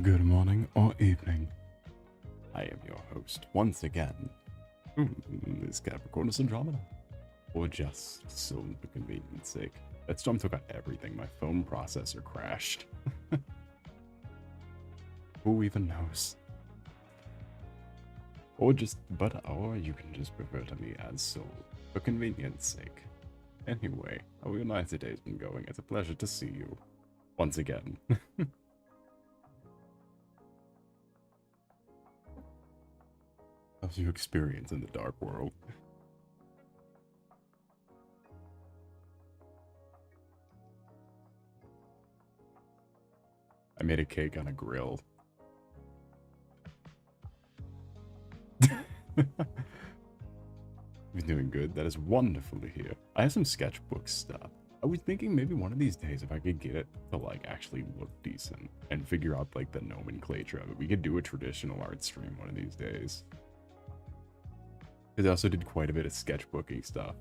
Good morning or evening. I am your host once again. This Capricornus Andromeda. Or just so for convenience sake. That storm took out everything. My phone processor crashed. Who even knows? Or you can just refer to me as Soul for convenience sake. Anyway, how your night today's been going? It's a pleasure to see you once again. How's your experience in the dark world? I made a cake on a grill. You're doing good. That is wonderful to hear. I have some sketchbook stuff. I was thinking maybe one of these days if I could get it to like actually look decent and figure out like the nomenclature of it, we could do a traditional art stream one of these days. Because I also did quite a bit of sketchbooking stuff.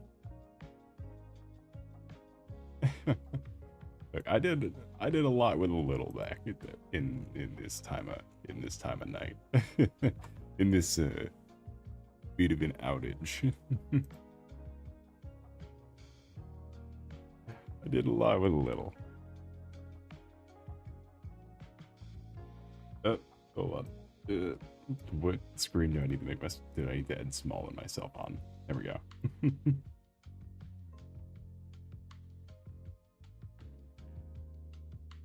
Look, I did a lot with a little back in this time of night. In this bit of an outage. I did a lot with a little. Hold on. What screen do I need to make did I need to add small in myself on? There we go.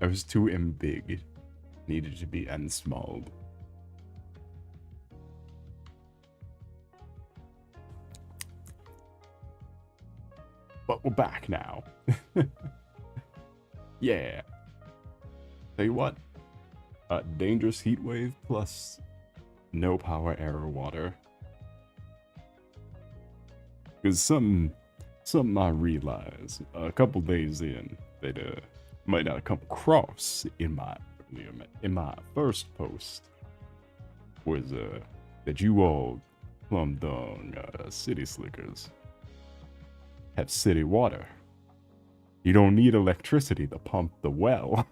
I was too big. Needed to be unsmalled. But we're back now. Yeah. Tell you what. Dangerous heat wave plus no power error water. Because something I realized a couple days in that might not come across in my first post was that you all plum dong city slickers have city water. You don't need electricity to pump the well.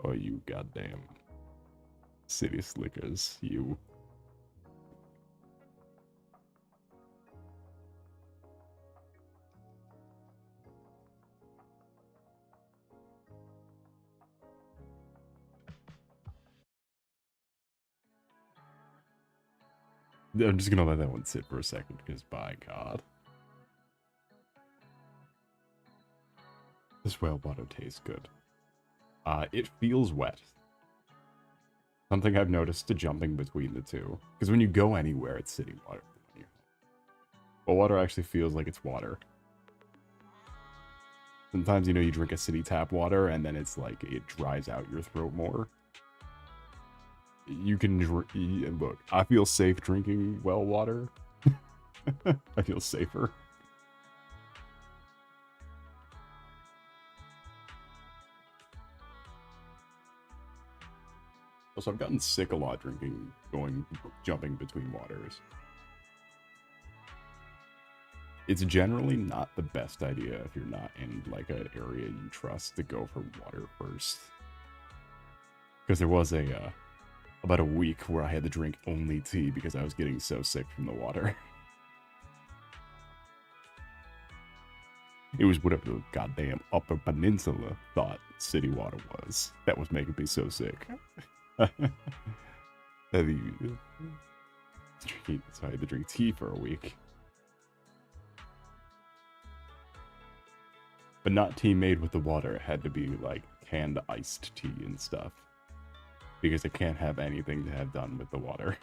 Oh, you goddamn city slickers, you. I'm just gonna let that one sit for a second, because by God. This well water tastes good. It feels wet. Something I've noticed to jumping between the two. Because when you go anywhere, it's city water. Well, water actually feels like it's water. Sometimes, you know, you drink a city tap water, and then it's like, it dries out your throat more. You can look, I feel safe drinking well water. I feel safer. Also, I've gotten sick a lot jumping between waters. It's generally not the best idea if you're not in like an area you trust to go for water first. Because there was about a week where I had to drink only tea because I was getting so sick from the water. It was whatever the goddamn Upper Peninsula thought city water was. That was making me so sick. So I had to drink tea for a week. But not tea made with the water. It had to be like canned iced tea and stuff. Because it can't have anything to have done with the water.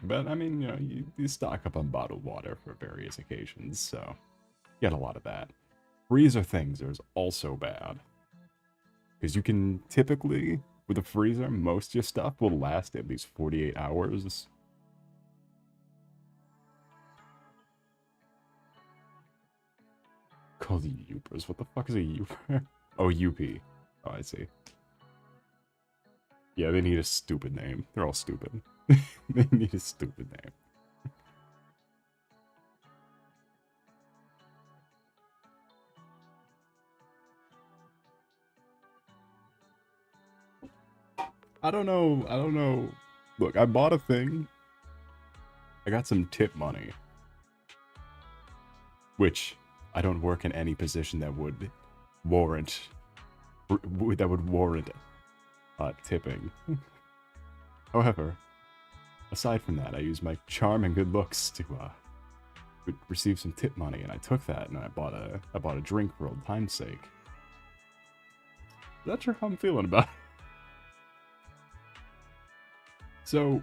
But I mean, you know, you stock up on bottled water for various occasions, so you get a lot of that. Freezer things are also bad. Because you can typically, with a freezer, most of your stuff will last at least 48 hours. Called Youpers. What the fuck is a Youper? Oh, UP. Oh, I see. Yeah, they need a stupid name. They're all stupid. They need a stupid name. I don't know. Look, I bought a thing. I got some tip money. Which I don't work in any position that would warrant tipping. However, aside from that, I use my charm and good looks to receive some tip money, and I took that and I bought a drink for old time's sake. Not sure how I'm feeling about it. So,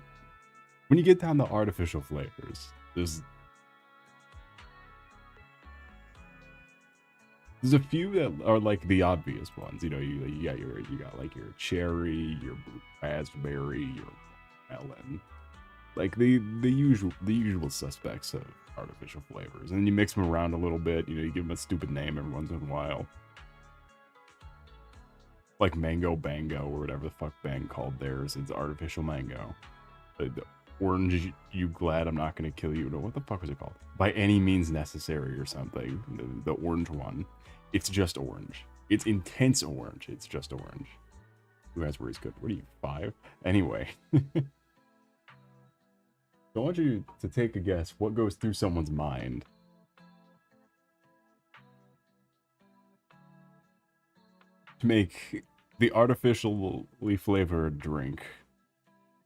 when you get down to artificial flavors, there's a few that are like the obvious ones. You know, you got like your cherry, your raspberry, your melon, like the usual suspects of artificial flavors. And then you mix them around a little bit. You know, you give them a stupid name every once in a while, like mango bango or whatever the fuck Bang called theirs. It's artificial mango. The orange, you glad I'm not gonna kill you? No, what the fuck was it called? By any means necessary or something. The orange one. It's just orange. It's intense orange. It's just orange. Raspberry's good. What are you, 5? Anyway. I want you to take a guess what goes through someone's mind to make the artificially flavored drink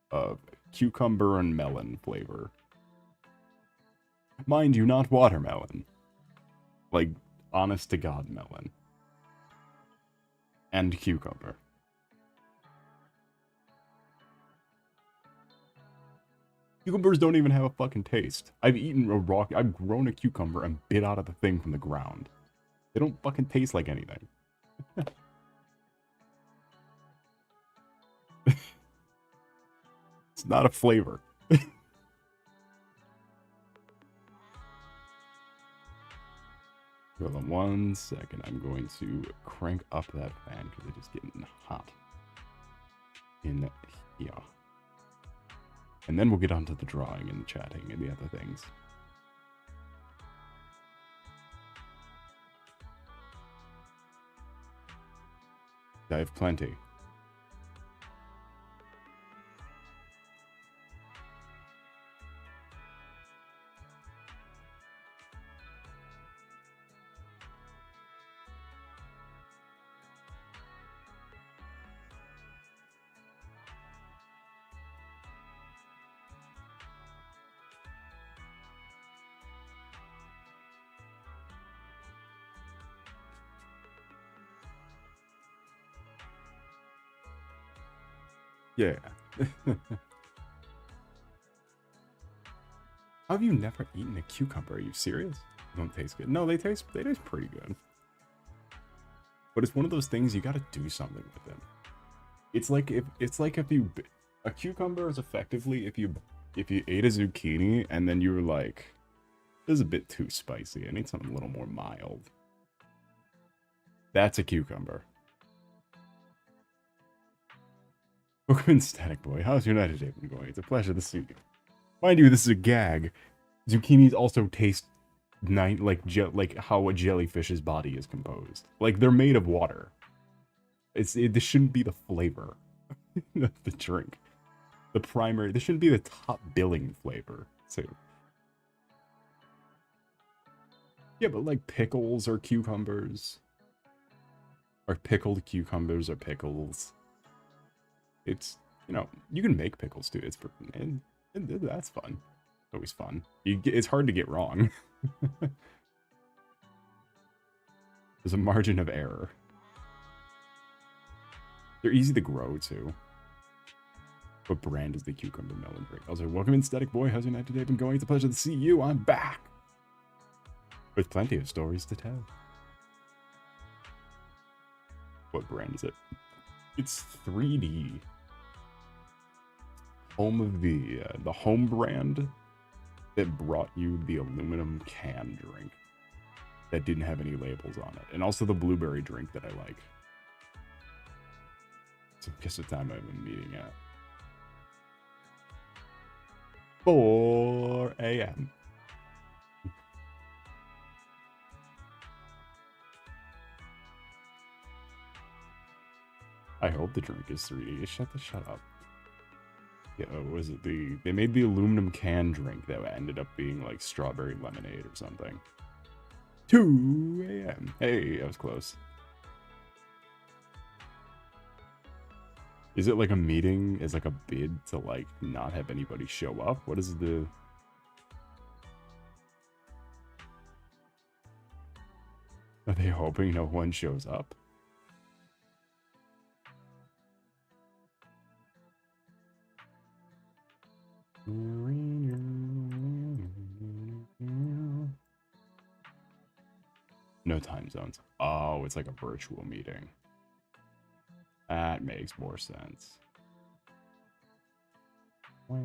of cucumber and melon flavor. Mind you, not watermelon. Like, honest to God melon. And cucumber. Cucumbers don't even have a fucking taste. I've grown a cucumber and bit out of the thing from the ground. They don't fucking taste like anything. It's not a flavor. Hold on 1 second. I'm going to crank up that fan because it's just getting hot in here. And then we'll get onto the drawing and the chatting and the other things. I have plenty. Yeah. How have you never eaten a cucumber? Are you serious? They don't taste good. No, they taste pretty good. But it's one of those things you gotta do something with them. It's like if you a cucumber is effectively if you ate a zucchini and then you were like, this is a bit too spicy. I need something a little more mild. That's a cucumber. Welcome in, Static Boy. How's your night today been going? It's a pleasure to see you. Mind you, this is a gag. Zucchinis also taste like how a jellyfish's body is composed. Like, they're made of water. This shouldn't be the flavor of the drink. This shouldn't be the top billing flavor, too. Yeah, but like pickles or cucumbers. Or pickled cucumbers or pickles. It's, you know, you can make pickles too. That's fun. Always fun. It's hard to get wrong. There's a margin of error. They're easy to grow too. What brand is the cucumber melon drink? Also, welcome in, Static Boy. How's your night today been going? It's a pleasure to see you. I'm back with plenty of stories to tell. What brand is it? It's 3D. Home of the home brand that brought you the aluminum can drink that didn't have any labels on it, and also the blueberry drink that I like. So guess what time I've been meeting at? 4 a.m. I hope the drink is 3D. Shut up. Yeah, what was it? They made the aluminum can drink that ended up being like strawberry lemonade or something. 2 a.m. Hey, I was close. Is it like a meeting? Is like a bid to like not have anybody show up? What is the... Are they hoping no one shows up? No time zones. Oh, it's like a virtual meeting. That makes more sense. I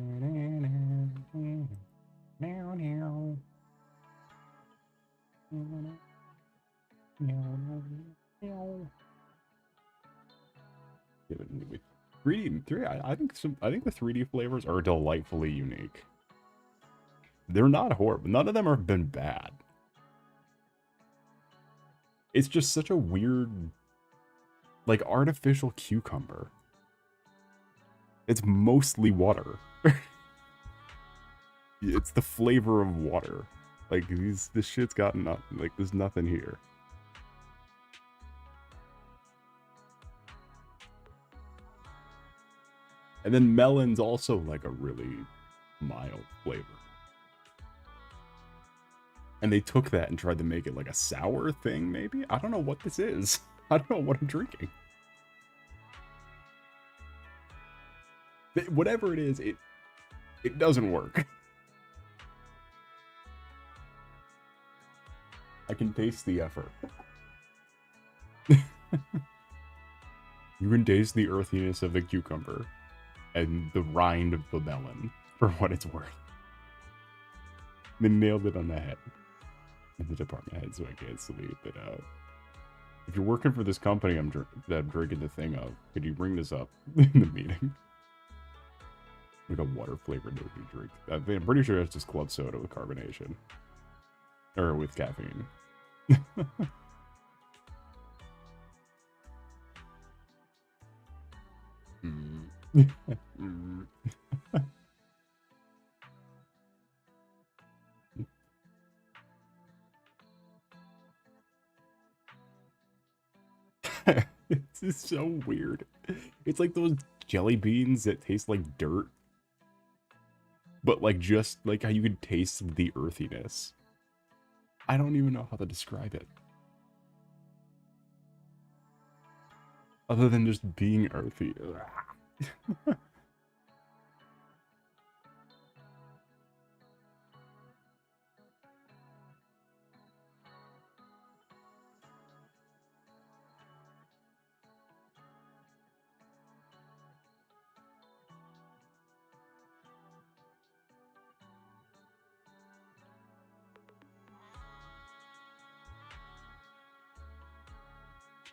think the 3D flavors are delightfully unique. They're not horrible. None of them have been bad. It's just such a weird, like, artificial cucumber. It's mostly water. It's the flavor of water. Like, this shit's got nothing. Like, there's nothing here. And then melon's also, like, a really mild flavor. And they took that and tried to make it like a sour thing, maybe? I don't know what this is. I don't know what I'm drinking. Whatever it is, it doesn't work. I can taste the effort. You can taste the earthiness of the cucumber and the rind of the melon for what it's worth. They nailed it on the head. In the department head, so I can't sleep. But if you're working for this company that I'm drinking the thing of, could you bring this up in the meeting? Like a water flavored energy drink. I'm pretty sure it's just club soda with carbonation. Or with caffeine. It's just so weird. It's like those jelly beans that taste like dirt. But like just like how you could taste the earthiness. I don't even know how to describe it. Other than just being earthy.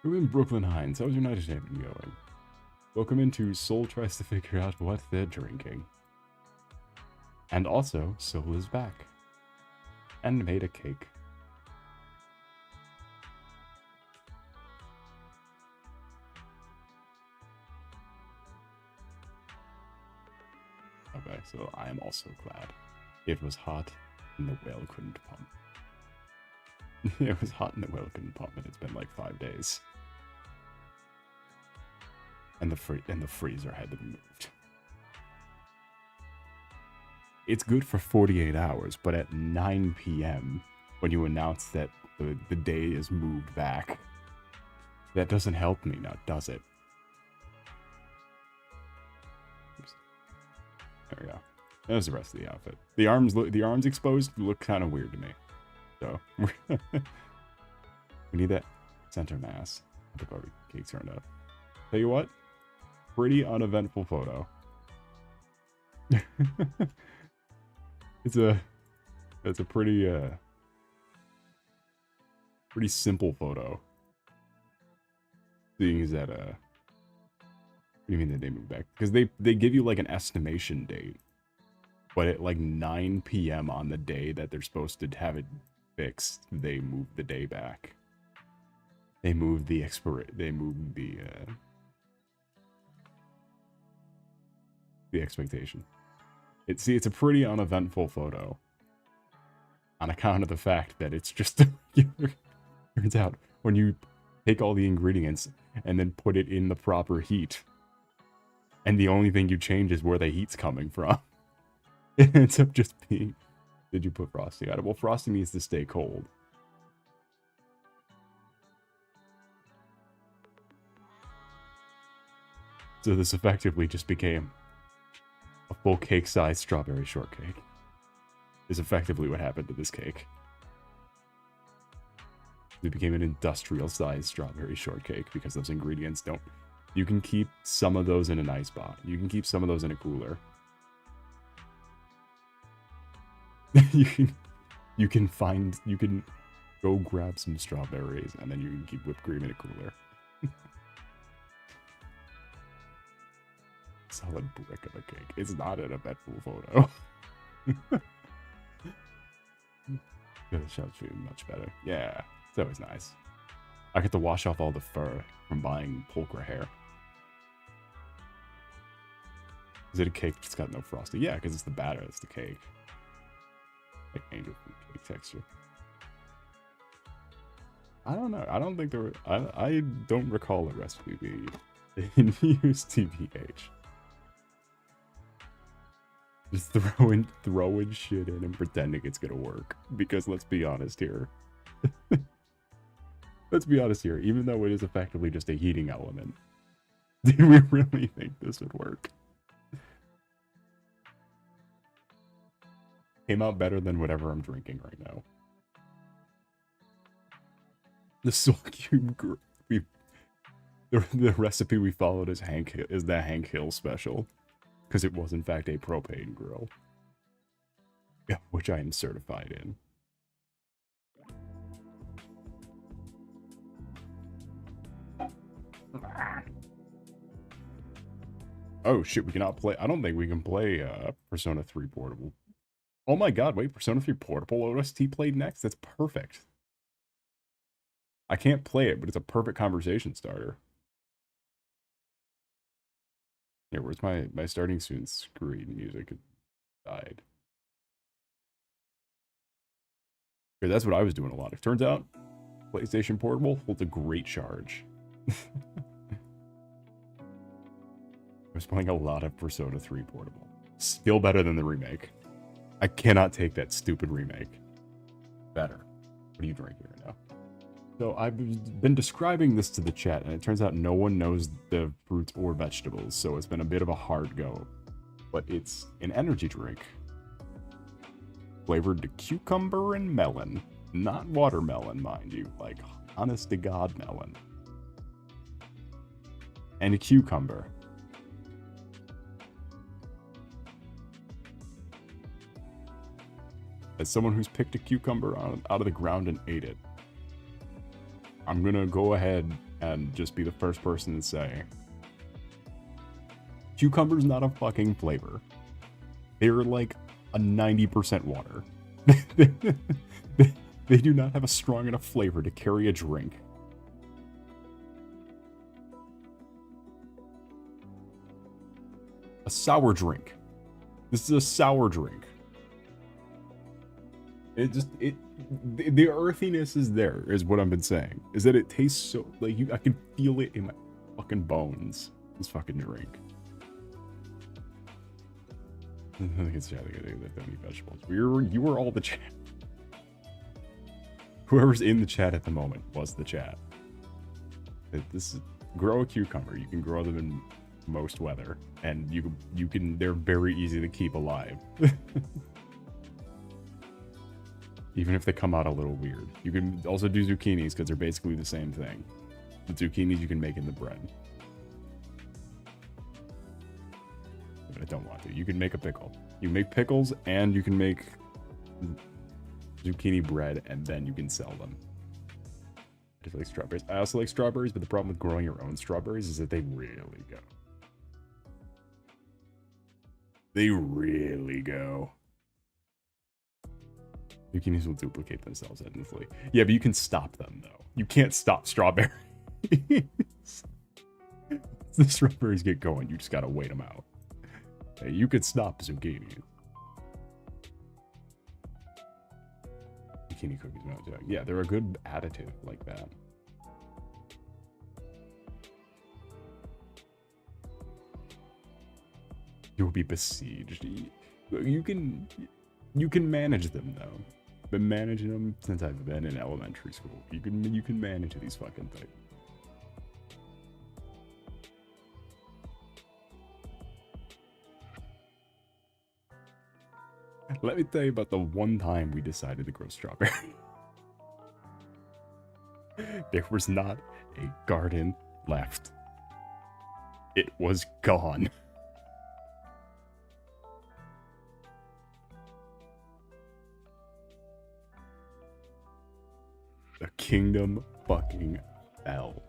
We're in Brooklyn Heights. How's your night been going? Welcome into Soul tries to figure out what they're drinking. And also, Soul is back. And made a cake. Okay, so I am also glad. It was hot and the well couldn't pump. It was hot and the well couldn't pump, and it's been like 5 days. And the freezer had to be moved. It's good for 48 hours, but at 9 p.m., when you announce that the day is moved back, that doesn't help me now, does it? Oops. There we go. There's the rest of the outfit. The arms exposed look kind of weird to me. So we need that center mass. The barbecue cake turned up. Tell you what, pretty uneventful photo. It's a pretty simple photo. Seeing as that What do you mean that they move back? Because they give you like an estimation date. But at like 9 p.m. on the day that they're supposed to have it fixed, they move the day back. They move the expectation. It's a pretty uneventful photo. On account of the fact that it's just turns out when you take all the ingredients and then put it in the proper heat, and the only thing you change is where the heat's coming from. It ends up just being, did you put frosting on it? Well, frosting needs to stay cold. So this effectively just became a full cake-sized strawberry shortcake. Is effectively what happened to this cake. It became an industrial-sized strawberry shortcake because those ingredients don't... You can keep some of those in an ice box. You can keep some of those in a cooler. you can go grab some strawberries and then you can keep whipped cream in a cooler. Solid brick of a cake. It's not an eventful photo. The shop's feeling much better. Yeah, it's always nice. I get to wash off all the fur from buying pulcra hair. Is it a cake that's got no frosting? Yeah, because it's the batter, it's the cake. Like angel food cake texture. I don't know. I don't think there were... I don't recall a recipe being used TBH. Just throwing shit in and pretending it's gonna work. Because let's be honest here. Let's be honest here. Even though it is effectively just a heating element, do we really think this would work? Came out better than whatever I'm drinking right now. The soul cube the recipe we followed is the Hank Hill special. Because it was in fact a propane grill. Yeah, which I am certified in. Oh shit, we cannot play. I don't think we can play Persona 3 Portable. Oh my god, wait, Persona 3 Portable OST played next? That's perfect. I can't play it, but it's a perfect conversation starter. Here, where's my starting soon screen music? It died. Here, that's what I was doing a lot. It turns out, PlayStation Portable holds a great charge. I was playing a lot of Persona 3 Portable. Still better than the remake. I cannot take that stupid remake. Better. What are you drinking right now? So I've been describing this to the chat, and it turns out no one knows the fruits or vegetables, so it's been a bit of a hard go. But it's an energy drink. Flavored to cucumber and melon. Not watermelon, mind you. Like, honest to God melon. And a cucumber. As someone who's picked a cucumber out of the ground and ate it, I'm gonna go ahead and just be the first person to say, cucumber's not a fucking flavor. They're like a 90% water. They do not have a strong enough flavor to carry a drink. A sour drink. This is a sour drink. The earthiness is there, is what I've been saying. Is that it tastes so, like, I can feel it in my fucking bones. This fucking drink. I think it's chat, that don't eat vegetables. You were all the chat. Whoever's in the chat at the moment was the chat. This is, grow a cucumber. You can grow them in most weather. And you can, they're very easy to keep alive. Even if they come out a little weird. You can also do zucchinis because they're basically the same thing. The zucchinis you can make in the bread. But I don't want to. You can make a pickle. You make pickles and you can make zucchini bread and then you can sell them. I just like strawberries. I also like strawberries, but the problem with growing your own strawberries is that they really go. They really go. Zucchinis will duplicate themselves endlessly. Yeah, but you can stop them, though. You can't stop strawberries. The strawberries get going, you just gotta wait them out. Hey, you could stop zucchinis. Zucchini cookies, yeah, they're a good additive like that. You'll be besieged. You can manage them though. Been managing them since I've been in elementary school. You can manage these fucking things. Let me tell you about the one time we decided to grow strawberry. There was not a garden left. It was gone. The kingdom fucking fell.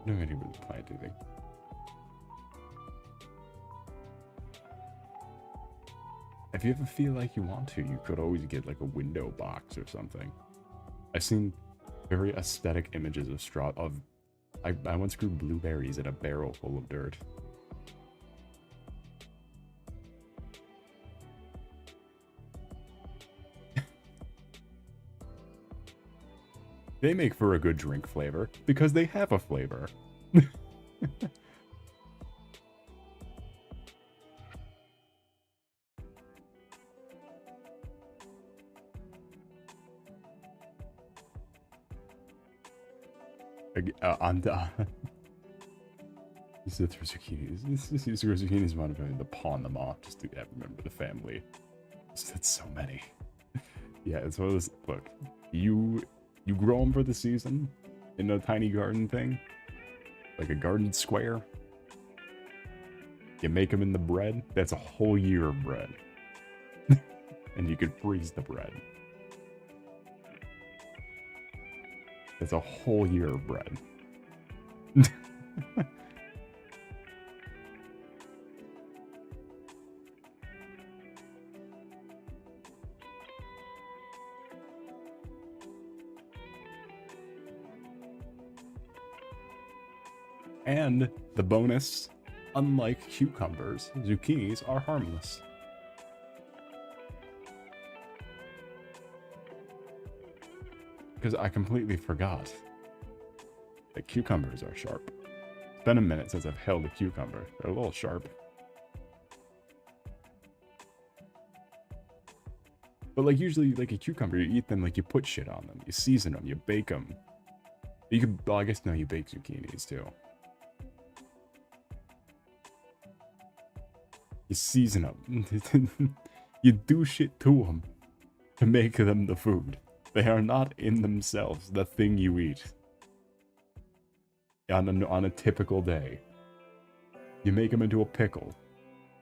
No idea where to plant anything. If you ever feel like you want to, you could always get like a window box or something. I've seen very aesthetic images of straw. I once grew blueberries in a barrel full of dirt. They make for a good drink flavor because they have a flavor. These are zucchinis. This is zucchinis modified to pawn them off just to remember the family. That's so many. Yeah, it's one of those. Look, you grow them for the season in a tiny garden thing, like a garden square. You make them in the bread. That's a whole year of bread, and you can freeze the bread. That's a whole year of bread. And the bonus, unlike cucumbers, zucchinis are harmless. Because I completely forgot that cucumbers are sharp. It's been a minute since I've held a cucumber. They're a little sharp. But like usually, like a cucumber, you eat them like you put shit on them. You season them, you bake them. You could, well, I guess no, you bake zucchinis too. You season them. You do shit to them to make them the food. They are not in themselves the thing you eat. On a typical day. You make them into a pickle.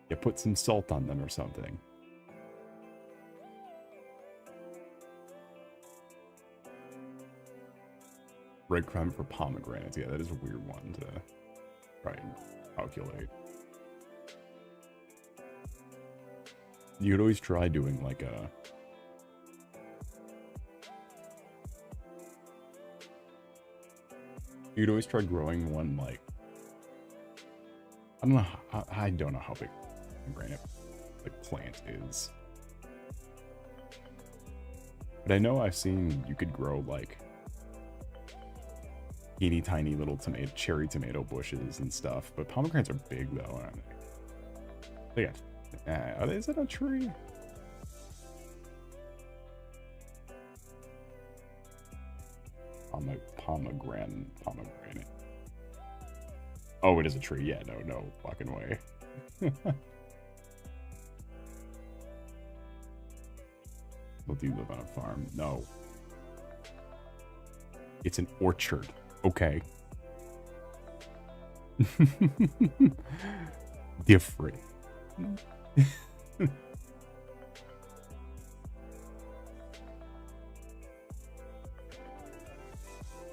You put some salt on them or something. Breadcrumb for pomegranates. Yeah, that is a weird one to try and calculate. You could always try doing like a... You could always try growing one like... I don't know how big a granite like plant is. But I know I've seen you could grow like teeny tiny little cherry tomato bushes and stuff. But pomegranates are big though, aren't they? Is that a tree? Pomegranate. Oh, it is a tree. Yeah, no fucking way. Well, do you live on a farm? No. It's an orchard. Okay. Different.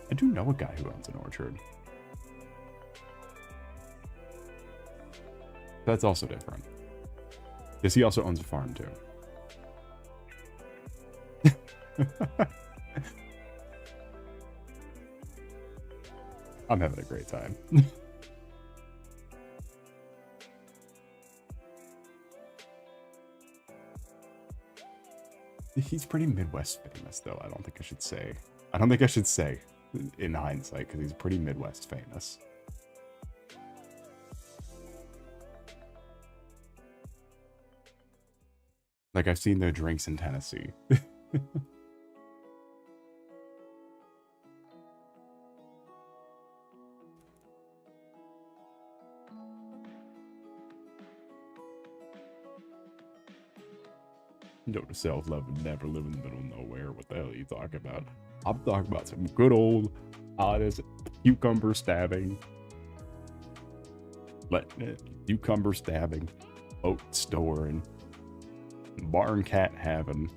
I do know a guy who owns an orchard. That's also different. Because he also owns a farm too. I'm having a great time. He's pretty Midwest famous, though. I don't think I should say. I don't think I should say in hindsight, because he's pretty Midwest famous. Like, I've seen their drinks in Tennessee. Note to self, love would never live in the middle of nowhere. What the hell are you talking about? I'm talking about some good old, honest cucumber stabbing. Cucumber stabbing, oat storing, barn cat having,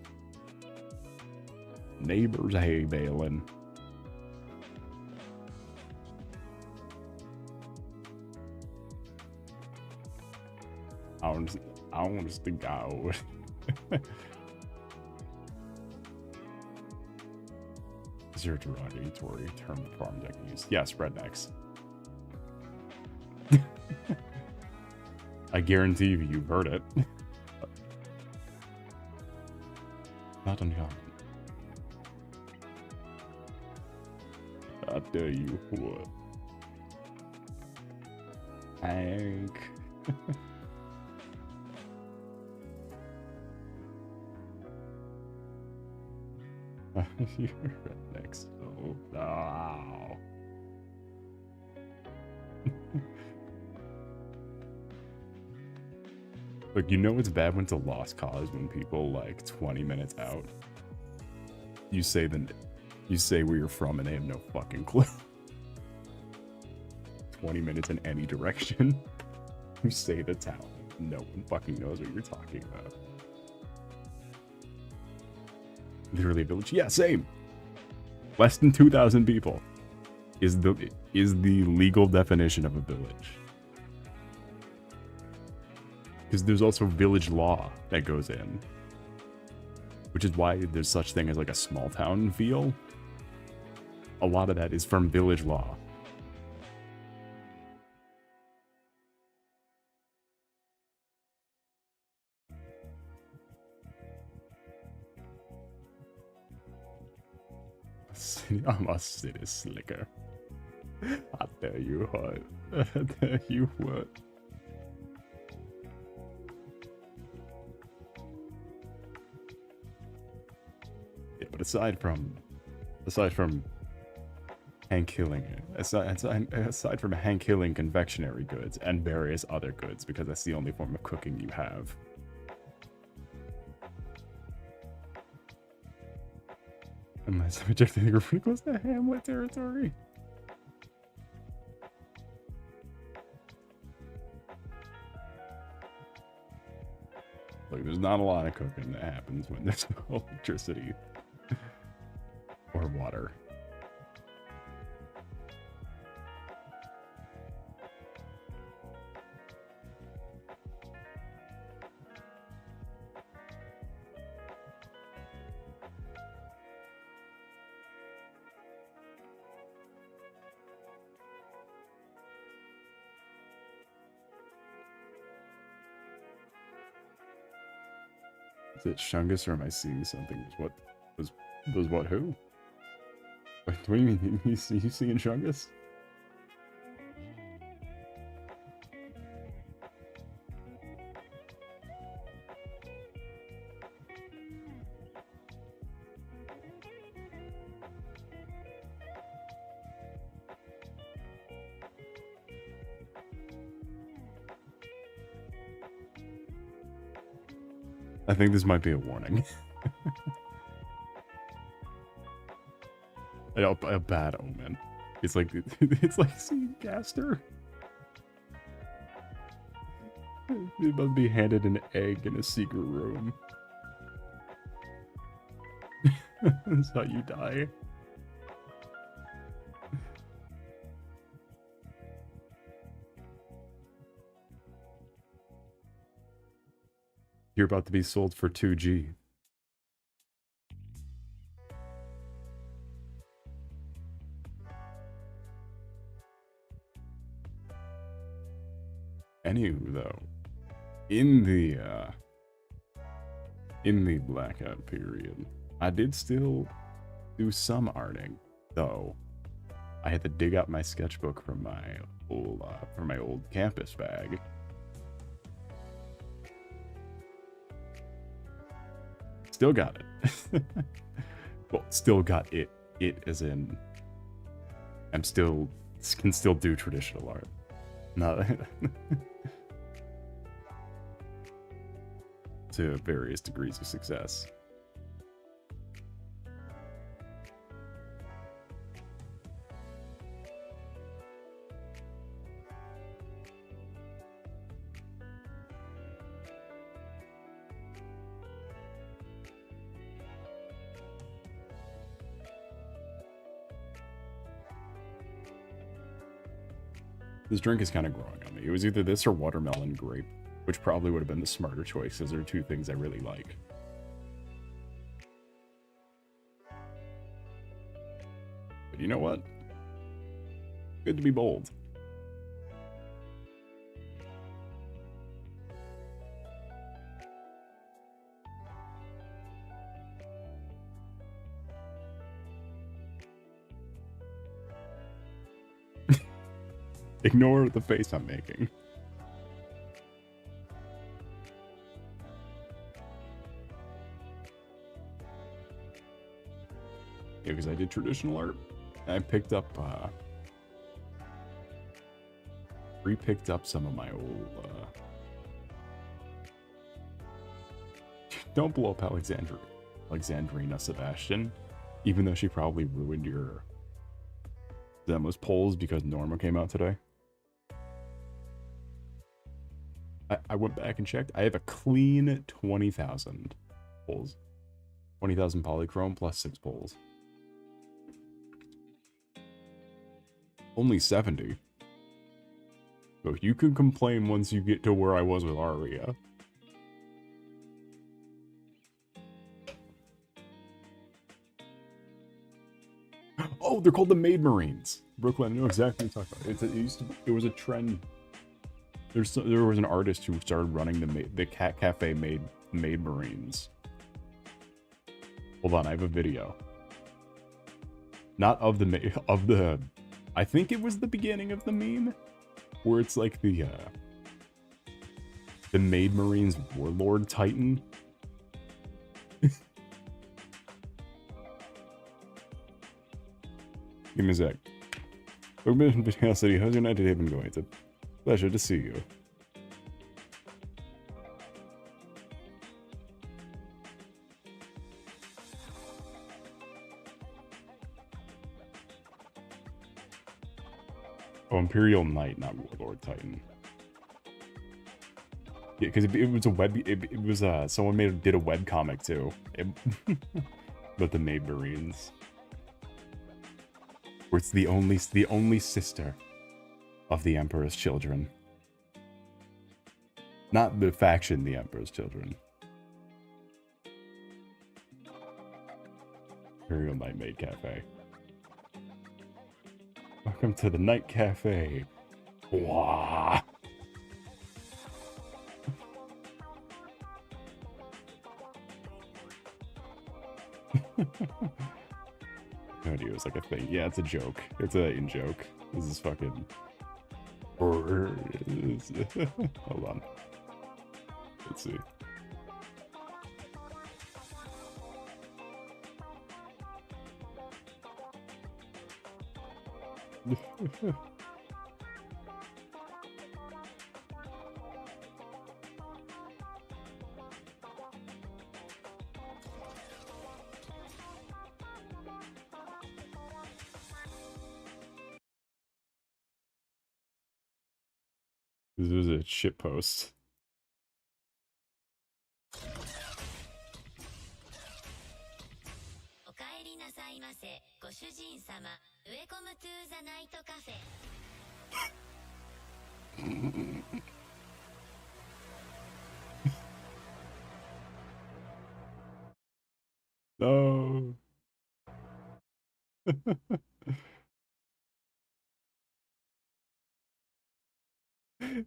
neighbors hay baling. I don't just think I would. Is there a derogatory term the farm deck use? Yes, rednecks. I guarantee you've heard it. Not uncommon. I tell you what. Hank. You're rednecks. Oh, wow. Look, you know it's bad when it's a lost cause when people like 20 minutes out. You say where you're from and they have no fucking clue. 20 minutes in any direction. You say the town. No one fucking knows what you're talking about. Literally a village. Yeah, same. Less than 2,000 people is the legal definition of a village. Because there's also village law that goes in, which is why there's such thing as like a small town feel. A lot of that is from village law. I'm a city slicker. I tell you what. I tell you what. Yeah, but aside from Hank killing aside from Hank killing confectionery goods and various other goods, because that's the only form of cooking you have. Unless I'm rejecting the pretty close to Hamlet territory. Look, there's not a lot of cooking that happens when there's no electricity or water. Is it Shungus or am I seeing something? What was what who? What do you mean? You seeing Shungus? I think this might be a warning. a bad omen. It's like seeing Gaster. It must be handed an egg in a secret room. That's how you die. You're about to be sold for 2G. Anywho, though, in the blackout period, I did still do some arting, though. I had to dig out my sketchbook from my old campus bag. Still got it. Well, still got it. It as in, can still do traditional art. Not to various degrees of success. This drink is kind of growing on me. It was either this or watermelon grape, which probably would have been the smarter choice, as they're two things I really like. But you know what? Good to be bold. Ignore the face I'm making. Yeah, because I did traditional art. I picked up, re-picked up some of my old, Don't blow up Alexandrina Sebastian, even though she probably ruined your Zemmo's polls because Norma came out today. I went back and checked. I have a clean 20,000 polls. 20,000 polychrome plus 6 polls. Only 70. So you can complain once you get to where I was with Aria. Oh, they're called the Maid Marines. Brooklyn, I know exactly what you're talking about. It was a trend. There was an artist who started running the cat cafe Maid Marines. Hold on, I have a video. Not of the I think it was the beginning of the meme, where it's like the Maid Marines Warlord Titan. Give me a sec. City, how's your night today been going? It's a pleasure to see you. Oh, Imperial Knight, not Warlord Titan. Yeah, because it was a web. It was someone did a web comic too. But the Maid Marines, where it's the only sister of the Emperor's children. Not the faction, the Emperor's children. Imperial Night Maid Cafe. Welcome to the Night Cafe. Wah. No idea, it was like a thing. Yeah, it's a joke. It's a in-joke. This is fucking... Hold on. Let's see. This was a shit post.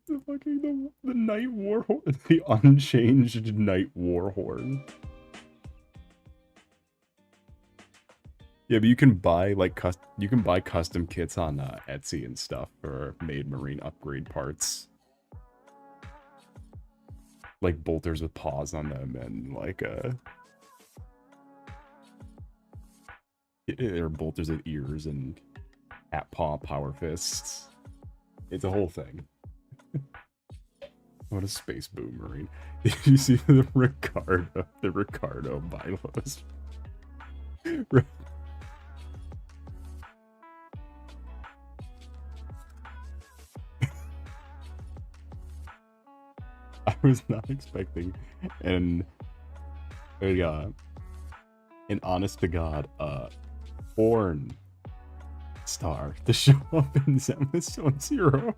The fucking the night war horn, the unchanged night war horn. Yeah, but you can buy like you can buy custom kits on Etsy and stuff for made marine upgrade parts, like bolters with paws on them and like or bolters with ears and hat paw power fists. It's a whole thing. What a space boomerang. Did you see the Ricardo bylaws? I was not expecting an honest to God porn star to show up in Zone Zero.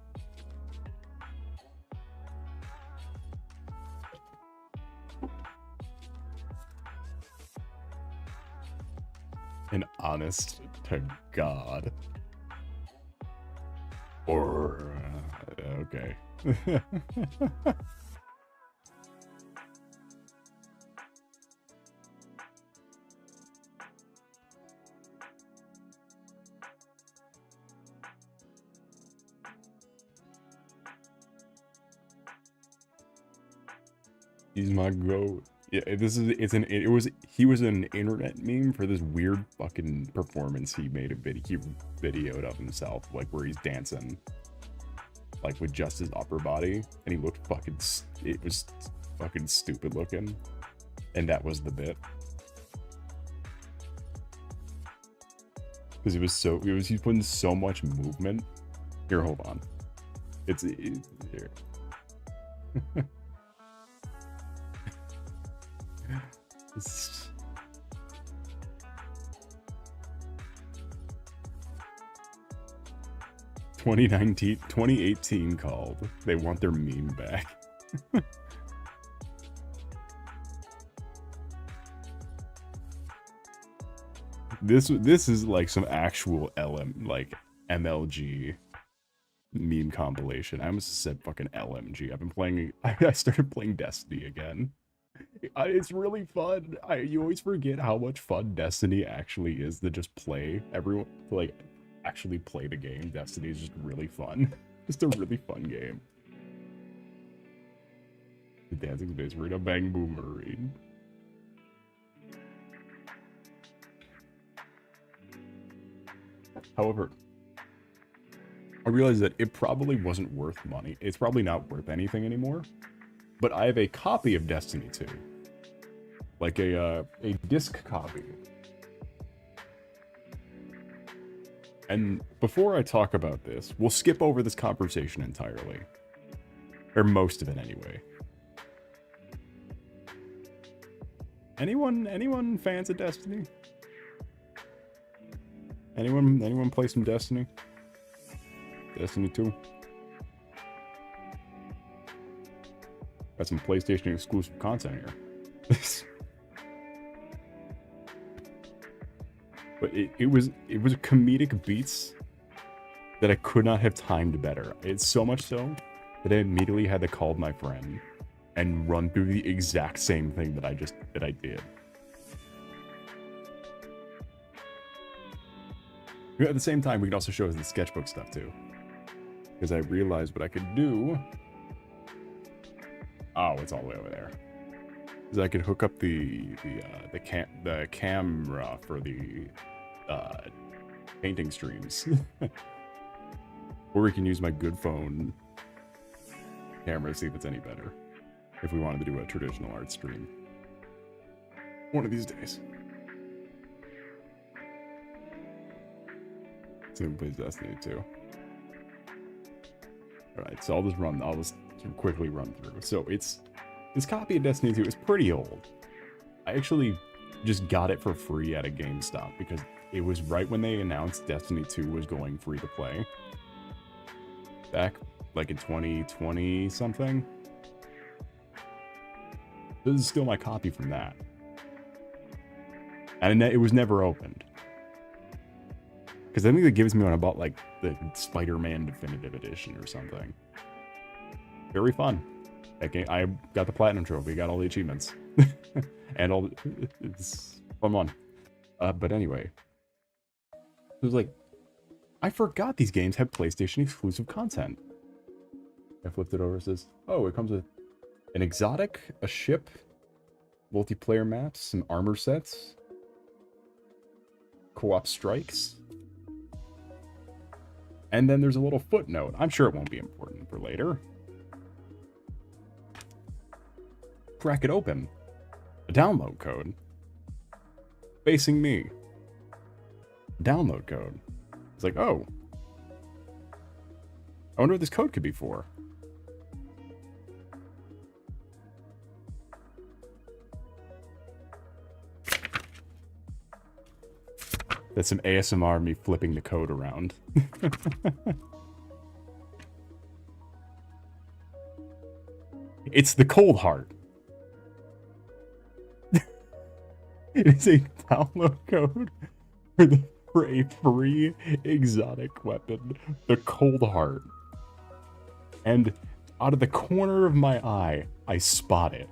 An honest to God. Or okay. He's my goat. Yeah, he was an internet meme for this weird fucking performance he made he videoed of himself, like where he's dancing like with just his upper body, and he looked fucking, it was fucking stupid looking, and that was the bit. Because he's putting so much movement. Here, hold on. It's here. It's... 2018 called. They want their meme back. This is like some actual MLG meme compilation. I almost said fucking LMG. I've been playing. I started playing Destiny again. It's really fun. You always forget how much fun Destiny actually is to just play. Everyone like actually play the game. Destiny is just really fun. Just a really fun game. The Dancing Space Marine, Bang Boom Marine. However, I realized that it probably wasn't worth money. It's probably not worth anything anymore. But I have a copy of Destiny 2. Like a disc copy. And before I talk about this, we'll skip over this conversation entirely. Or most of it anyway. Anyone fans of Destiny? Anyone play some Destiny? Destiny 2? Got some PlayStation exclusive content here. But it was comedic beats that I could not have timed better. It's so much so that I immediately had to call my friend and run through the exact same thing that I did. At the same time, we could also show us the sketchbook stuff too, because I realized what I could do. Oh, it's all the way over there. Is I could hook up the camera for the painting streams, or we can use my good phone camera to see if it's any better. If we wanted to do a traditional art stream, one of these days. So who plays Destiny 2? Alright, so I'll just quickly run through. So this copy of Destiny 2 is pretty old. I actually just got it for free at a GameStop because it was right when they announced Destiny 2 was going free to play. Back like in 2020 something. This is still my copy from that. And it was never opened. Because I think it gives me one about like the Spider-Man Definitive Edition or something. Very fun. That game, I got the Platinum Trophy, got all the achievements. And all the, it's fun one. But anyway. It was like, I forgot these games had PlayStation exclusive content. I flipped it over, it says, oh, it comes with an exotic, a ship, multiplayer maps, some armor sets, co-op strikes, and then there's a little footnote. I'm sure it won't be important for later. Crack it open. A download code. Facing me. Download code. It's like, oh. I wonder what this code could be for. That's some ASMR me flipping the code around. It's the Cold Heart. It is a download code for a free exotic weapon, the Cold Heart. And out of the corner of my eye, I spot it.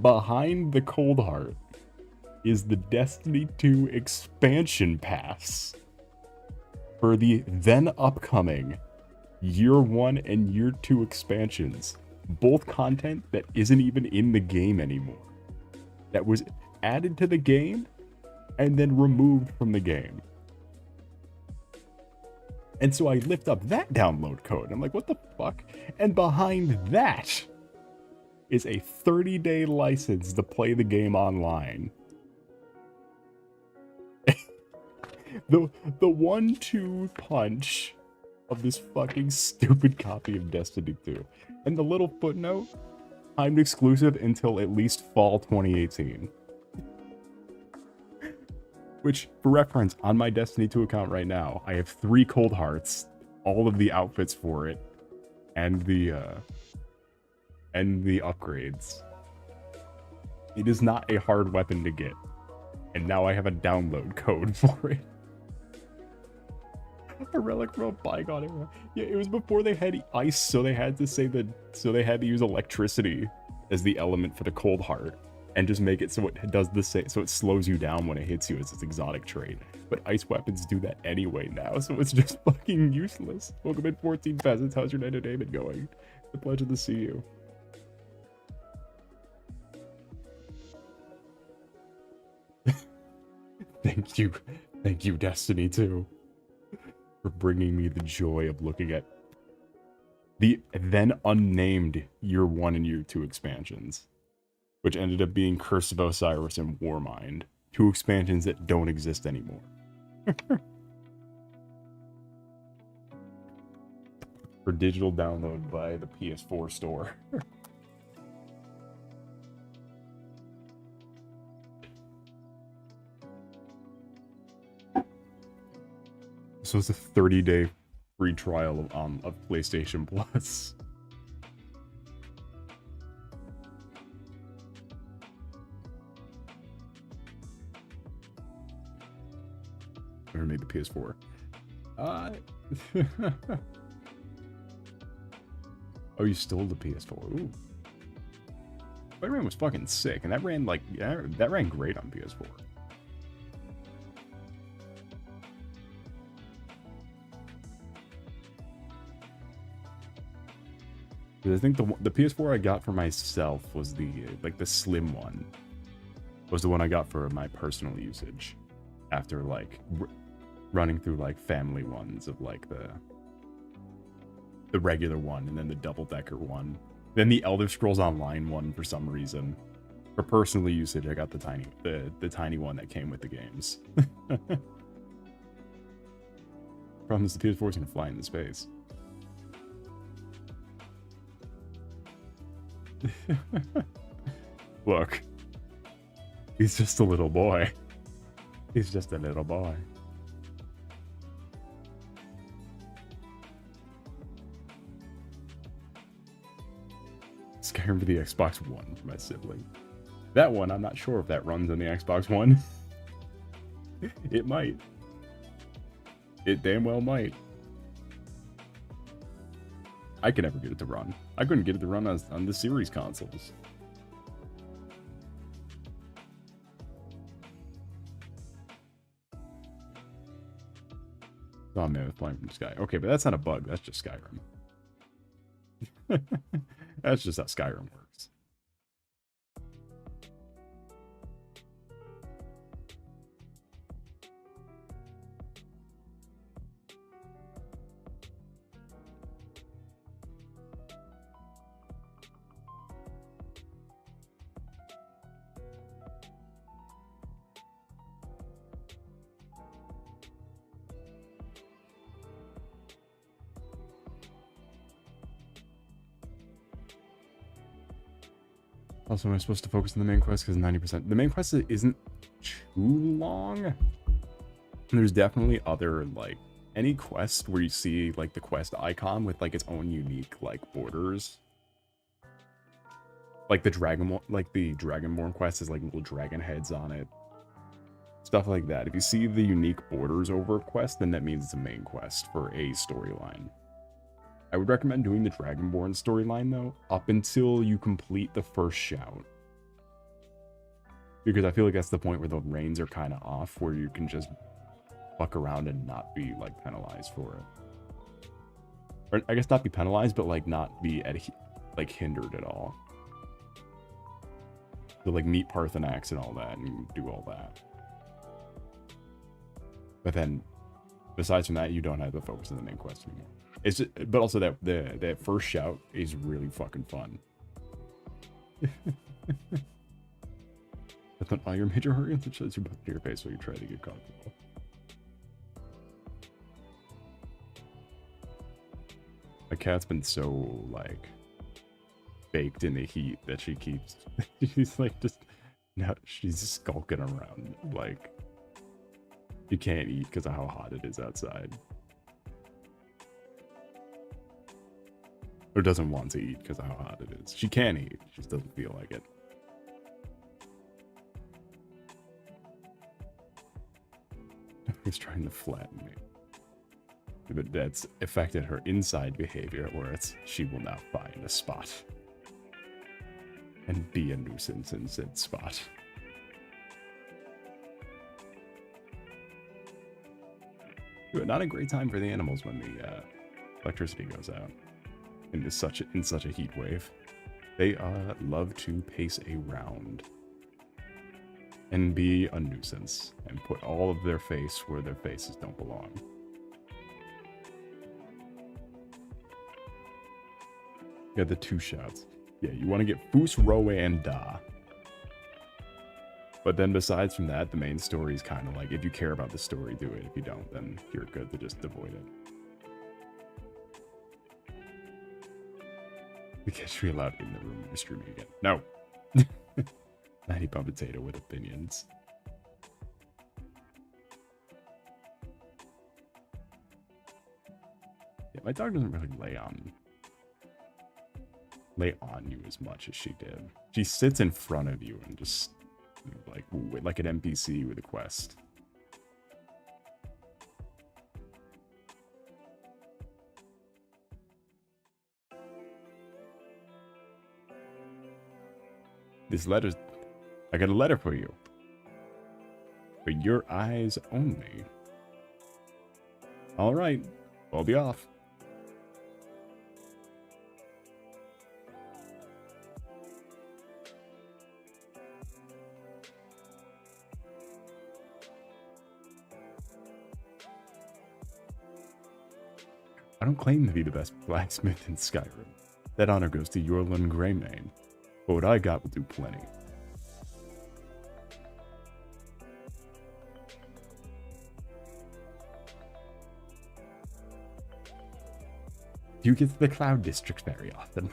Behind the Cold Heart is the Destiny 2 expansion pass for the then upcoming Year 1 and Year 2 expansions. Both content that isn't even in the game anymore. That was added to the game and then removed from the game. And so I lift up that download code. I'm like, what the fuck? And behind that is a 30-day license to play the game online. The 1-2 punch of this fucking stupid copy of Destiny 2. And the little footnote, timed exclusive until at least fall 2018. Which, for reference, on my Destiny 2 account right now, I have 3 Cold Hearts, all of the outfits for it, and the upgrades. It is not a hard weapon to get. And now I have a download code for it. A relic from a bygone era. Yeah, it was before they had ice, so they had to say that. So they had to use electricity as the element for the Cold Heart, and just make it so it does the same. So it slows you down when it hits you as its exotic trait. But ice weapons do that anyway now, so it's just fucking useless. Welcome in 14 peasants. How's your entertainment going? It's a pleasure to see you. Thank you, Destiny 2. For bringing me the joy of looking at the then unnamed Year 1 and Year 2 expansions, which ended up being Curse of Osiris and Warmind, 2 expansions that don't exist anymore. For digital download via the PS4 store. So it's a 30-day free trial of PlayStation Plus. Never made the PS4. Oh, you stole the PS4. Ooh. Spider-Man was fucking sick, and that ran like, yeah, that ran great on PS4. I think the PS4 I got for myself was the the slim one. Was the one I got for my personal usage. After like running through like family ones of like the regular one and then the double-decker one. Then the Elder Scrolls Online one for some reason. For personal usage, I got the tiny one that came with the games. Problem is the PS4 is gonna fly into space. Look, he's just a little boy. He's just a little boy. Skyrim for the Xbox One for my sibling. That one, I'm not sure if that runs on the Xbox One. It might. It damn well might. I could never get it to run. I couldn't get it to run on the series consoles. Oh man, it's playing from Sky. Okay, but that's not a bug. That's just Skyrim. That's just how Skyrim works. Also, am I supposed to focus on the main quest? Because 90%... The main quest isn't too long. There's definitely other, like... Any quest where you see, like, the quest icon with, like, its own unique, like, borders. Like, the Dragonborn quest is, like, little dragon heads on it. Stuff like that. If you see the unique borders over a quest, then that means it's a main quest for a storyline. I would recommend doing the Dragonborn storyline, though, up until you complete the first shout. Because I feel like that's the point where the reins are kind of off, where you can just fuck around and not be, like, penalized for it. Or, I guess not be penalized, but, like, not be, like, hindered at all. So, like, meet Parthenax and all that, and do all that. But then, besides from that, you don't have to focus on the main quest anymore. It's just, but also that first shout is really fucking fun. That's not all your major organs. It shows your butt to your face while you try to get comfortable. My cat's been so, like, baked in the heat that she keeps... she's, like, just... Now she's skulking around, like... She can't eat because of how hot it is outside. Or doesn't want to eat because of how hot it is. She can eat, she just doesn't feel like it. He's trying to flatten me. But that's affected her inside behavior, where she will now find a spot. And be a nuisance in said spot. Not a great time for the animals when the electricity goes out. In such a heat wave. They love to pace around. And be a nuisance. And put all of their face where their faces don't belong. Yeah, the two shouts. Yeah, you want to get Foos, Roe, and Da. But then besides from that, the main story is kind of like, if you care about the story, do it. If you don't, then you're good to just avoid it. Because you're allowed in the room when you're streaming again. No! 90-pound potato with opinions. Yeah, my dog doesn't really lay on you as much as she did. She sits in front of you and just, like an NPC with a quest. This letter, I got a letter for you. For your eyes only. All right, I'll be off. I don't claim to be the best blacksmith in Skyrim. That honor goes to Yorlin Greymane. But what I got will do plenty. You get to the Cloud District very often.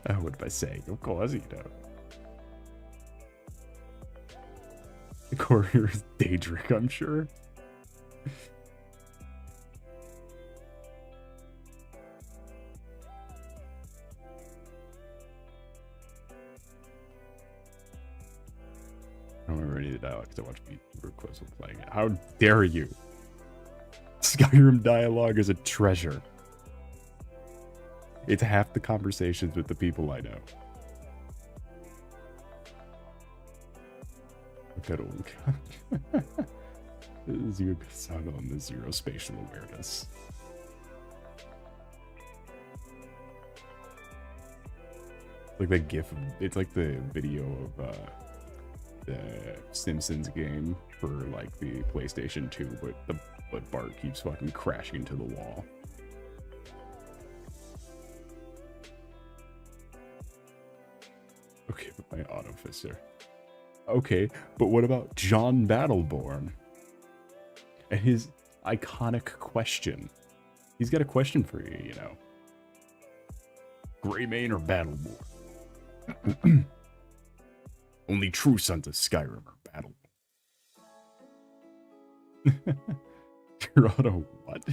What am I saying? Of course you don't. The courier's Daedric, I'm sure. I don't remember any of the dialogue because I watched people requests of playing it. How dare you? Skyrim dialogue is a treasure. It's half the conversations with the people I know. Look at old God. This is a good song on the zero spatial awareness. Like that gif, it's like the video of the Simpsons game for like the PlayStation 2, but Bart keeps fucking crashing into the wall. Okay, but my auto fister. Okay, but what about John Battleborn? And his iconic question. He's got a question for you, you know. Greymane or Battleborn? Only true sons of Skyrim are Battleborn. You're on a what?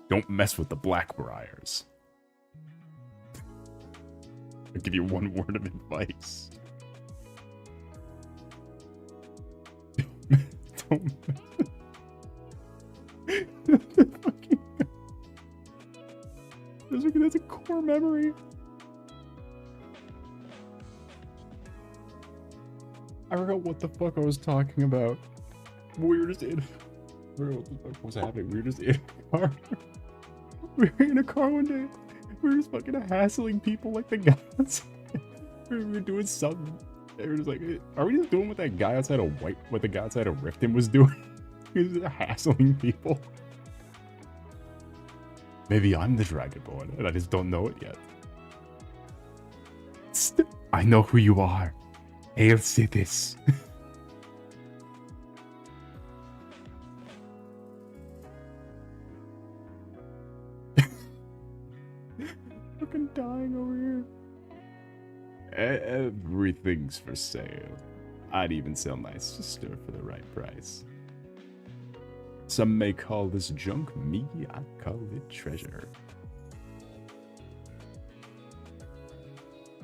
Don't mess with the Blackbriars. I'll give you one word of advice. Don't that's a core memory. I forgot what the fuck I was talking about. We were just in. I forgot what the fuck was happening. We were just in a car. We were in a car one day. We were just fucking hassling people like the guys. We were doing something. They were just like, are we just doing what that guy outside of what the guy outside of Riften was doing? He was just hassling people. Maybe I'm the Dragonborn, and I just don't know it yet. I know who you are. I'll say this. Fucking dying over here. Everything's for sale. I'd even sell my sister for the right price. Some may call this junk, me, I call it treasure.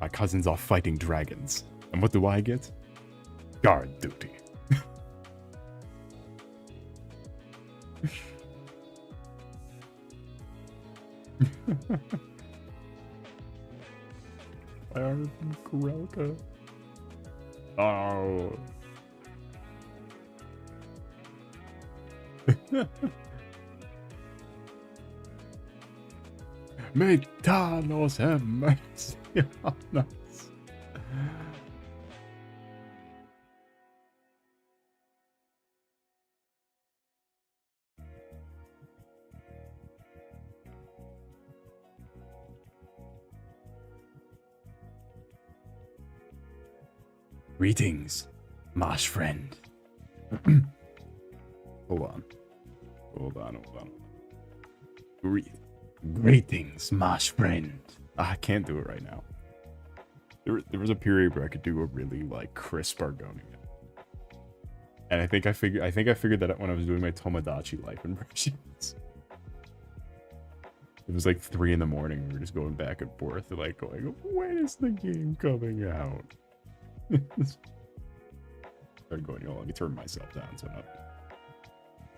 My cousins are fighting dragons. And what do I get? Guard duty. Grelka. Oh. May Talos have mercy on us. Greetings, Marsh friend. Hold on. Greetings, Marsh friend. I can't do it right now. There was a period where I could do a really like crisp Argonian. And I think I figured that out when I was doing my Tomodachi life impressions. It was like 3 in the morning. We were just going back and forth, like going, when is the game coming out? Start going, let me turn myself down so not.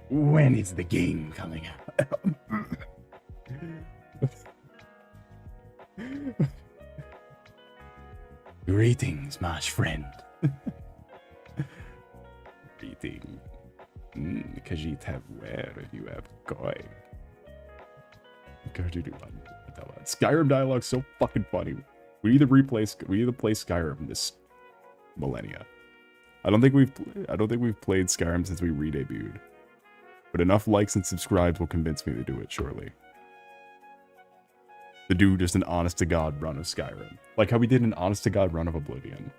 When is the game coming out? Greetings, Marsh friend. Greetings. Khajiit have where if you have koi. Skyrim dialogue's so fucking funny. We need to play Skyrim this millennia. I don't think we've played Skyrim since we re-debuted. But enough likes and subscribes will convince me to do it shortly. To do just an honest-to-God run of Skyrim. Like how we did an honest-to-God run of Oblivion.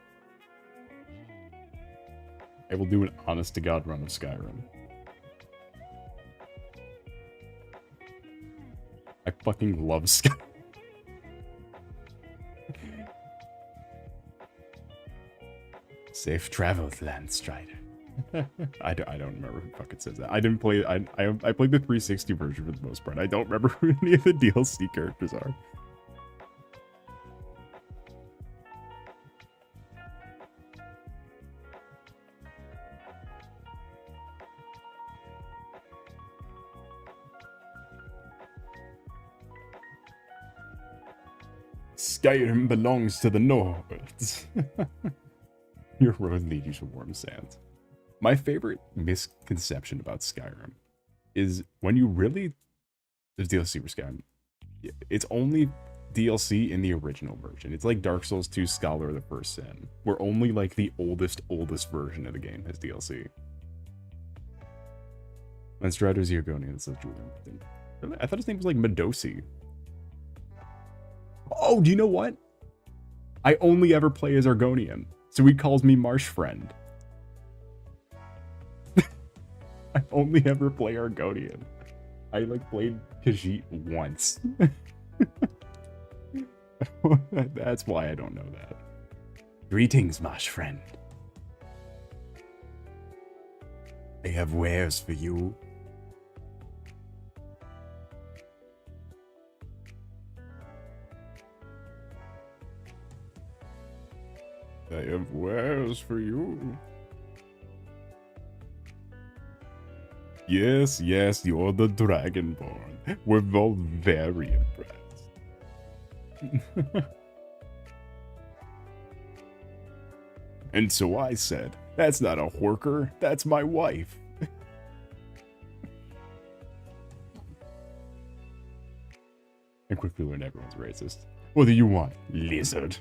I will do an honest-to-God run of Skyrim. I fucking love Skyrim. Safe travels, Landstrider. I don't remember who fucking says that. I didn't play. I played the 360 version for the most part. I don't remember who any of the DLC characters are. Skyrim belongs to the Nords. Your road leads you to warm sands. My favorite misconception about Skyrim is when you really... There's DLC for Skyrim. It's only DLC in the original version. It's like Dark Souls 2 Scholar of the First Sin, where only like the oldest version of the game has DLC. And Stratos Yogonian says Julian. I thought his name was like Medosi. Oh, do you know what? I only ever play as Argonian, so he calls me Marsh Friend. I only ever play Argonian. I like played Khajiit once. That's why I don't know that. Greetings, Marsh Friend. I have wares for you. I have wares for you. Yes, yes, you're the Dragonborn. We're all very impressed. And so I said, that's not a horker, that's my wife. And quickly learned everyone's racist. What do you want, lizard?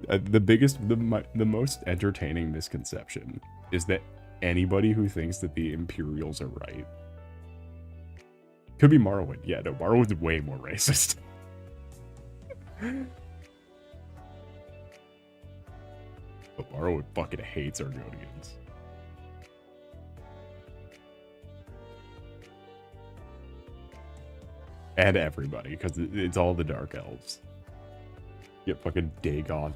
The most entertaining misconception is that anybody who thinks that the Imperials are right. Could be Morrowind. Yeah, no, Morrowind's way more racist. But Morrowind fucking hates Argonians. And everybody, because it's all the Dark Elves. Get fucking Dagon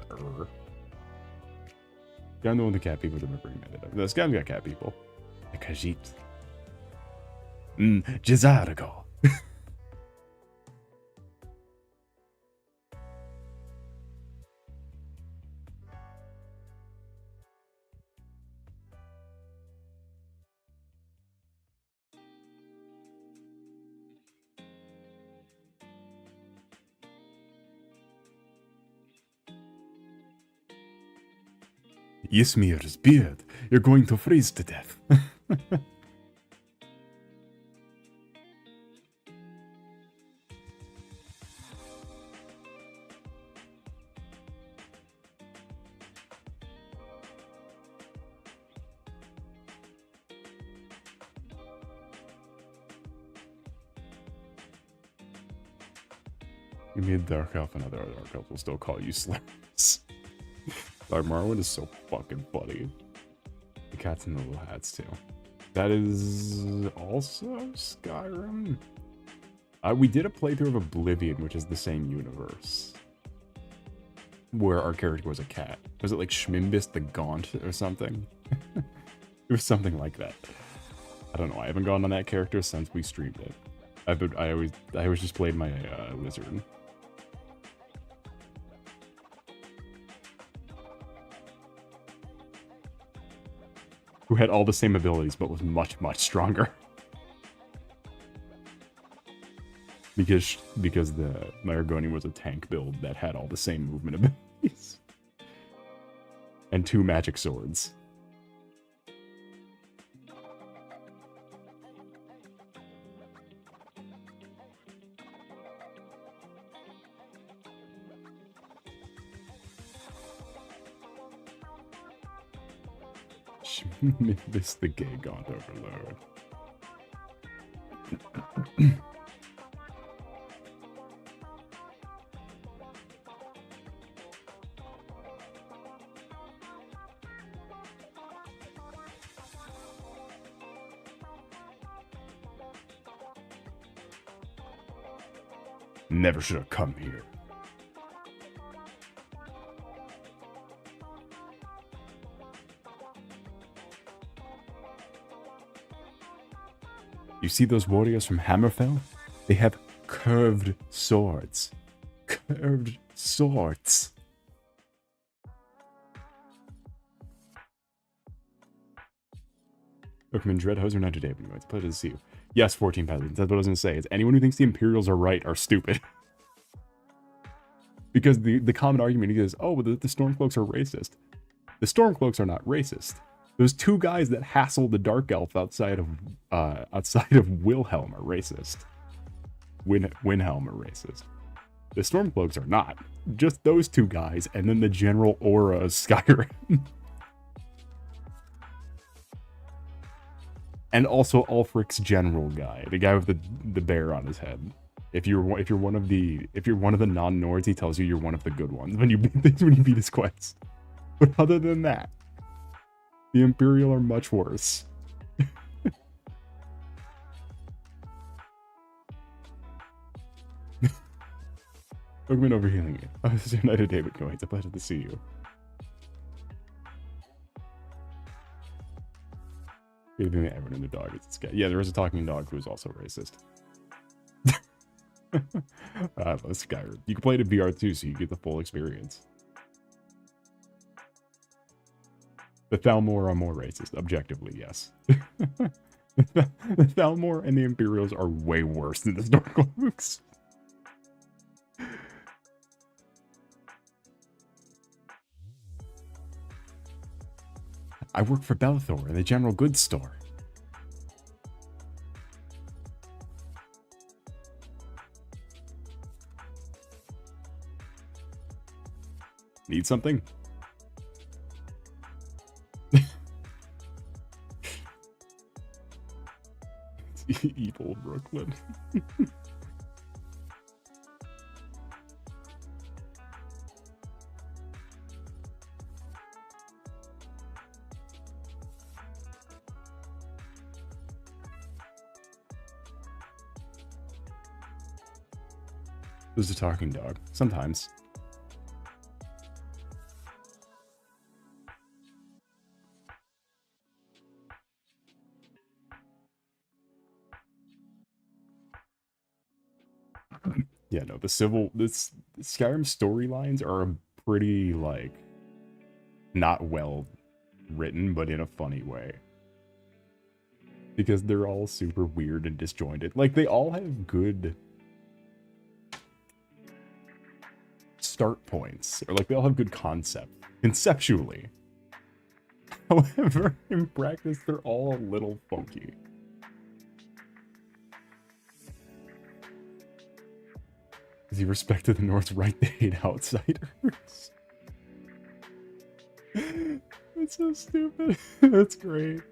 Yeah, I'm the one with the cat people that remember it. This guy's got cat people. The Khajiit. Jazarago. Ysmir's beard. You're going to freeze to death. Give me a dark elf, another dark elf will still call you slurs. Sorry, Morrowind is so fucking funny. The cats in the little hats, too. That is also Skyrim. We did a playthrough of Oblivion, which is the same universe. Where our character was a cat. Was it like Schmimbus the Gaunt or something? It was something like that. I don't know. I haven't gone on that character since we streamed it. I always just played my lizard. Who had all the same abilities, but was much, much stronger. because my Argonian was a tank build that had all the same movement abilities. And 2 magic swords. This the gay gaunt overload. Never should have come here. You see those warriors from Hammerfell? They have curved swords. Curved swords. Welcome in Dreadhoser, not today, but anyway, it's a pleasure to see you. Yes, 14 peasants. That's what I was gonna say. Is anyone who thinks the Imperials are right are stupid. Because the common argument is, oh, the Stormcloaks are racist. The Stormcloaks are not racist. Those two guys that hassle the Dark Elf outside of Wilhelm are racist. Winhelm are racist. The Stormcloaks are not. Just those two guys, and then the general aura of Skyrim. And also Ulfric's general guy, the guy with the bear on his head. If you're one of the non-Nords, he tells you you're one of the good ones when you beat his quest. But other than that, the Imperial are much worse. Pokemon overhealing you. Oh, this is United David going. It's a pleasure to see you. Even everyone in the dog is scared. Yeah, there is a talking dog who is also racist. I love Skyrim. You can play it in VR too, so you get the full experience. The Thalmor are more racist, objectively, yes. The Thalmor and the Imperials are way worse than the Stormcloaks. I work for Belethor in the general goods store. Need something? It's evil Brooklyn. Who's a talking dog? Sometimes. Yeah, no, this Skyrim storylines are pretty, like, not well written, but in a funny way. Because they're all super weird and disjointed. Like, they all have good start points, or like they all have good concept conceptually. However, in practice, they're all a little funky. Because he respected the North's right to hate outsiders. It's so stupid. That's great.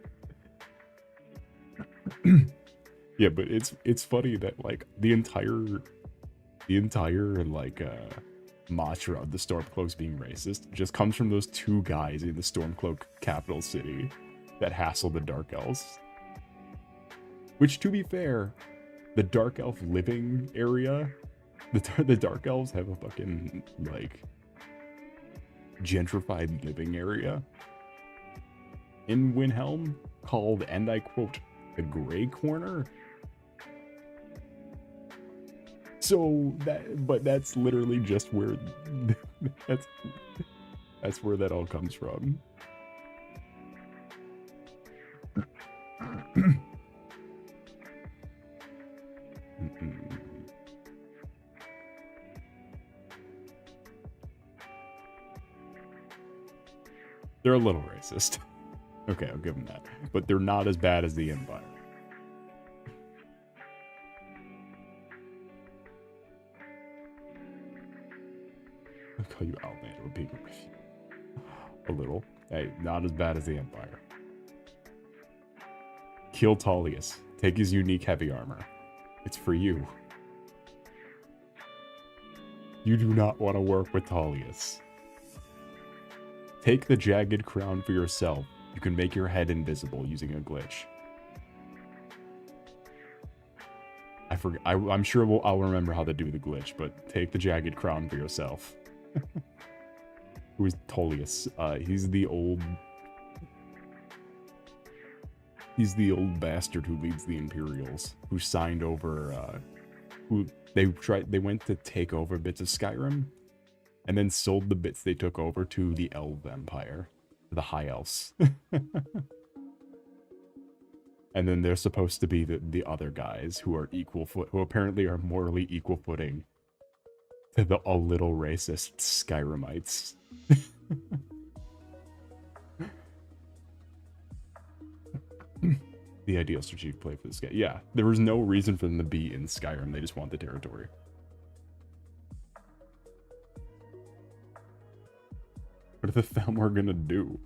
Yeah, but it's funny that like the entire like mantra of the Stormcloaks being racist just comes from those two guys in the Stormcloak capital city that hassle the Dark Elves. Which, to be fair, the Dark Elf living area, the Dark Elves have a fucking, like, gentrified living area in Winhelm called, and I quote, the Grey Corner. So that's literally just where that's where that all comes from. They're a little racist. Okay, I'll give them that. But they're not as bad as the Empire. I'll call you Outlander or being with you. A little. Hey, not as bad as the Empire. Kill Tullius. Take his unique heavy armor. It's for you. You do not want to work with Tullius. Take the jagged crown for yourself. You can make your head invisible using a glitch. I forget. I'm sure I'll remember how to do the glitch, but take the jagged crown for yourself. Who is Tullius? He's the old bastard who leads the Imperials, who signed over, they went to take over bits of Skyrim, and then sold the bits they took over to the Elf Empire, the High Elves. And then there's supposed to be the other guys who are who apparently are morally equal footing to the a little racist Skyrimites. The ideal strategic play for this guy. Yeah, there was no reason for them to be in Skyrim. They just want the territory. What are the Thalmor gonna do?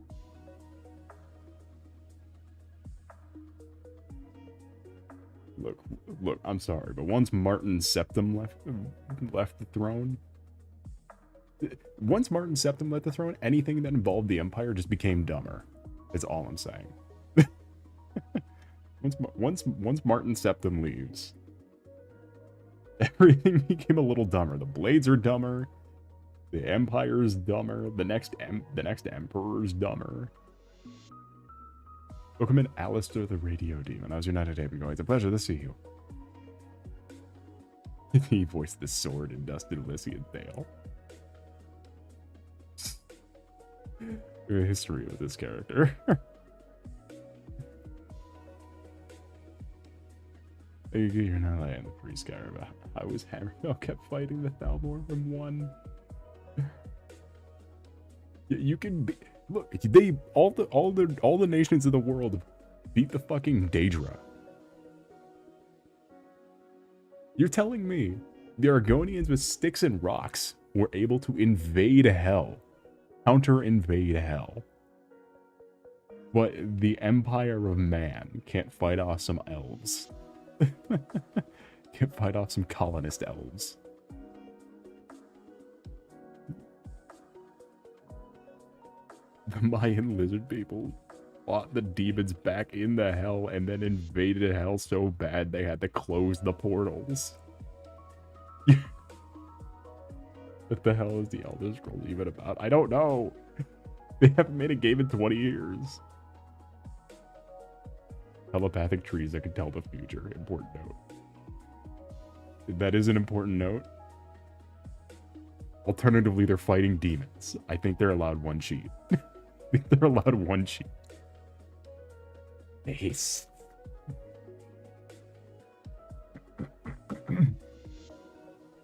Look, I'm sorry, but once Martin Septim left the throne, anything that involved the Empire just became dumber. Is all I'm saying. once Martin Septim leaves, everything became a little dumber. The blades are dumber. The Empire's dumber. The next Emperor's dumber. Welcome in, Alistair the Radio Demon. How's your night today been going? It's a pleasure to see you. He voiced the sword in Dustin Elysian Dale. A history with this character. You're not lying, the priest guy. I was Hammerfell kept fighting the Thalmor from 1. You can be, look, they all the nations of the world beat the fucking Daedra. You're telling me the Argonians with sticks and rocks were able to invade hell, counter-invade hell, but the Empire of Man can't fight off some elves. Can't fight off some colonist elves. The Mayan lizard people fought the demons back in the hell and then invaded hell so bad they had to close the portals. What the hell is the Elder Scrolls even about? I don't know. They haven't made a game in 20 years. Telepathic trees that can tell the future. Important note. That is an important note. Alternatively, they're fighting demons. I think they're allowed one cheat. They're allowed one cheat. Ace.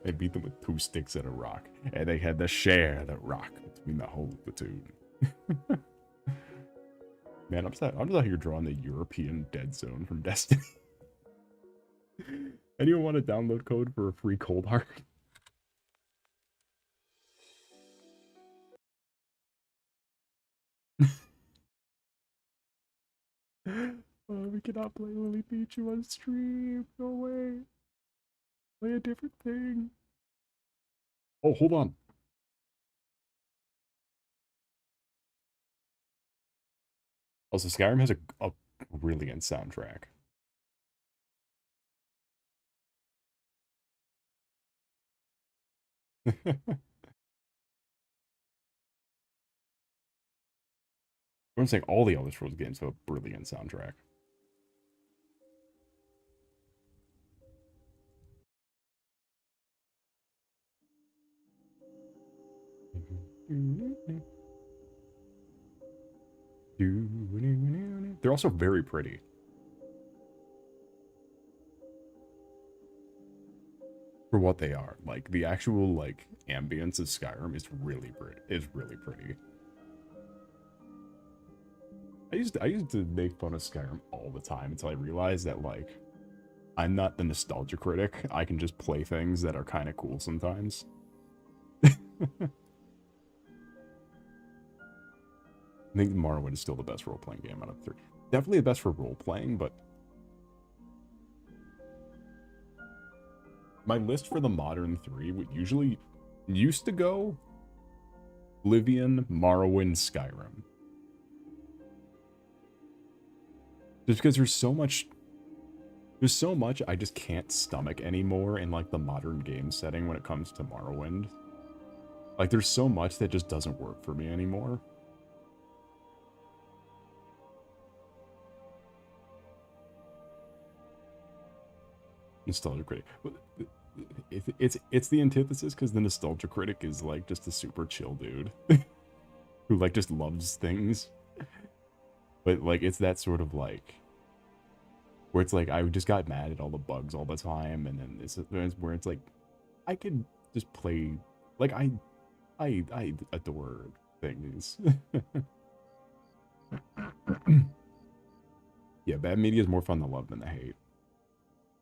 They beat them with 2 sticks and a rock, and they had to share the rock between the whole platoon. Man, I'm just out here drawing the European dead zone from Destiny. Anyone want a download code for a free cold heart? Oh, we cannot play Lily Pichu on stream. No way. Play a different thing. Oh, hold on. Also, Skyrim has a brilliant soundtrack. I'm saying all the Elder Scrolls games have a brilliant soundtrack. They're also very pretty. For what they are. Like, the actual, like, ambience of Skyrim is really pretty. I used to make fun of Skyrim all the time until I realized that, like, I'm not the nostalgia critic. I can just play things that are kind of cool sometimes. I think Morrowind is still the best role-playing game out of 3. Definitely the best for role-playing, but my list for the modern 3 would used to go Oblivion, Morrowind, Skyrim. Just because there's so much I just can't stomach anymore in, like, the modern game setting when it comes to Morrowind. Like, there's so much that just doesn't work for me anymore. Nostalgia critic. It's the antithesis, because the nostalgia critic is, like, just a super chill dude. Who, like, just loves things. But, like, it's that sort of, like, where it's like I just got mad at all the bugs all the time, and then this is where it's like I could just play like I adore things. Yeah, bad media is more fun to love than to hate.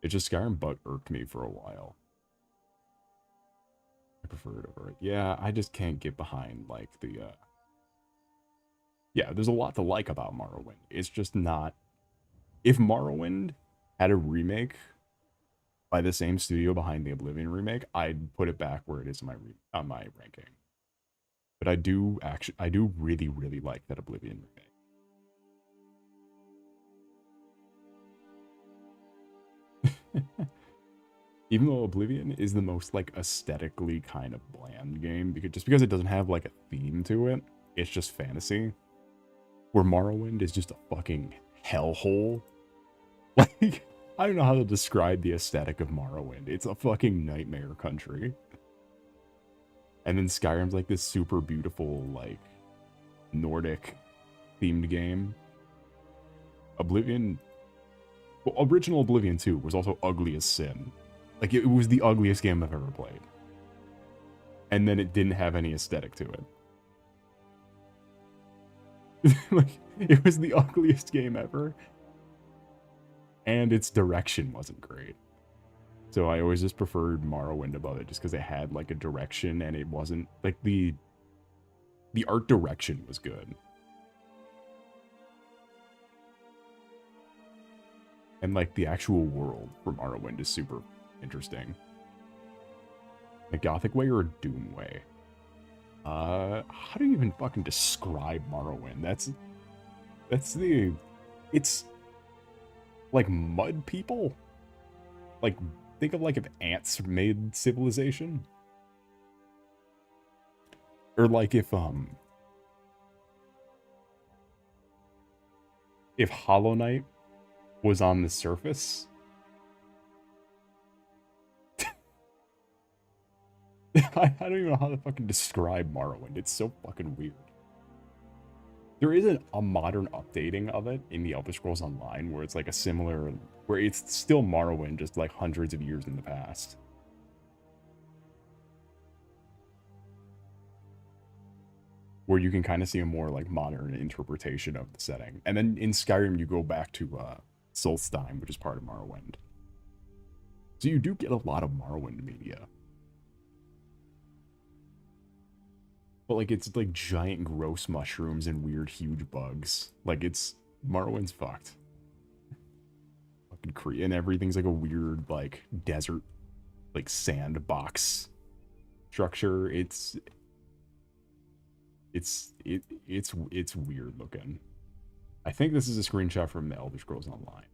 It just Skyrim bug irked me for a while. I prefer it over it. Yeah, I just can't get behind like the yeah, there's a lot to like about Morrowind. It's just not if Morrowind had a remake by the same studio behind the Oblivion remake, I'd put it back where it is in on my ranking. But I do really really like that Oblivion remake. Even though Oblivion is the most like aesthetically kind of bland game because it doesn't have like a theme to it, it's just fantasy. Where Morrowind is just a fucking hellhole. Like I don't know how to describe the aesthetic of Morrowind. It's a fucking nightmare country. And then Skyrim's like this super beautiful, like, Nordic themed game. Oblivion, well, original Oblivion 2 was also ugly as sin. Like, it was the ugliest game I've ever played. And then it didn't have any aesthetic to it. Like, it was the ugliest game ever. And its direction wasn't great. So I always just preferred Morrowind above it just because it had like a direction and it wasn't like the art direction was good. And like the actual world for Morrowind is super interesting. A Gothic way or a Doom way? How do you even fucking describe Morrowind? It's like mud people? Like think of like if ants made civilization. Or like if Hollow Knight was on the surface. I don't even know how to fucking describe Morrowind. It's so fucking weird. There isn't a modern updating of it in the Elder Scrolls Online where it's like a similar, where it's still Morrowind, just like hundreds of years in the past. Where you can kind of see a more like modern interpretation of the setting. And then in Skyrim, you go back to Solstheim, which is part of Morrowind. So you do get a lot of Morrowind media. But like it's like giant gross mushrooms and weird huge bugs. Like it's Morrowind's fucked. Fucking and everything's like a weird like desert like sandbox structure. It's weird looking. I think this is a screenshot from the Elder Scrolls Online.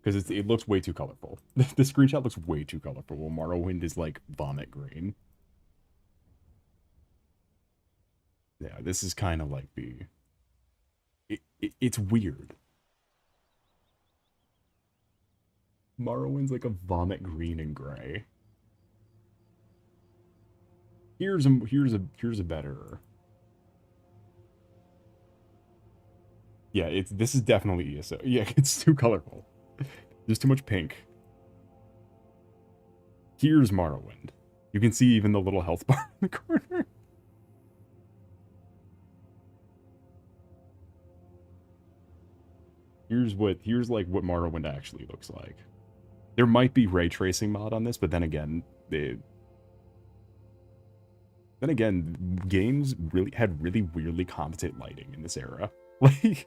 Because it looks way too colorful. The screenshot looks way too colorful. While Morrowind is like vomit green. Yeah, this is kind of like it's weird. Morrowind's like a vomit green and gray. Here's a better. Yeah, this is definitely ESO. Yeah, it's too colorful. There's too much pink. Here's Morrowind. You can see even the little health bar in the corner. Here's like what Morrowind actually looks like. There might be ray tracing mod on this, but then again, games really had really weirdly competent lighting in this era. Like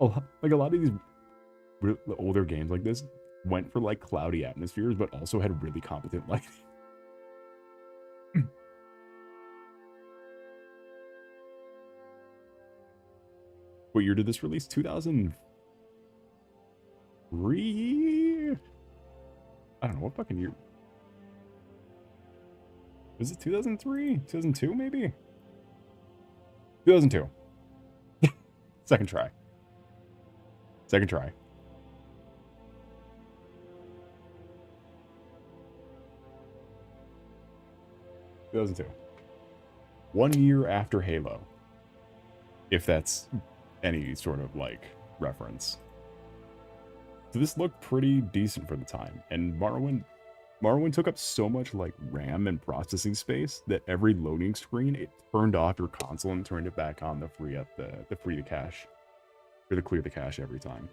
a lot of these older games like this went for like cloudy atmospheres, but also had really competent lighting. What year did this release? 2003? I don't know, what fucking year? Was it 2003? 2002 maybe? 2002. Second try. Second try. (2002). 1 year after Halo. If that's any sort of like reference. So this looked pretty decent for the time, and Morrowind took up so much like RAM and processing space that every loading screen it turned off your console and turned it back on to free up the free the cache or to clear the cache every time.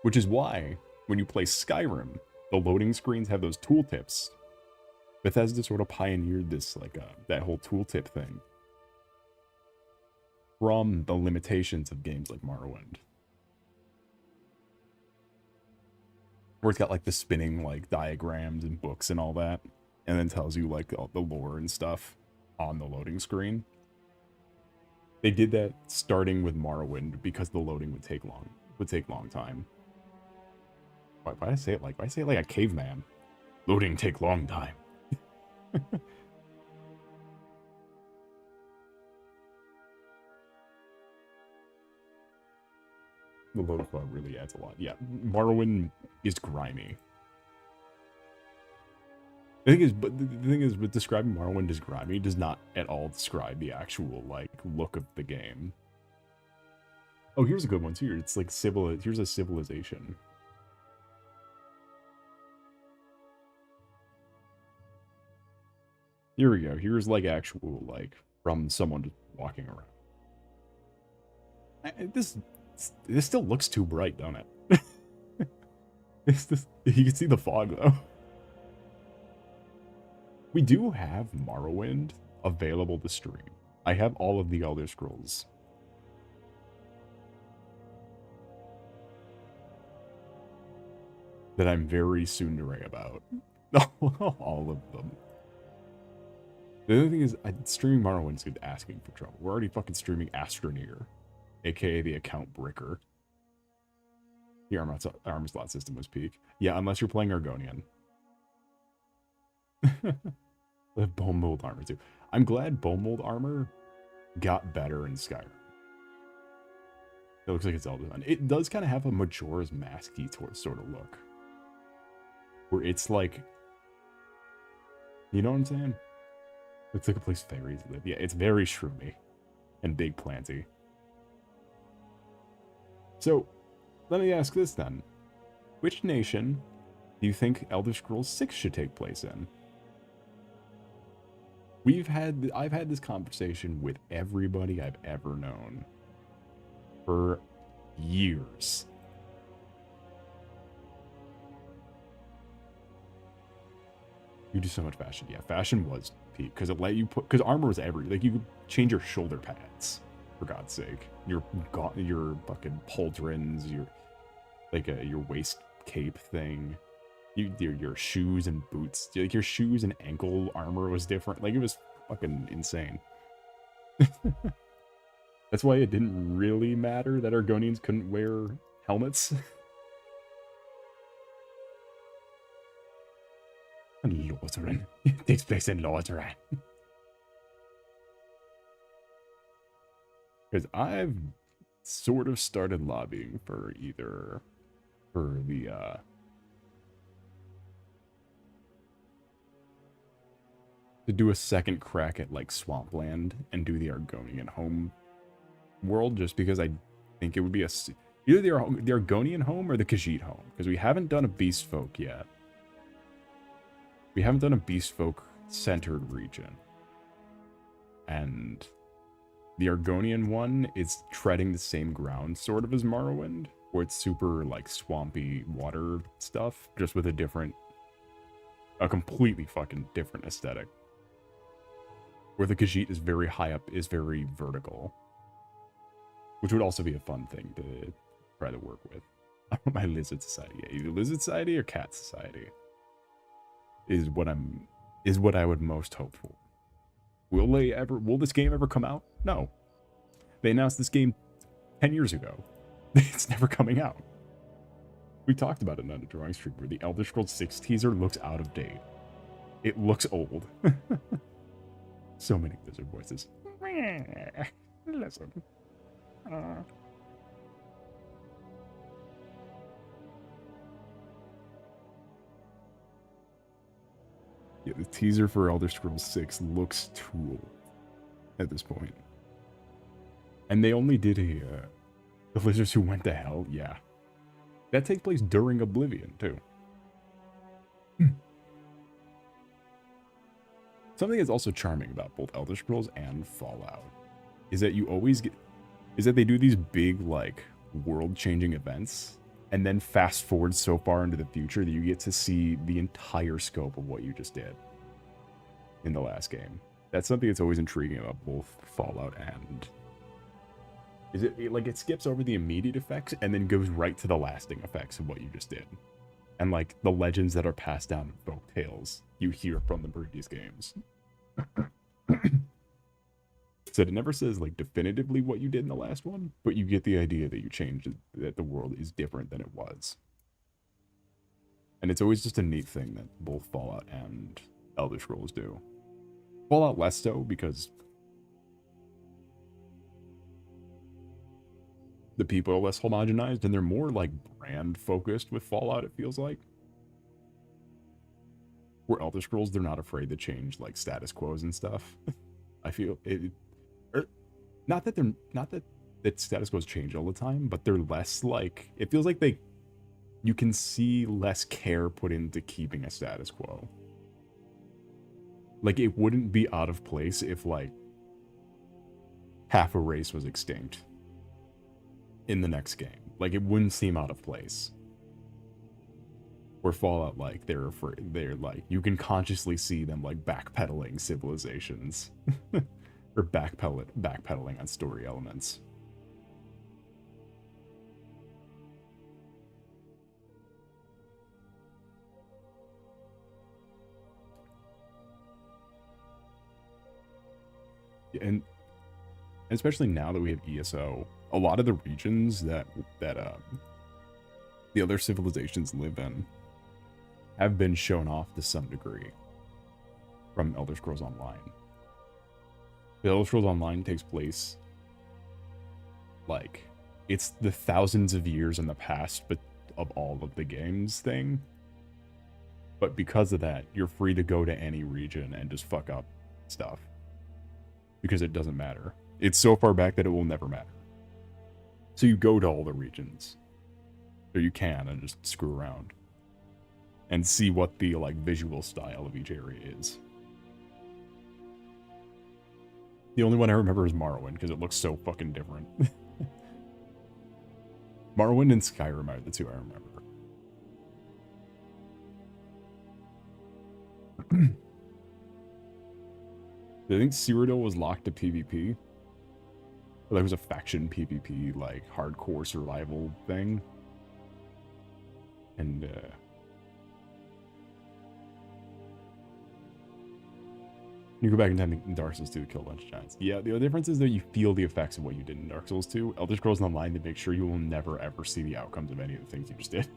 Which is why when you play Skyrim, the loading screens have those tooltips. Bethesda sort of pioneered this like that whole tooltip thing from the limitations of games like Morrowind. Where it's got like the spinning like diagrams and books and all that, and then tells you like all the lore and stuff on the loading screen. They did that starting with Morrowind because the loading would take long time. Why I say it like a caveman? Loading take long time. The load fog really adds a lot. Yeah, Morrowind is grimy. The thing is, with describing Morrowind as grimy does not at all describe the actual like look of the game. Oh, here's a good one too. It's like here's a civilization. Here we go. Here's like actual like from someone just walking around. This still looks too bright, don't it? You can see the fog though. We do have Morrowind available to stream. I have all of the Elder Scrolls. That I'm very soon to write about. All of them. The other thing is, streaming Morrowind is good asking for trouble. We're already fucking streaming Astroneer, aka the account bricker. The armor slot system was peak. Yeah, unless you're playing Argonian. They have bone mold armor too. I'm glad bone mold armor got better in Skyrim. It looks like it's all done. It does kind of have a Majora's Mask-y sort of look. Where it's like, you know what I'm saying? Looks like a place fairies live. Yeah, it's very shroomy and big planty. So, let me ask this then. Which nation do you think Elder Scrolls 6 should take place in? I've had this conversation with everybody I've ever known for years. You do so much fashion. Yeah, fashion was peak because it let you put, because armor was everywhere. Like you could change your shoulder pads, for God's sake. Your fucking pauldrons, your waist cape thing. Your shoes and boots, like your shoes and ankle armor was different. Like it was fucking insane. That's why it didn't really matter that Argonians couldn't wear helmets. And Lotharan. It takes place in Lotharan. Because I've sort of started lobbying for the to do a second crack at like Swampland and do the Argonian home world, just because I think it would be either the Argonian home or the Khajiit home, because we haven't done a Beast Folk yet. We haven't done a Beast Folk centered region, and the Argonian one is treading the same ground sort of as Morrowind, where it's super like swampy water stuff, just with a completely fucking different aesthetic. Where the Khajiit is very high up, is very vertical. Which would also be a fun thing to try to work with. I want my Lizard Society. Yeah, either Lizard Society or Cat Society is what I would most hope for. Will this game ever come out? No. They announced this game 10 years ago. It's never coming out. We talked about it on the drawing stream where the Elder Scrolls 6 teaser looks out of date. It looks old. So many lizard voices. Listen. Yeah, the teaser for Elder Scrolls 6 looks too old at this point. And they only did The lizards who went to hell, yeah. That takes place during Oblivion, too. Something that's also charming about both Elder Scrolls and Fallout is that you always get... is that they do these big, like, world-changing events, and then fast forward so far into the future that you get to see the entire scope of what you just did in the last game. That's something that's always intriguing about both Fallout and... is it like, it skips over the immediate effects and then goes right to the lasting effects of what you just did. And, like, the legends that are passed down in folk tales you hear from the previous games. So it never says, like, definitively what you did in the last one, but you get the idea that you changed it, that the world is different than it was. And it's always just a neat thing that both Fallout and Elder Scrolls do. Fallout less so, because the people are less homogenized, and they're more, like, brand-focused with Fallout, it feels like. Where Elder Scrolls, they're not afraid to change, like, status quos and stuff. I feel it... not that status quos change all the time, but they're less, like... it feels like you can see less care put into keeping a status quo. Like, it wouldn't be out of place if, like, half a race was extinct in the next game. Like, it wouldn't seem out of place. Where Fallout, like, they're like, you can consciously see them, like, backpedaling civilizations. Or backpedaling on story elements. And especially now that we have ESO, a lot of the regions that the other civilizations live in have been shown off to some degree from Elder Scrolls Online. The Elder Scrolls Online takes place, like, it's the thousands of years in the past, but of all of the games thing. But because of that, you're free to go to any region and just fuck up stuff. Because it doesn't matter. It's so far back that it will never matter. So you go to all the regions. Or you can, and just screw around. And see what the, like, visual style of each area is. The only one I remember is Morrowind, because it looks so fucking different. Morrowind and Skyrim are the two I remember. I think Cyrodiil was locked to PvP. Or there was a faction PvP, like, hardcore survival thing. And, you go back in time in Dark Souls 2 to kill a bunch of giants. Yeah, the other difference is that you feel the effects of what you did in Dark Souls 2. Elder Scrolls Online, to make sure you will never ever see the outcomes of any of the things you just did.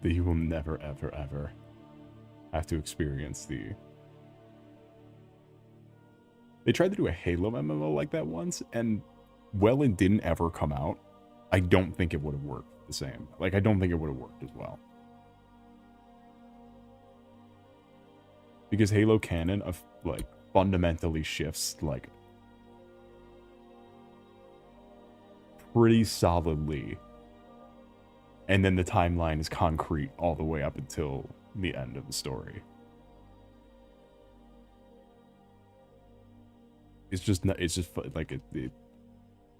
That you will never ever ever have to experience the... They tried to do a Halo MMO like that once, and well, it didn't ever come out. I don't think it would have worked the same. Like, I don't think it would have worked as well. Because Halo canon of, like, fundamentally shifts, like, pretty solidly. And then the timeline is concrete all the way up until the end of the story. It's just not, it's just like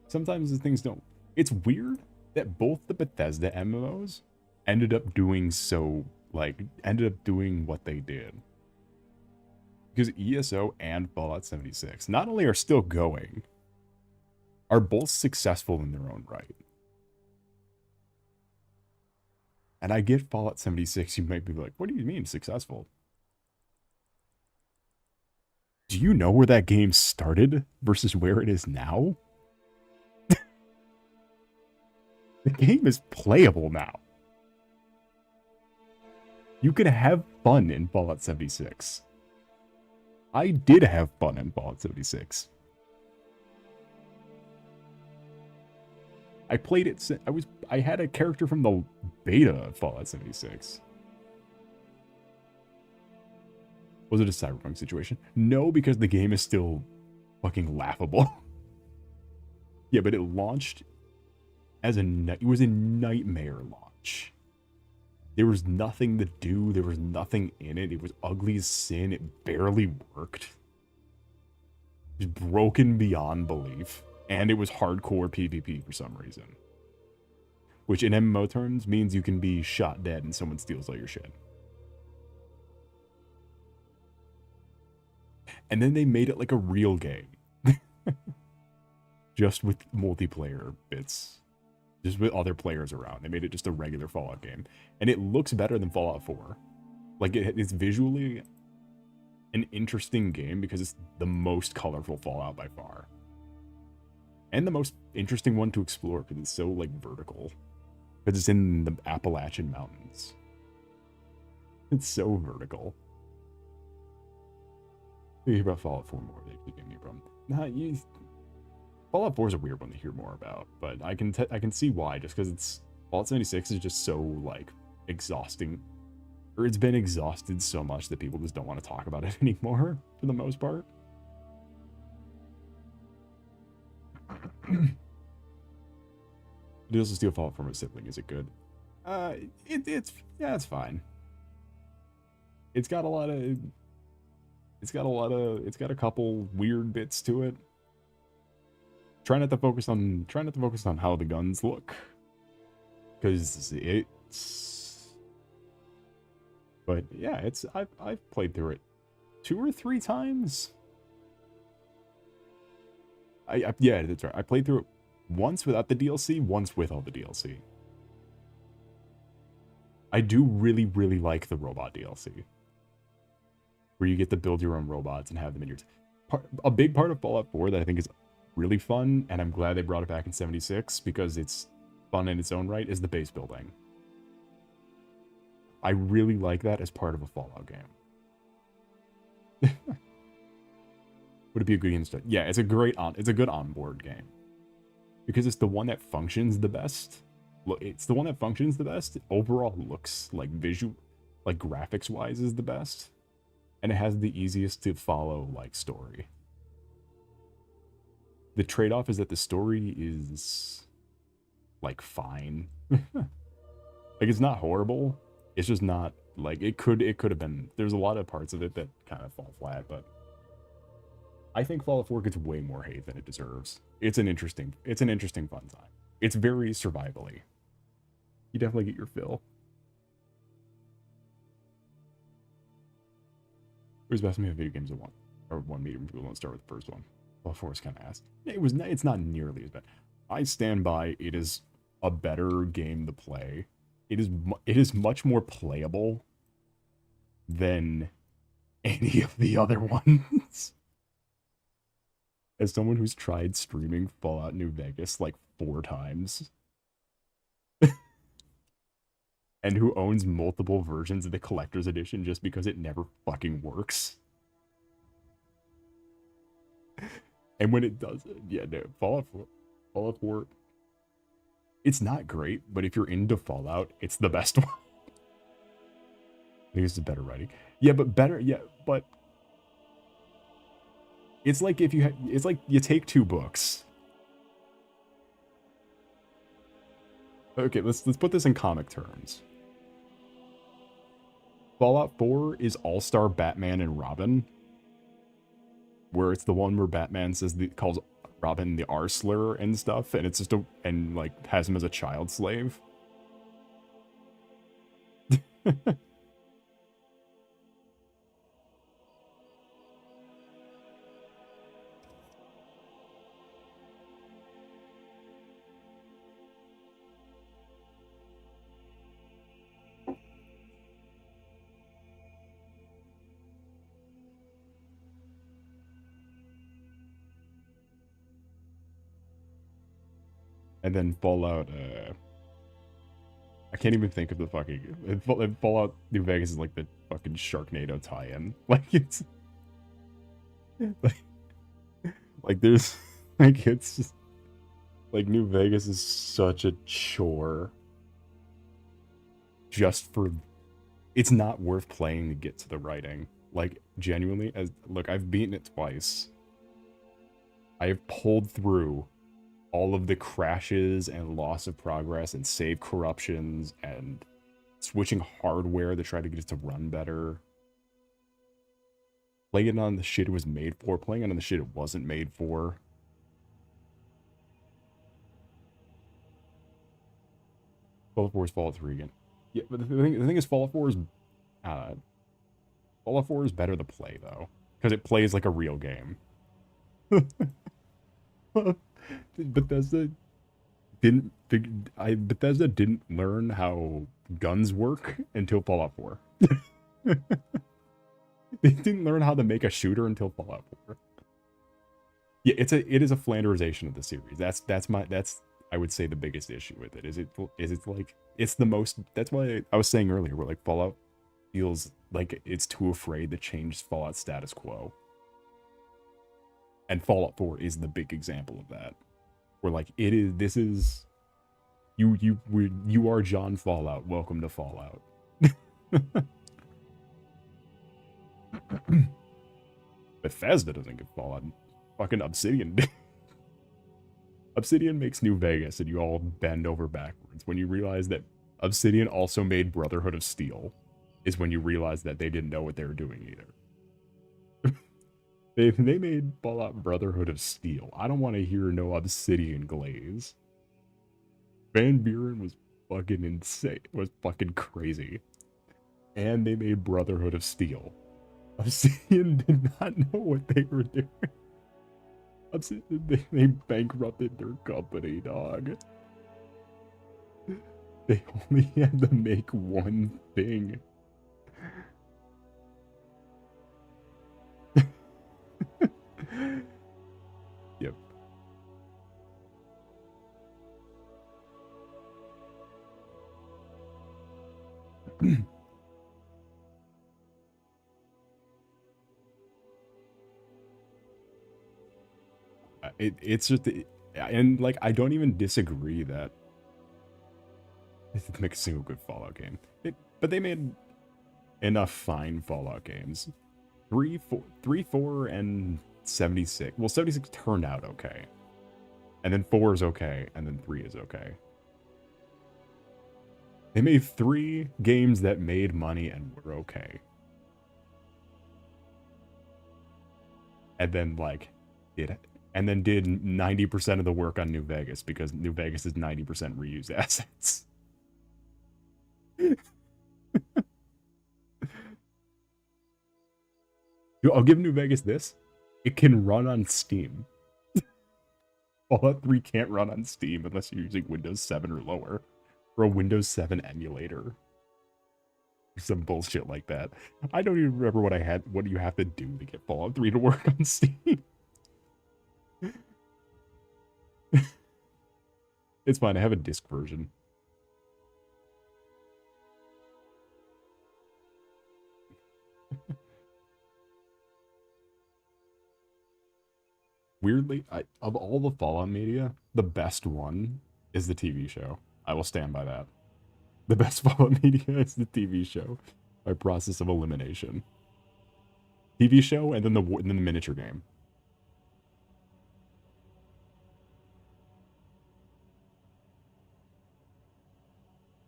sometimes the things don't. It's weird that both the Bethesda MMOs ended up doing what they did. Because ESO and Fallout 76 not only are still going, are both successful in their own right. And I get Fallout 76, you might be like, what do you mean successful? Do you know where that game started versus where it is now? The game is playable now. You can have fun in Fallout 76. I did have fun in Fallout 76. I played it since I had a character from the beta of Fallout 76. Was it a Cyberpunk situation? No, because the game is still fucking laughable. Yeah, but it launched as it was a nightmare launch. There was nothing to do. There was nothing in it. It was ugly as sin. It barely worked. It was broken beyond belief. And it was hardcore PvP for some reason. Which in MMO terms means you can be shot dead and someone steals all your shit. And then they made it like a real game. Just with multiplayer bits. Just with other players around. They made it just a regular Fallout game. And it looks better than Fallout 4. Like, it's visually an interesting game because it's the most colorful Fallout by far. And the most interesting one to explore because it's so, like, vertical. Because it's in the Appalachian Mountains. It's so vertical. You hear about Fallout 4 more. They keep giving me a problem. Fallout 4 is a weird one to hear more about, but I can see why, just because it's Fallout 76 is just so like exhausting, or it's been exhausted so much that people just don't want to talk about it anymore for the most part. Did also steal Fallout from a sibling? Is it good? It's fine. It's got a couple weird bits to it. Try not to focus on how the guns look, because but yeah, I've played through it 2 or 3 times. Yeah, that's right. I played through it once without the DLC, once with all the DLC. I do really, really like the robot DLC, where you get to build your own robots and have them in your a big part of Fallout 4 that I think is really fun, and I'm glad they brought it back in 76 because it's fun in its own right, is the base building. I really like that as part of a Fallout game. Would it be a good game to start? Yeah, it's a good onboard game. Because it's the one that functions the best. It's the one that functions the best. Overall looks like graphics wise is the best. And it has the easiest to follow like story. The trade-off is that the story is like fine. Like it's not horrible. It's just not like it could have been. There's a lot of parts of it that kind of fall flat, but I think Fallout 4 gets way more hate than it deserves. It's an interesting fun time. It's very survivally. You definitely get your fill. Who's best me video games at one medium people don't start with the first one. Fallout 4 is kind of ass. It's not nearly as bad. I stand by it is a better game to play. It is much more playable than any of the other ones. As someone who's tried streaming Fallout New Vegas like 4 times, and who owns multiple versions of the collector's edition just because it never fucking works. And when it does, yeah, no, Fallout 4, it's not great, but if you're into Fallout, it's the best one. I think it's better writing. Yeah, but it's like it's like you take 2 books. Okay, let's put this in comic terms. Fallout 4 is All-Star Batman and Robin, where it's the one where Batman calls Robin the R slur and stuff, and it's just and like has him as a child slave. And then Fallout, I can't even think of the fucking... Fallout New Vegas is like the fucking Sharknado tie-in. Like, it's... Like, there's... Like, it's just... Like, New Vegas is such a chore. Just for... It's not worth playing to get to the writing. Like, genuinely, look, I've beaten it twice. I have pulled through all of the crashes and loss of progress and save corruptions and switching hardware to try to get it to run better. Playing on the shit it was made for, playing on the shit it wasn't made for. Fallout 4 is Fallout 3 again. Yeah, but the thing is, Fallout 4 is Fallout 4 is better to play though, because it plays like a real game. Bethesda Bethesda didn't learn how guns work until Fallout 4. They didn't learn how to make a shooter until Fallout 4. Yeah, it is a Flanderization of the series. That's I would say the biggest issue with it. Is it's like it's the most. That's why I was saying earlier where like Fallout feels like it's too afraid to change Fallout status quo. And Fallout 4 is the big example of that. Where like this is you are John Fallout. Welcome to Fallout. Bethesda doesn't get Fallout. Fucking Obsidian. Obsidian makes New Vegas and you all bend over backwards when you realize that Obsidian also made Brotherhood of Steel. Is when you realize that they didn't know what they were doing either. They made Fallout Brotherhood of Steel. I don't want to hear no Obsidian glaze. Van Buren was fucking insane. Was fucking crazy. And they made Brotherhood of Steel. Obsidian did not know what they were doing. Obsidian, they bankrupted their company, dog. They only had to make one thing. Yep. It's just, and like I don't even disagree that it makes a single good Fallout game. But they made enough fine Fallout games. 3, 4, and 76. Well, 76 turned out okay. And then 4 is okay, and then 3 is okay. They made 3 games that made money and were okay. And then like did 90% of the work on New Vegas because New Vegas is 90% reused assets. I'll give New Vegas this. It can run on Steam. Fallout 3 can't run on Steam unless you're using Windows 7 or lower. Or a Windows 7 emulator. Some bullshit like that. I don't even remember what you have to do to get Fallout 3 to work on Steam. It's fine, I have a disc version. Weirdly, of all the Fallout media, the best one is the TV show. I will stand by that. The best Fallout media is the TV show by process of elimination. TV show and then the miniature game.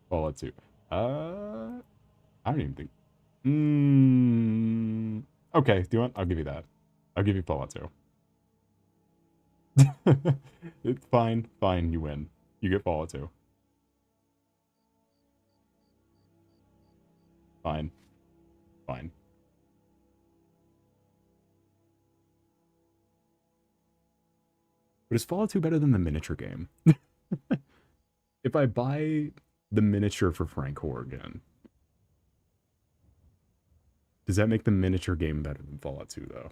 Fallout 2. I don't even think. Okay, do you want? I'll give you that. I'll give you Fallout 2. It's fine, you win. You get Fallout 2. Fine. But is Fallout 2 better than the miniature game? If I buy the miniature for Frank Horrigan, does that make the miniature game better than Fallout 2, though?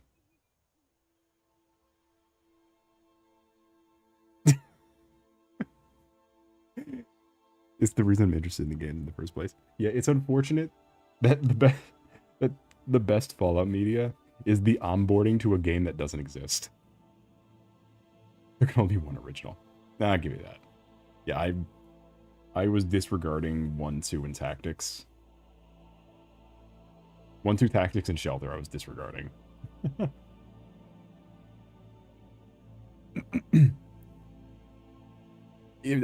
It's the reason I'm interested in the game in the first place. Yeah, it's unfortunate that the best Fallout media is the onboarding to a game that doesn't exist. There can only be one original. Nah, I'll give you that. Yeah, I was disregarding 1, 2, and Tactics. 1-2 tactics and shelter I was disregarding.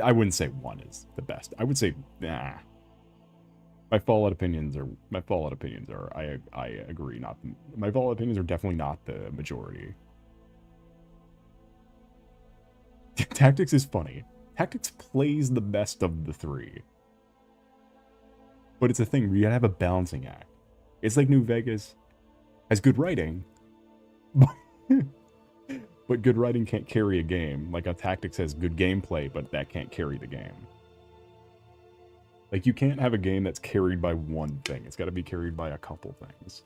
I wouldn't say 1 is the best. I would say, nah. My Fallout opinions are, I agree, not, my Fallout opinions are definitely not the majority. Tactics is funny. Tactics plays the best of the 3. But it's a thing where you gotta have a balancing act. It's like New Vegas has good writing, but good writing can't carry a game. Like a Tactics has good gameplay, but that can't carry the game. Like you can't have a game that's carried by one thing. It's gotta be carried by a couple things.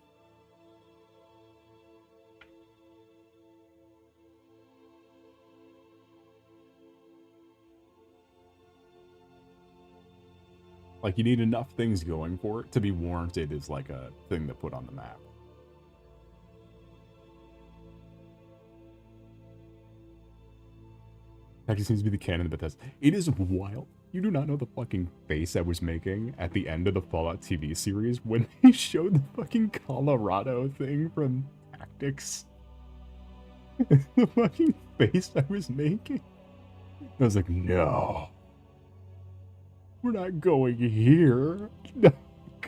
Like, you need enough things going for it to be warranted as, like, a thing to put on the map. Actually seems to be the canon of Bethesda. It is wild. You do not know the fucking face I was making at the end of the Fallout TV series when they showed the fucking Colorado thing from Tactics. The fucking face I was making. I was like, no. We're not going here. No,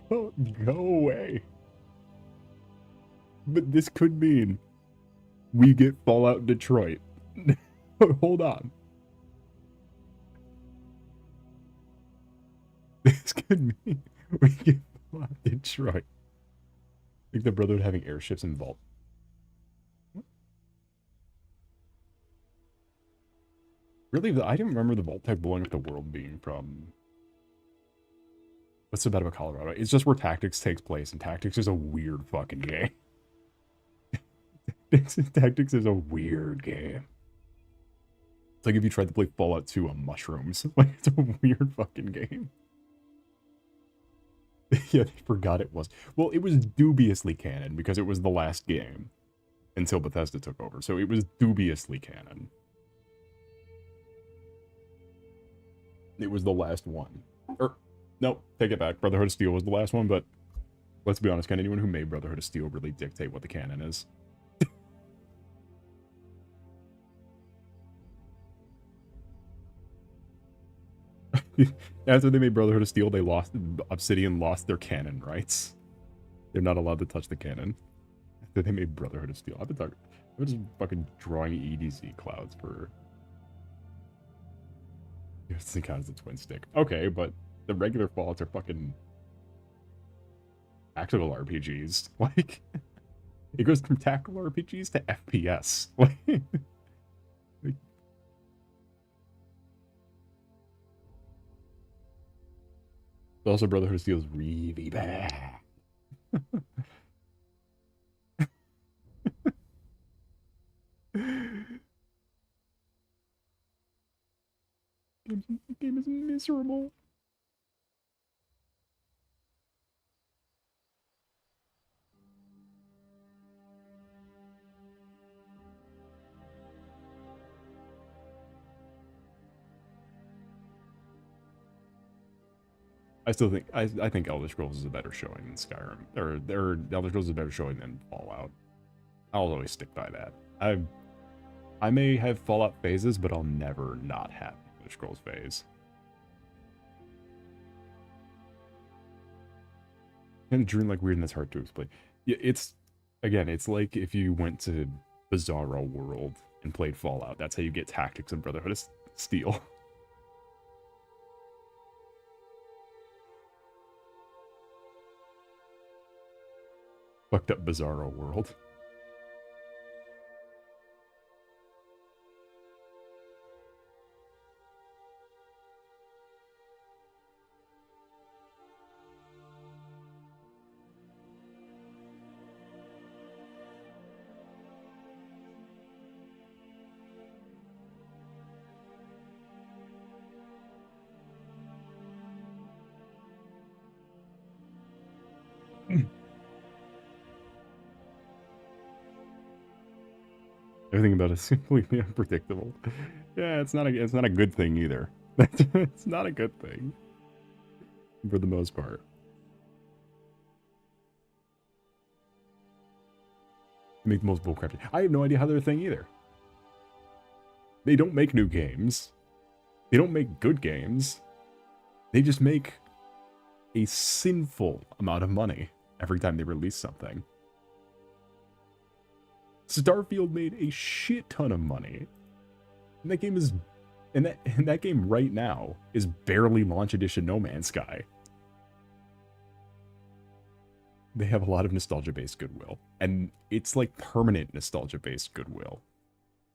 go away. But this could mean we get Fallout Detroit. Hold on. This could mean we get Fallout Detroit. I think the Brotherhood having airships in Vault. Really, I didn't remember the Vault Tech blowing up the world being from... What's so bad about Colorado? It's just where Tactics takes place, and Tactics is a weird fucking game. Tactics is a weird game. It's like if you tried to play Fallout 2 on mushrooms. Like, it's a weird fucking game. Yeah, they forgot it was. Well, it was dubiously canon, because it was the last game. Until Bethesda took over, so it was dubiously canon. It was the last one. Nope, take it back. Brotherhood of Steel was the last one, but let's be honest, can anyone who made Brotherhood of Steel really dictate what the canon is? After they made Brotherhood of Steel, Obsidian lost their canon rights. They're not allowed to touch the canon. After they made Brotherhood of Steel. I've been just fucking drawing EDZ clouds for... This counts as a twin stick. Okay, but the regular Fallouts are fucking actual RPGs. Like, it goes from tactical RPGs to FPS. Like, also, Brotherhood of Steel is really bad. The game is miserable. I still think I think Elder Scrolls is a better showing than Skyrim, or Elder Scrolls is a better showing than Fallout. I'll always stick by that. I may have Fallout phases, but I'll never not have Elder Scrolls phase. Kind of dream like weird and that's hard to explain. Yeah, it's like if you went to Bizarro World and played Fallout. That's how you get Tactics and Brotherhood of Steel. Fucked up Bizarro World. Everything about it is completely unpredictable. Yeah, it's not a good thing either. It's not a good thing. For the most part. make the most bullcrap. I have no idea how they're a thing either. They don't make new games. They don't make good games. They just make a sinful amount of money every time they release something. Starfield made a shit ton of money. And that game is... And that game right now is barely launch edition No Man's Sky. They have a lot of nostalgia-based goodwill. And it's like permanent nostalgia-based goodwill.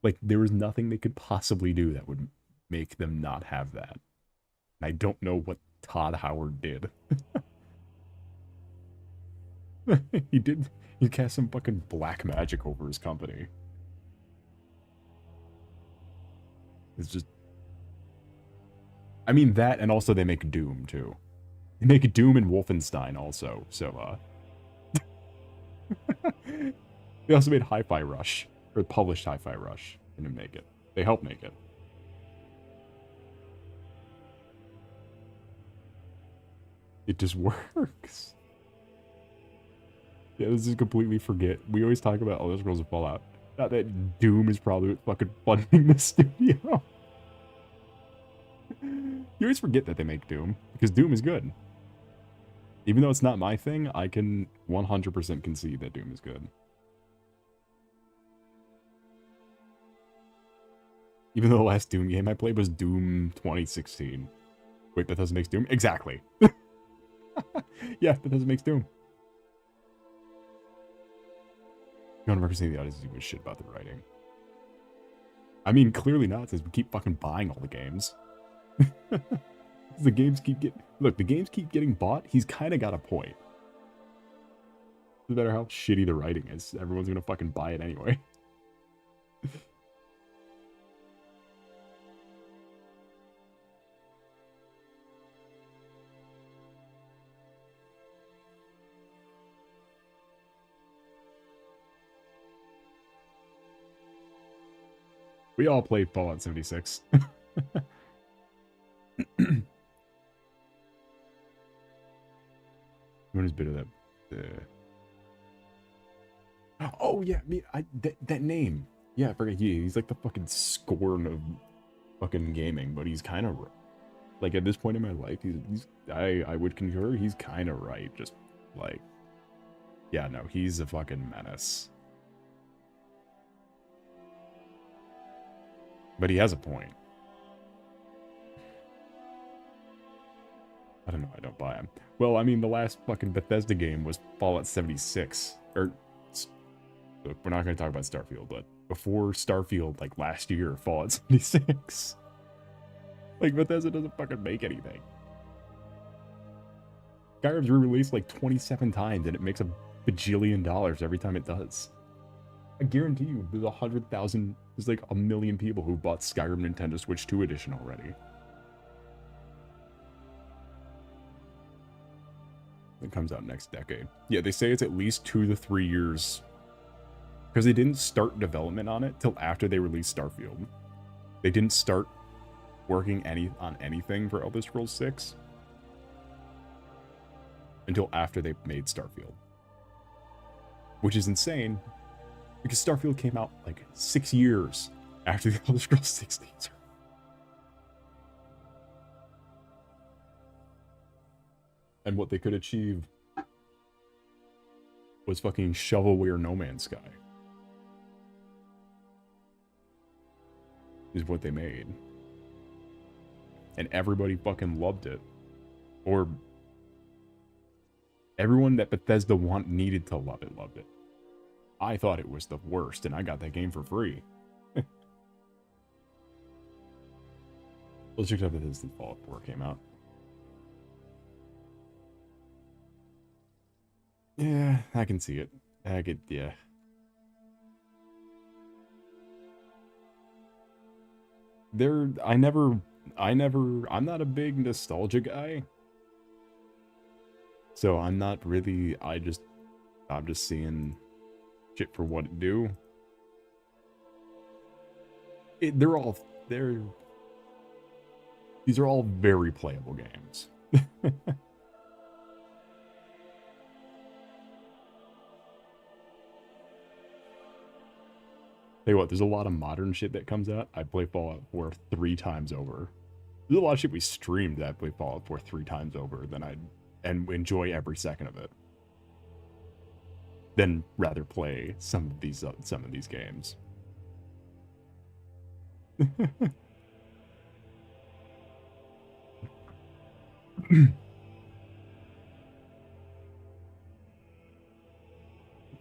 Like, there was nothing they could possibly do that would make them not have that. And I don't know what Todd Howard did. He cast some fucking black magic over his company. It's just... I mean, that, and also they make Doom, too. They make Doom and Wolfenstein, also, so, They also made Hi-Fi Rush, or published Hi-Fi Rush. They didn't make it. They helped make it. It just works. Yeah, this is completely forget. We always talk about Elder Scrolls of Fallout. Not that Doom is probably fucking funding the studio. You always forget that they make Doom, because Doom is good. Even though it's not my thing, I can 100% concede that Doom is good. Even though the last Doom game I played was Doom 2016. Wait, Bethesda makes Doom? Exactly. Yeah, Bethesda makes Doom. You want to represent the audience who gives a shit about the writing. I mean, clearly not, since we keep fucking buying all the games. The games keep getting... Look, the games keep getting bought. He's kind of got a point. No matter how shitty the writing is, everyone's gonna fucking buy it anyway. We all played Fallout 76. What is bit of that? Oh yeah, that name. Yeah, I forget. He's like the fucking scorn of fucking gaming, but he's kind of like at this point in my life, I would concur. He's kind of right. Just like, yeah, no, he's a fucking menace. But he has a point. I don't know, I don't buy him. Well, I mean, the last fucking Bethesda game was Fallout 76. Or, look, we're not going to talk about Starfield, but before Starfield, like last year, Fallout 76. Like, Bethesda doesn't fucking make anything. Skyrim's re-released like 27 times, and it makes a bajillion dollars every time it does. I guarantee you, there's 100,000, there's like 1 million people who bought Skyrim Nintendo Switch 2 edition already. It comes out next decade. Yeah, they say it's at least 2 to 3 years. Because they didn't start development on it till after they released Starfield. They didn't start working on anything for Elder Scrolls 6 until after they made Starfield. Which is insane, because Starfield came out like 6 years after the Elder Scrolls 6 teaser. And what they could achieve was fucking shovelware No Man's Sky. Is what they made. And everybody fucking loved it. Or everyone that Bethesda needed to love it, loved it. I thought it was the worst, and I got that game for free. Let's check out Bethesda Fallout 4 came out. Yeah, I can see it. Yeah. I'm not a big nostalgia guy. So I'm not really, I'm just seeing shit for what it do. These are all very playable games. Tell you what, there's a lot of modern shit that comes out. I play Fallout 4 3 times over. There's a lot of shit we streamed that I play Fallout 4 3 times over and enjoy every second of it. Then rather play some of these games.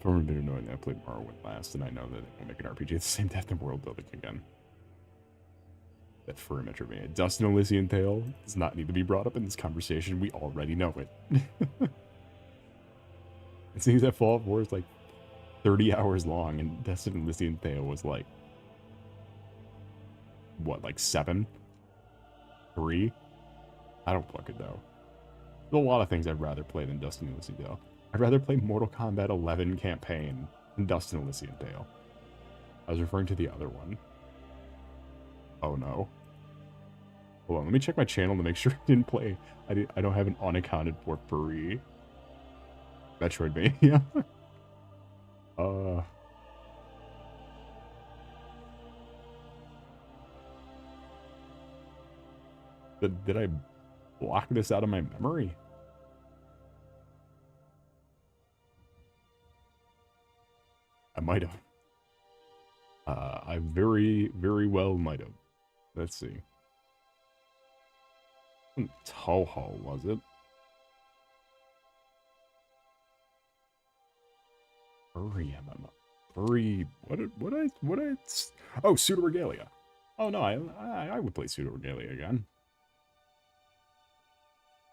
For me, knowing that I played Morrowind last, and I know that it will make an RPG at the same depth and world building again. That for a Metroidvania. Dust and Elysian Tale does not need to be brought up in this conversation. We already know it. It seems that Fallout 4 is like 30 hours long, and Dust and Elysian Tale was like, what, like 7? 3? I don't fucking know. There's a lot of things I'd rather play than Dust and Elysian Tale. I'd rather play Mortal Kombat 11 campaign than Dust and Elysian Tale. I was referring to the other one. Oh no. Hold on, let me check my channel to make sure I didn't play. I don't have an unaccounted for free Metroidvania. Did I block this out of my memory? I might have. I very, very well might have. Let's see. Toho, was it? Furry MMO. Furry. What I? Oh, Pseudo Regalia. Oh no, I would play Pseudo Regalia again.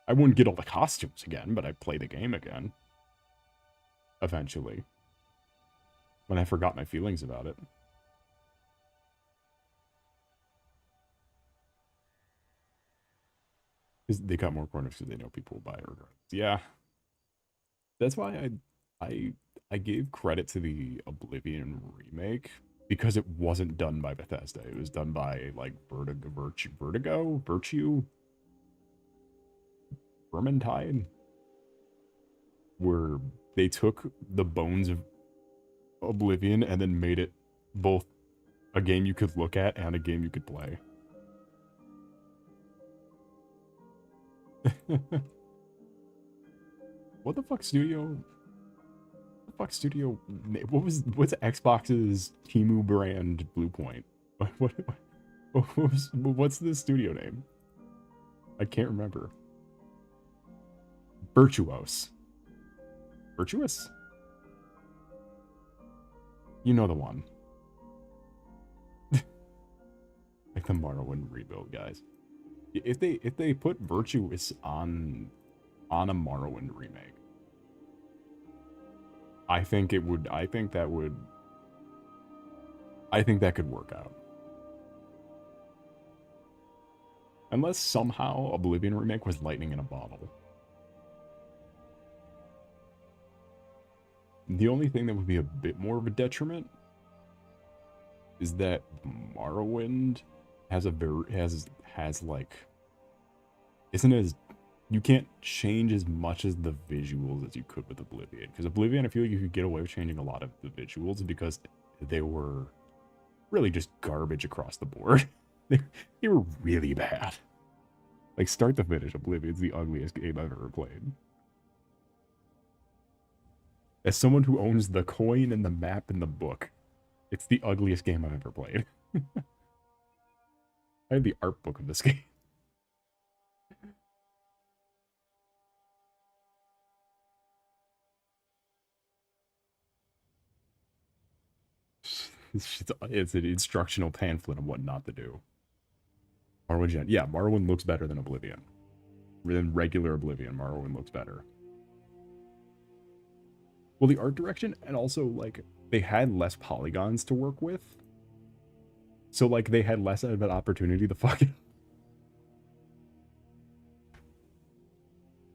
I wouldn't get all the costumes again, but I'd play the game again. Eventually. When I forgot my feelings about it. They cut more corners because they know people will buy it regardless. Yeah. That's why I gave credit to the Oblivion remake, because it wasn't done by Bethesda. It was done by, like, Virtue? Vermintide? Where they took the bones of Oblivion and then made it both a game you could look at and a game you could play. What the fuck studio? What's Xbox's Temu brand Bluepoint? What's the studio name? I can't remember. Virtuos. Virtuous? You know the one. Like the Morrowind rebuild, guys. If they put Virtuous on a Morrowind remake, I think that could work out. Unless somehow Oblivion remake was lightning in a bottle. The only thing that would be a bit more of a detriment is that Morrowind you can't change as much as the visuals as you could with Oblivion. Because Oblivion, I feel like you could get away with changing a lot of the visuals because they were really just garbage across the board. They were really bad. Like, start to finish, Oblivion's the ugliest game I've ever played. As someone who owns the coin and the map and the book, it's the ugliest game I've ever played. I have the art book of this game. It's an instructional pamphlet on what not to do. Morrowind, yeah, Morrowind looks better than Oblivion. Than regular Oblivion, Morrowind looks better. Well, the art direction, and also, like, they had less polygons to work with. So, like, they had less of an opportunity to fucking...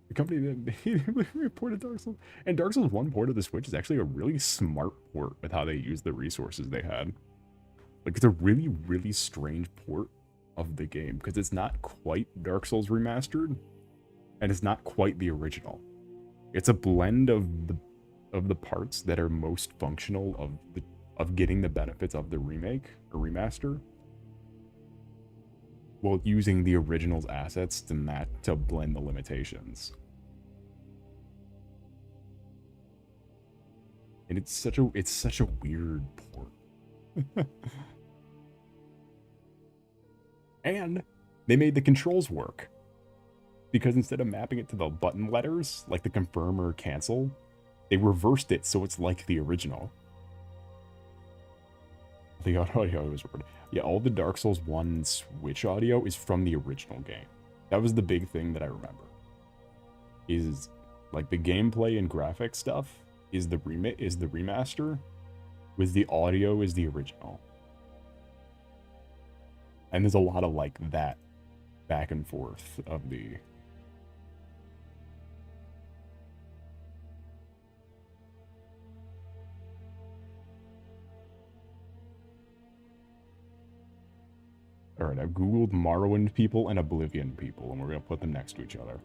The company that reported Dark Souls. And Dark Souls 1 port of the Switch is actually a really smart port with how they use the resources they had. Like, it's a really, really strange port of the game, because it's not quite Dark Souls Remastered, and it's not quite the original. It's a blend of the parts that are most functional of getting the benefits of the remake or remaster while using the original's assets to blend the limitations. And it's such a weird port. And they made the controls work. Because instead of mapping it to the button letters, like the confirm or cancel, they reversed it so it's like the original. The audio was weird. Yeah, all the Dark Souls 1 Switch audio is from the original game. That was the big thing that I remember. Is like the gameplay and graphic stuff is the remaster, with the audio is the original. And there's a lot of like that back and forth of the Alright, I've googled Morrowind people and Oblivion people, and we're gonna put them next to each other.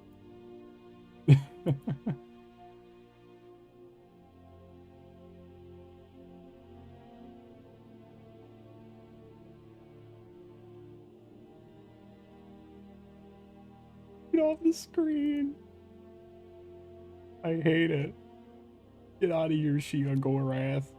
Get off the screen. I hate it. Get out of here, Shia Gorath.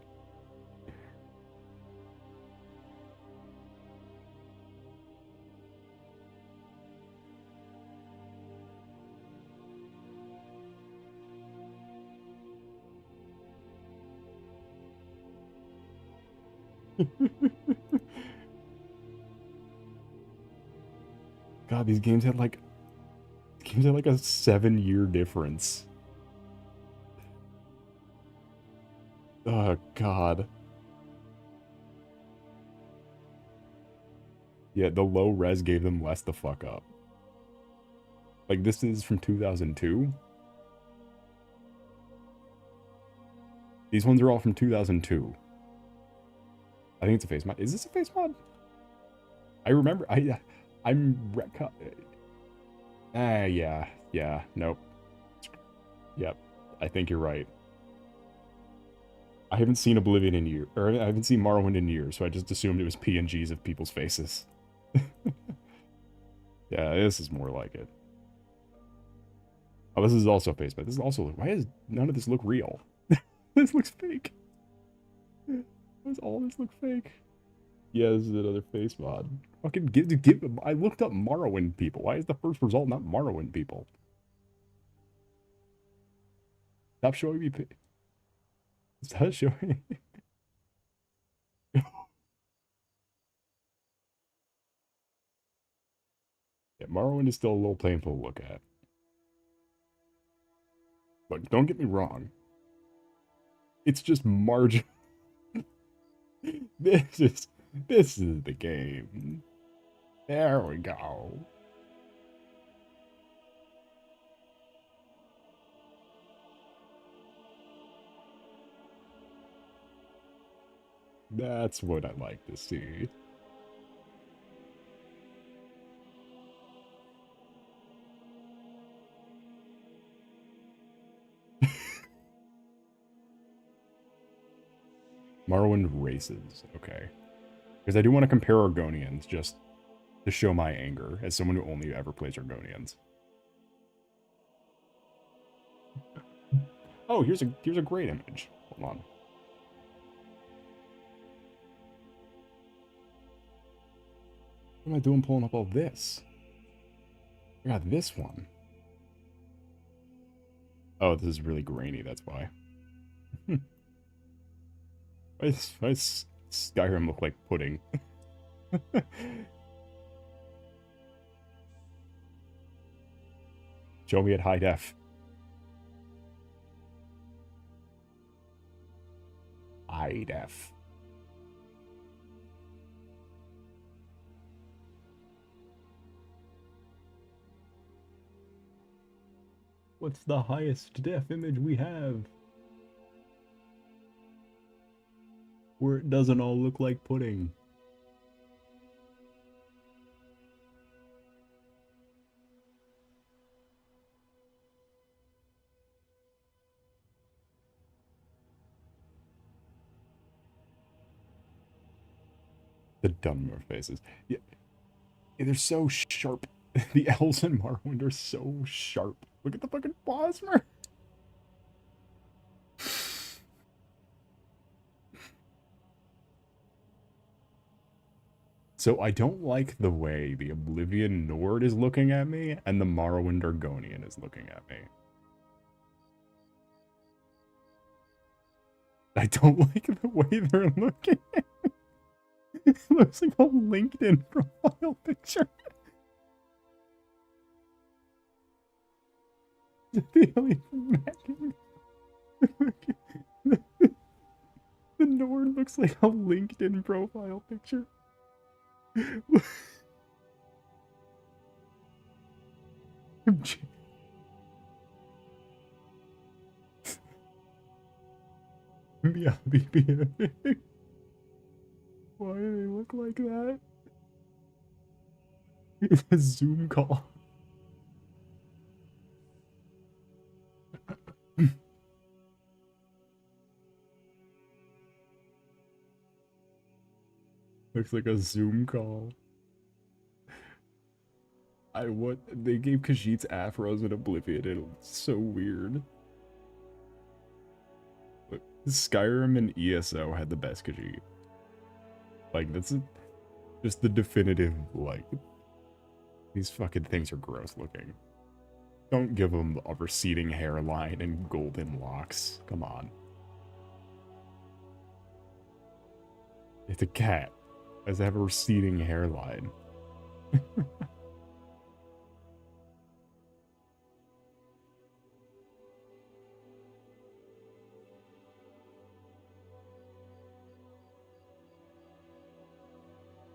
God, these games had like a 7-year difference. Oh God. Yeah, the low res gave them less the fuck up. Like this is from 2002. These ones are all from 2002. I think it's a face mod. Is this a face mod? I remember. I'm yeah. Nope. Yep. I think you're right. I haven't seen Oblivion in years, or I haven't seen Morrowind in years, so I just assumed it was PNGs of people's faces. Yeah, this is more like it. Oh, this is also face mod. This is also. Why does none of this look real? This looks fake. Why does all this look fake? Yeah, this is another face mod. Fucking give. I looked up Morrowind people. Why is the first result not Morrowind people? Stop showing me. Stop showing. Yeah, Morrowind is still a little painful to look at. But don't get me wrong. It's just margin. This is the game. There we go. That's what I like to see. Morrowind races. Okay. Because I do want to compare Argonians just to show my anger as someone who only ever plays Argonians. Oh, here's a great image. Hold on. What am I doing pulling up all this? I got this one. Oh, this is really grainy, that's why. Why does Skyrim look like pudding? Show me at high def. High def. What's the highest def image we have? Where it doesn't all look like pudding. The Dunmer faces. Yeah, they're so sharp. The elves in Morrowind are so sharp. Look at the fucking Bosmer. So I don't like the way the Oblivion Nord is looking at me and the Morrowind Argonian is looking at me. I don't like the way they're looking. It looks like a LinkedIn profile picture. The Nord looks like a LinkedIn profile picture. Yeah, why do they look like that? It's a Zoom call. Looks like a Zoom call. What they gave Khajiit's afros in Oblivion. It's so weird. Look, Skyrim and ESO had the best Khajiit. Like just the definitive like. These fucking things are gross looking. Don't give them a receding hairline and golden locks. Come on. It's a cat. It has to have a receding hairline.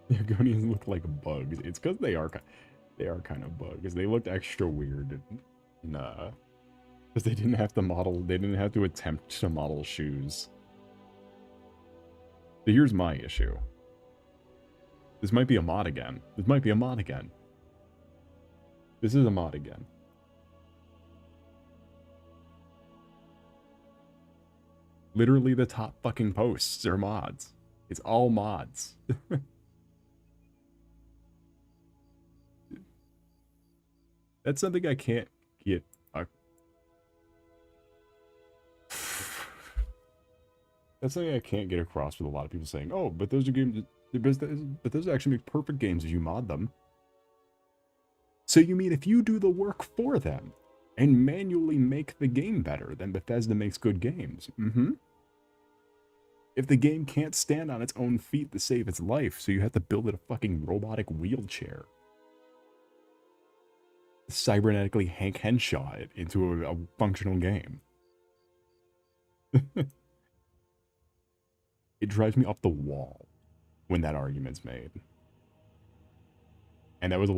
The Argonians look like bugs. It's because they are kind of bugs. They looked extra weird. Nah. Because they didn't have to model, they didn't have to attempt to model shoes. So here's my issue. This might be a mod again. This might be a mod again. This is a mod again. Literally the top fucking posts are mods. It's all mods. That's something I can't get. That's something I can't get across with a lot of people saying, oh, but those are games, but those actually make perfect games if you mod them. So you mean if you do the work for them and manually make the game better, then Bethesda makes good games? Mm-hmm. If the game can't stand on its own feet to save its life, so you have to build it a fucking robotic wheelchair. Cybernetically Hank Henshaw it into a functional game. It drives me up the wall when that argument's made. And that was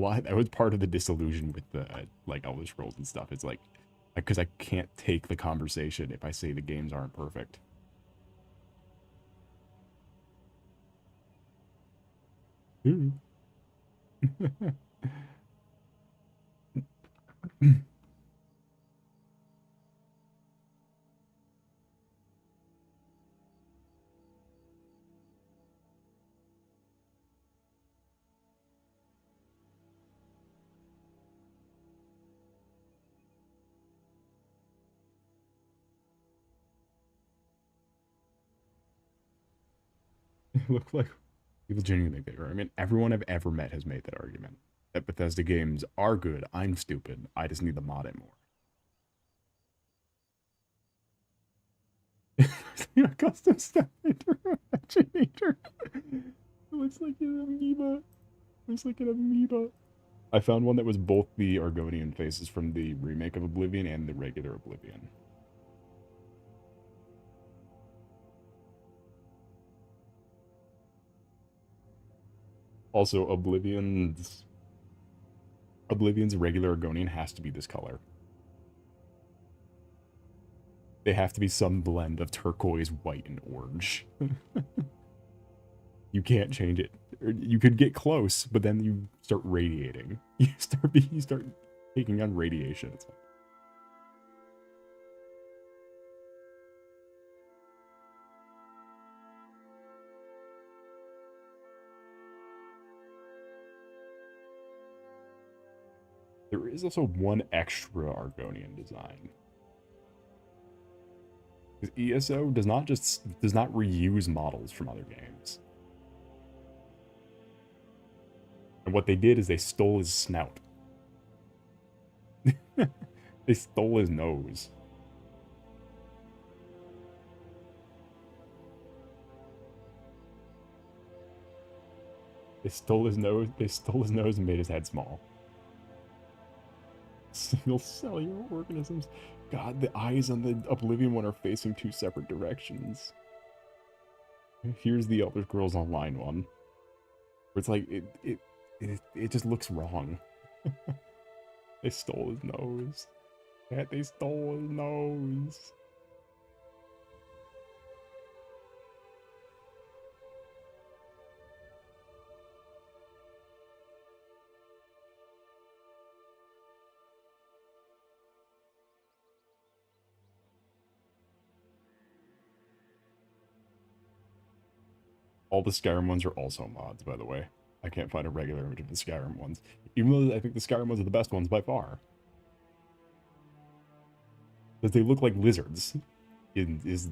part of the disillusion with the, like, Elder Scrolls and stuff. It's like, because I can't take the conversation if I say the games aren't perfect. It looked like people genuinely make that argument. Everyone I've ever met has made that argument. That Bethesda games are good. I'm stupid. I just need to mod it more. A custom step imaginator. It looks like an amoeba. Looks like an amoeba. I found one that was both the Argonian faces from the remake of Oblivion and the regular Oblivion. Also, Oblivion's regular Argonian has to be this color. They have to be some blend of turquoise, white, and orange. You can't change it. You could get close, but then you start radiating. You start taking on radiation. It's like, There is also one extra Argonian design. Because ESO does not reuse models from other games. And what they did is they stole his snout. They stole his nose. They stole his nose. They stole his nose and made his head small. Single cellular organisms. God, the eyes on the Oblivion one are facing two separate directions. Here's the Elder Scrolls Online one. Where it's like, it just looks wrong. They stole his nose. They stole his nose. All the Skyrim ones are also mods, by the way. I can't find a regular image of the Skyrim ones. Even though I think the Skyrim ones are the best ones by far. Because they look like lizards. Is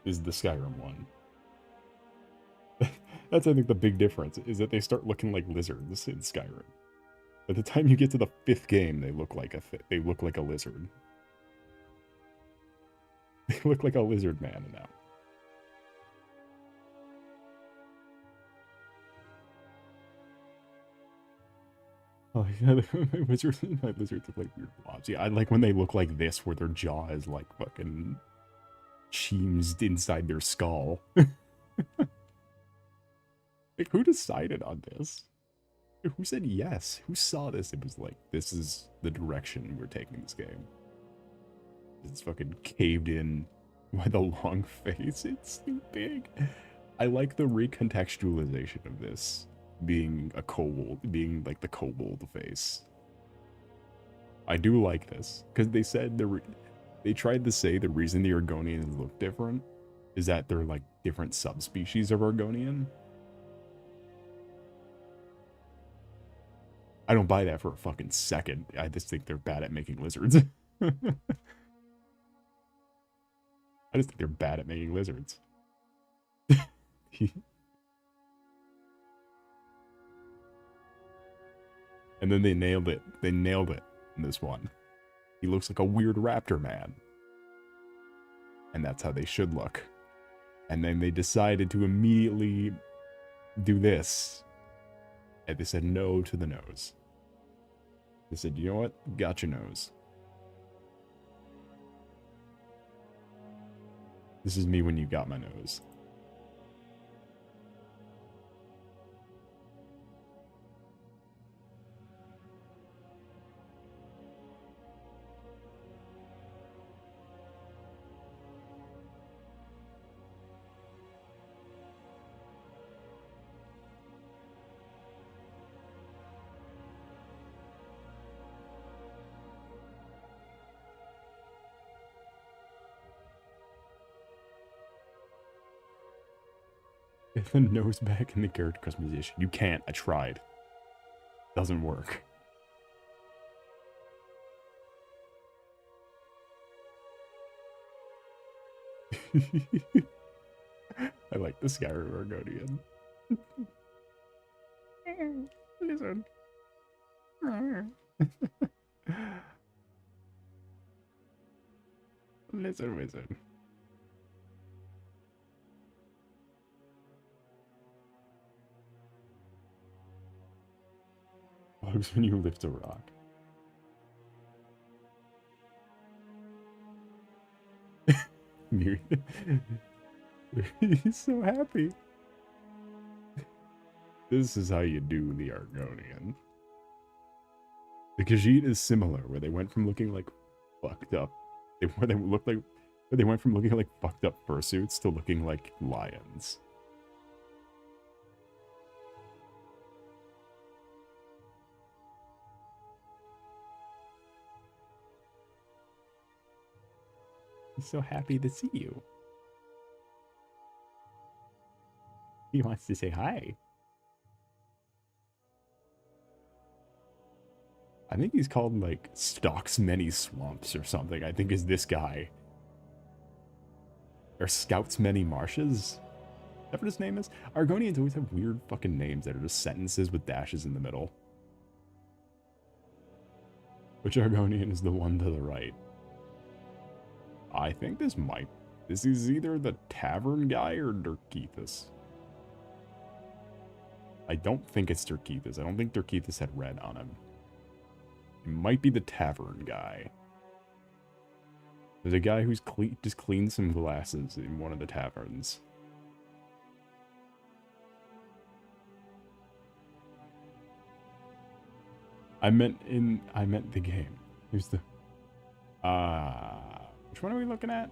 the Skyrim one. That's, I think, the big difference, is that they start looking like lizards in Skyrim. By the time you get to the 5th game, they look like a lizard. They look like a lizard man now. Oh yeah, my lizards look like weird blobs. Yeah, I like when they look like this, where their jaw is like fucking cheesed inside their skull. Like, who decided on this? Who said yes? Who saw this? It was like, this is the direction we're taking this game. It's fucking caved in by the long face. It's too big. I like the recontextualization of this being a kobold, being like the kobold face. I do like this, because they said they tried to say the reason the Argonians look different is that they're like different subspecies of Argonian. I don't buy that for a fucking second. I just think they're bad at making lizards. I just think they're bad at making lizards. And then they nailed it. They nailed it in this one. He looks like a weird raptor man. And that's how they should look. And then they decided to immediately do this. And they said no to the nose. They said, you know what? Got your nose. This is me when you got my nose. Get the nose back in the character customization. You can't. I tried. Doesn't work. I like the Skyrim Argonian. Lizard. Lizard wizard. Bugs when you lift a rock. He's so happy. This is how you do the Argonian. The Khajiit is similar, where they went from looking like fucked up. Where they went from looking like fucked up fursuits to looking like lions. He's so happy to see you. He wants to say hi. I think he's called, like, Stalks Many Swamps or something, I think is this guy. Or Scouts Many Marshes? Is that what his name is? Argonians always have weird fucking names that are just sentences with dashes in the middle. Which Argonian is the one to the right? I think this is either the tavern guy or Dirkethus. I don't think it's Dirkethus. I don't think Dirkethus had red on him. It might be the tavern guy. There's a guy who's just cleaned some glasses in one of the taverns. I meant the game. Who's the... which one are we looking at?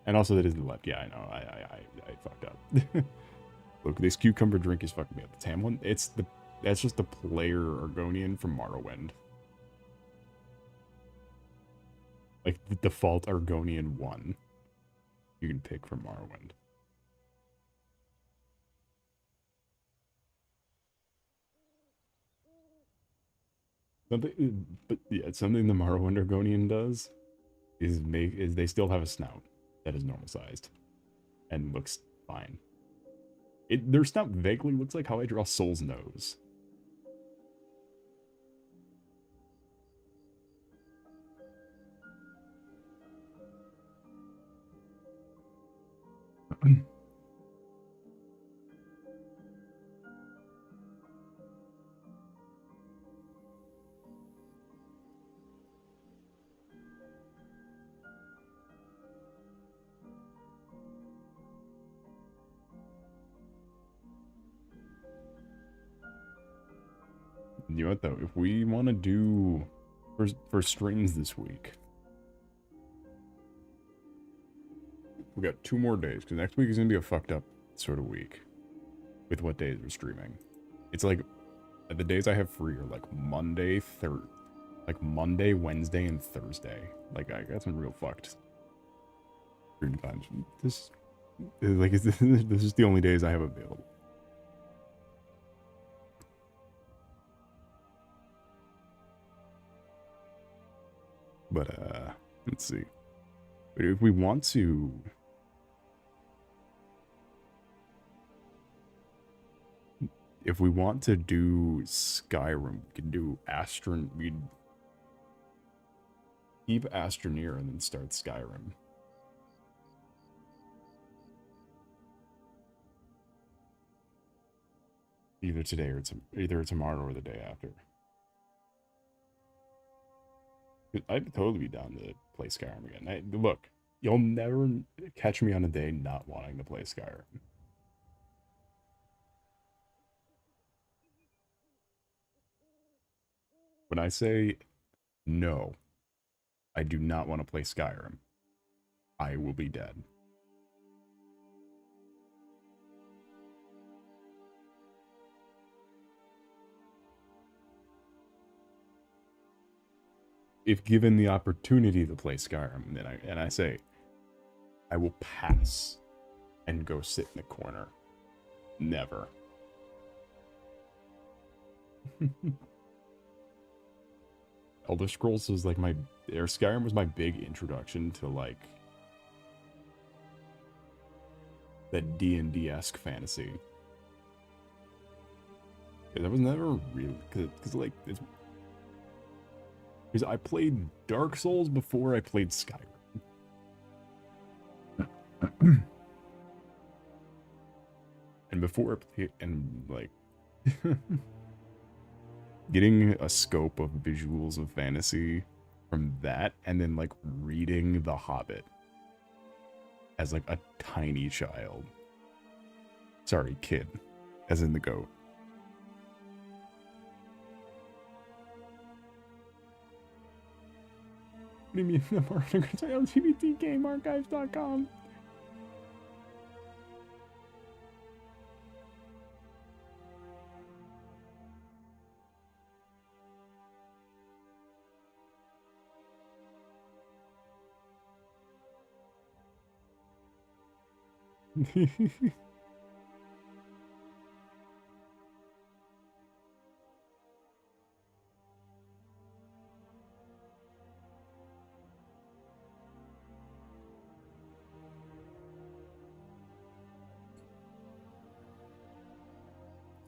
And also that is the left. Yeah, I know. I fucked up. Look, this cucumber drink is fucking me up. The Tam one, that's just the player Argonian from Morrowind. Like the default Argonian one you can pick from Morrowind. Something the Morrowind Argonian does is they still have a snout that is normal sized and looks fine. Their snout vaguely looks like how I draw Soul's nose. You know what though? If we want to do for streams this week, we got 2 more days because next week is gonna be a fucked up sort of week with what days we're streaming. It's like the days I have free are like Monday, Wednesday, and Thursday. Like I got some real fucked stream times. This is the only days I have available. But let's see. If we want to do Skyrim, we can do we'd keep Astroneer and then start Skyrim. Either today or either tomorrow or the day after. I'd totally be down to play Skyrim again. Look, you'll never catch me on a day not wanting to play Skyrim. When I say no, I do not want to play Skyrim, I will be dead. If given the opportunity to play Skyrim, then I say, I will pass and go sit in a corner. Never. Elder Scrolls was like Skyrim was my big introduction to like that D&D-esque fantasy. That was never real, because like because I played Dark Souls before I played Skyrim. And before I played, and like getting a scope of visuals of fantasy from that, and then like reading The Hobbit as like a tiny child. Sorry, kid, as in the goat. What do you mean the marketers on LGBTGameArchives.com?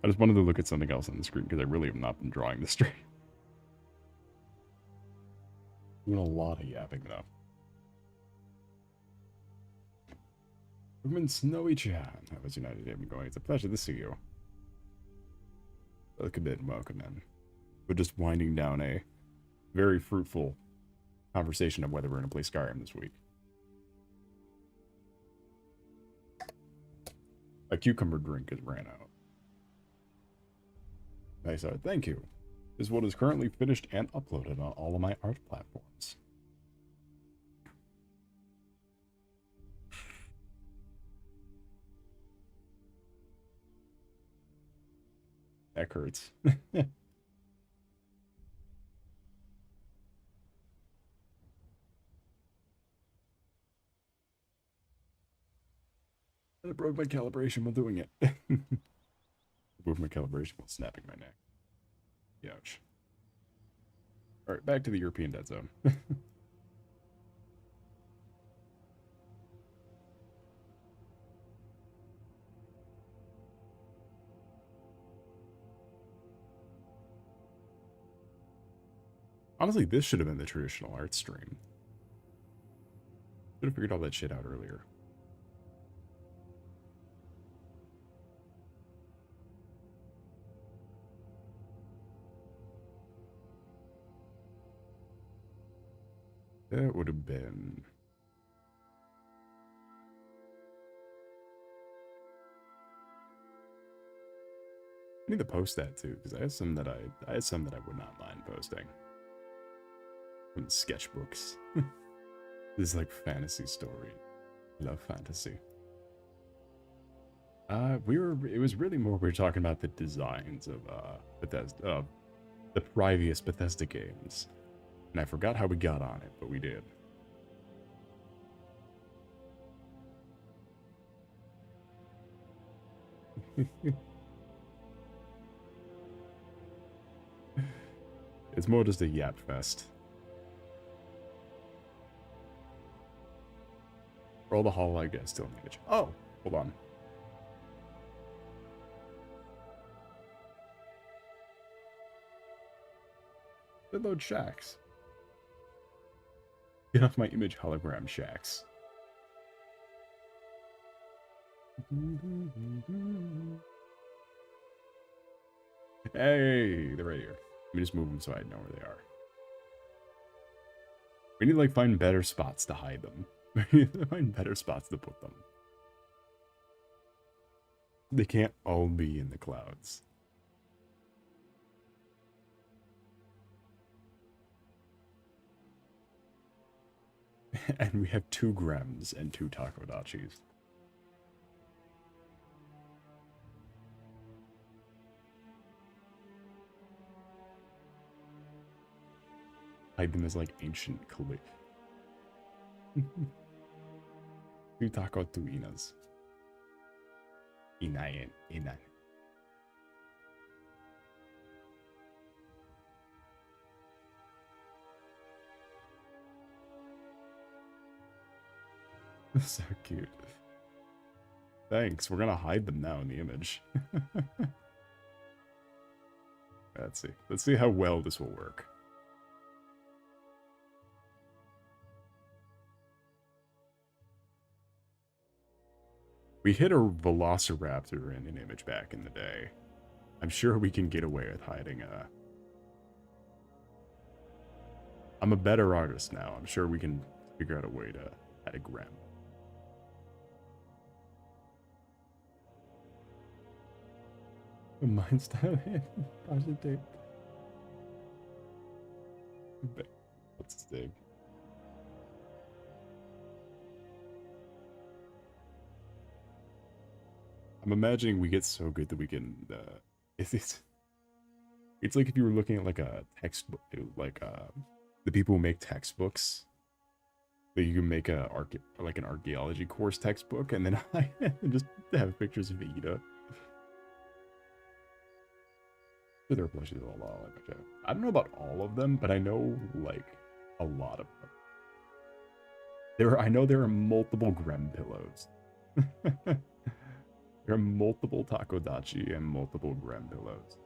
I just wanted to look at something else on the screen because I really have not been drawing this stream. Doing a lot of yapping though. Women Snowy-chan. That was United Day going. It's a pleasure to see you. Look a bit and welcome in. We're just winding down a very fruitful conversation of whether we're going to play Skyrim this week. A cucumber drink has ran out. Nice art. Thank you. This one is currently finished and uploaded on all of my art platforms. That hurts. I broke my calibration while doing it. I broke my calibration while snapping my neck. Ouch. Alright, back to the European Dead Zone. Honestly, this should have been the traditional art stream. Should have figured all that shit out earlier. That would have been... I need to post that too, because I had some that I would not mind posting. From the sketchbooks. This is like fantasy story. I love fantasy. It was really more we were talking about the designs of Bethesda, the previous Bethesda games. And I forgot how we got on it, but we did. It's more just a yap fest. Roll the hall, I guess, still in the image. Oh, hold on. Load shacks. Get off my image hologram shacks. Hey, they're right here. Let me just move them so I know where they are. We need to like find better spots to hide them. We need to find better spots to put them. They can't all be in the clouds. And we have 2 Grems and 2 Takodachis. Hide them as like ancient cliff. 2 Takotuinas. Inayen. So cute. Thanks. We're gonna hide them now in the image. Let's see. Let's see how well this will work. We hit a velociraptor in an image back in the day. I'm sure we can get away with hiding a... I'm a better artist now. I'm sure we can figure out a way to hide a Grem. Mine's down. Positive. What's his name? I'm imagining we get so good that we can. It's like if you were looking at like a textbook, like the people who make textbooks. That you can make an archaeology course textbook, and then I just have pictures of Ida. There are plushies of all of them. I don't know about all of them, but I know like a lot of them. I know there are multiple Grem pillows. There are multiple Takodachi and multiple Grem pillows.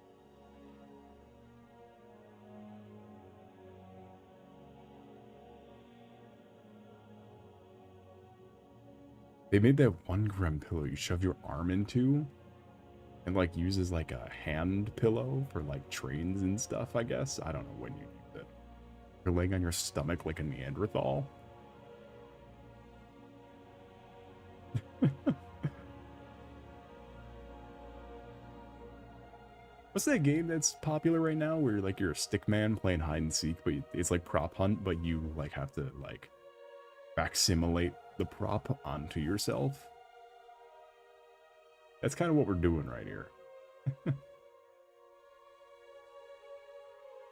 They made that one Grem pillow you shove your arm into and like uses like a hand pillow for like trains and stuff, I guess. I don't know when you use it. You're laying on your stomach like a Neanderthal. What's that game that's popular right now where like you're a stick man playing hide and seek, but it's like prop hunt, but you like have to like facsimilate the prop onto yourself? That's kind of what we're doing right here.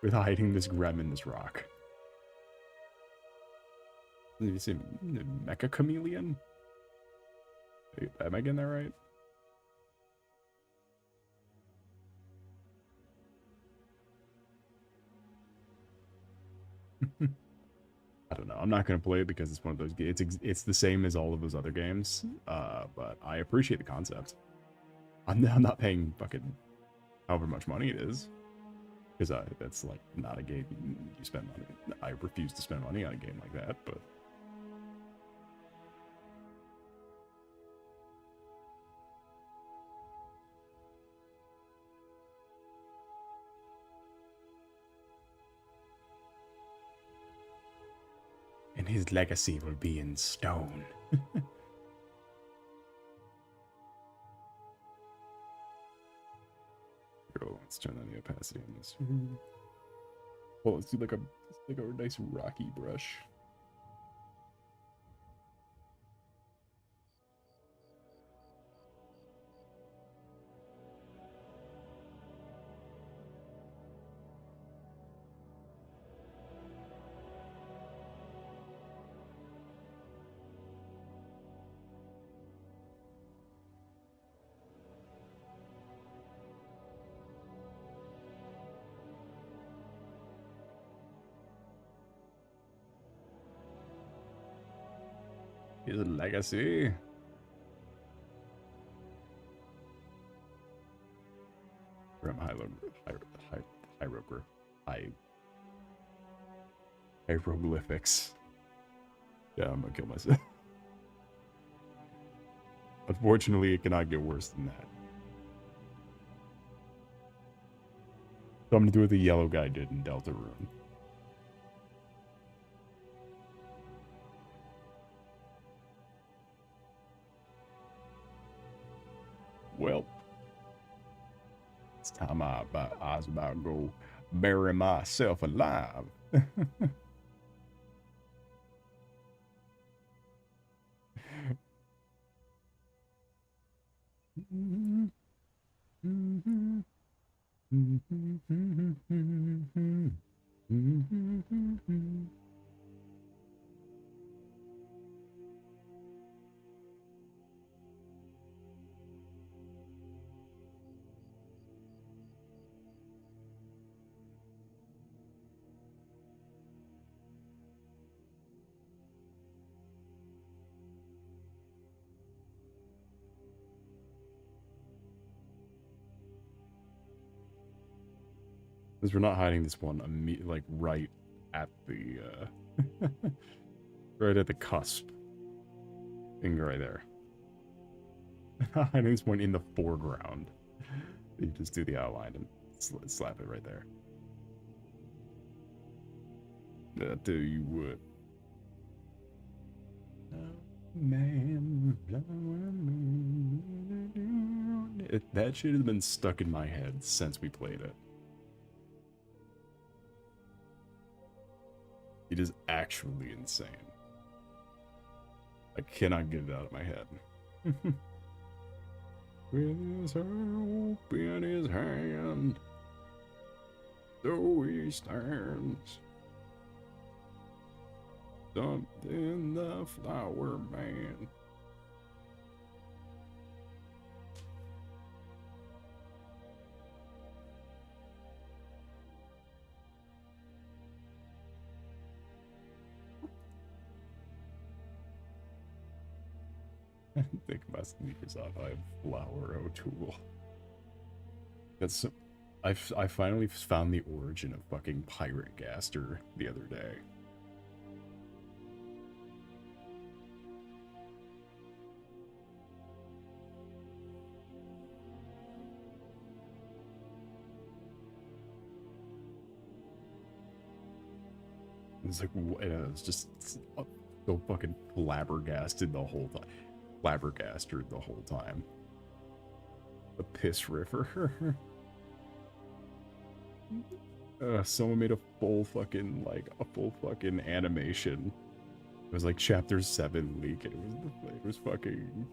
With hiding this Grem in this rock. Did you say Mecha Chameleon? Am I getting that right? I don't know. I'm not gonna play it because it's one of those games. It's the same as all of those other games. But I appreciate the concept. I'm not paying fucking however much money it is, because that's like not a game you spend money. I refuse to spend money on a game like that. But and his legacy will be in stone. Bro, let's turn on the opacity on this. Well, let's do like a nice rocky brush. His legacy. From hieroglyphics. Yeah, I'm gonna kill myself. Unfortunately, it cannot get worse than that. So I'm gonna do what the yellow guy did in Deltarune. Well, it's time I was about to go bury myself alive. Because we're not hiding this one like right at the right at the cusp. Finger right there. Hiding this one in the foreground. You just do the outline and slap it right there. I tell you what. Man, that shit has been stuck in my head since we played it. It is actually insane. I cannot get it out of my head. With his hope in his hand, so he stands. Something the flower man. Take my sneakers off. I have Flower O'Toole. That's so, I finally found the origin of fucking Pirate Gaster the other day. It's like, it's just so fucking flabbergasted the whole time. Flabbergasted the whole time. The Piss River. Someone made a full fucking, like, animation. It was like chapter 7 leak, and it was fucking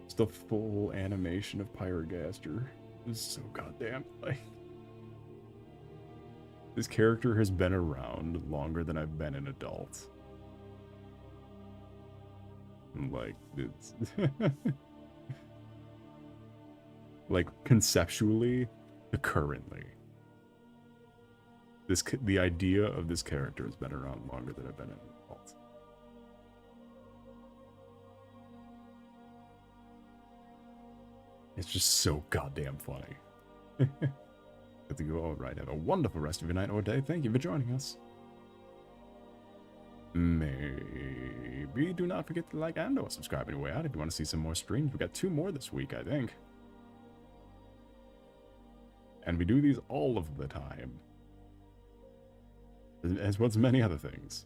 just a full animation of Pyrogaster. It was so goddamn, like, this character has been around longer than I've been an adult. Like, it's like, conceptually, currently, the idea of this character has been around longer than I've been an adult. It's just so goddamn funny. Good to go. All right, have a wonderful rest of your night or day. Thank you for joining us. Maybe do not forget to like and or subscribe anyway out if you want to see some more streams. We got 2 more this week, I think. And we do these all of the time. As well as many other things.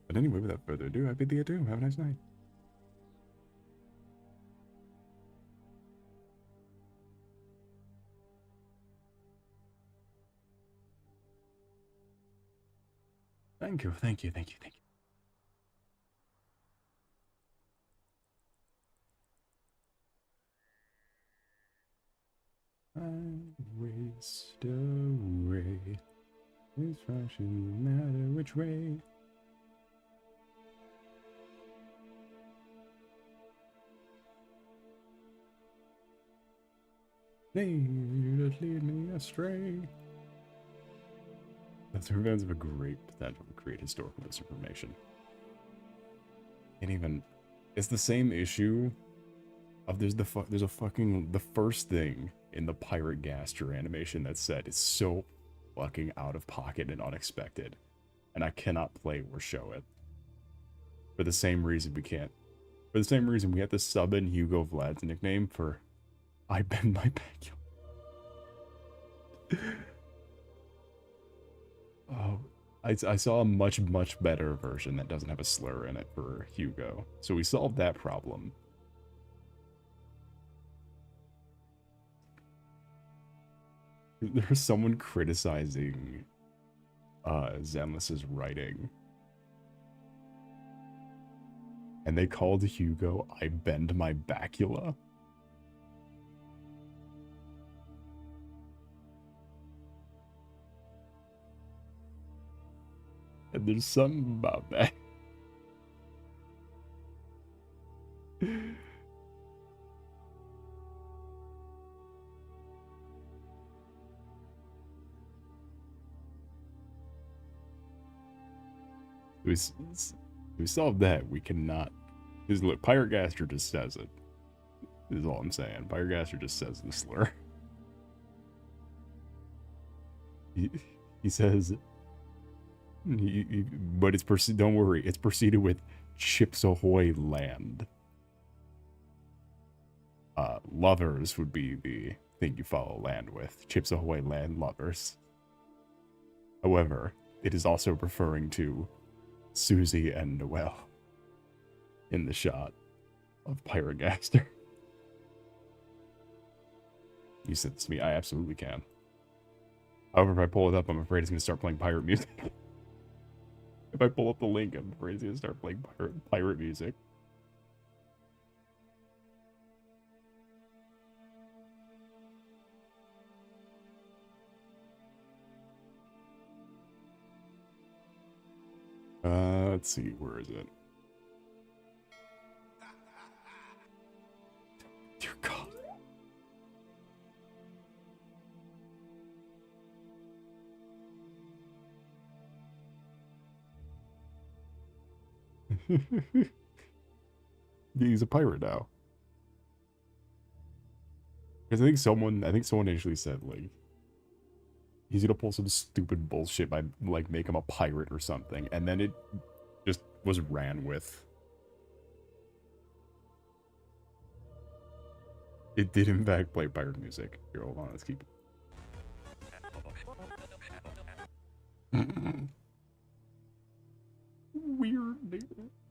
But anyway, without further ado, I bid thee adieu. Have a nice night. Thank you, thank you, thank you, thank you. I waste away. It's fine, shouldn't matter which way. Need to lead me astray. That's events have a great potential to create historical misinformation. And even, it's the same issue of there's a fucking, the first thing in the Pirate Gaster animation that's said is so fucking out of pocket and unexpected, and I cannot play or show it. For the same reason we can't. For the same reason we have to sub in Hugo Vlad's nickname for I bend my back. Oh, I saw a much better version that doesn't have a slur in it for Hugo, so we solved that problem. There's someone criticizing Zenless's writing, and they called Hugo I bend my bacula. And there's something about that. We solved that. We cannot. Because look, Pyrogaster just says it. Is all I'm saying. Pyrogaster just says the slur. He says. But it's don't worry. It's preceded with Chips Ahoy land. Lovers would be the thing you follow land with. Chips Ahoy land lovers. However, it is also referring to Susie and Noelle in the shot of Pyrogaster. You said this to me. I absolutely can. However, if I pull it up, I'm afraid it's going to start playing pirate music. If I pull up the link, I'm afraid it's going to start playing pirate music. Let's see, where is it? Dear God. He's a pirate now. Because I think someone initially said, like, he's gonna pull some stupid bullshit by, like, make him a pirate or something. And then it just was ran with. It did, in fact, play pirate music. Here, hold on, let's keep it. Weird.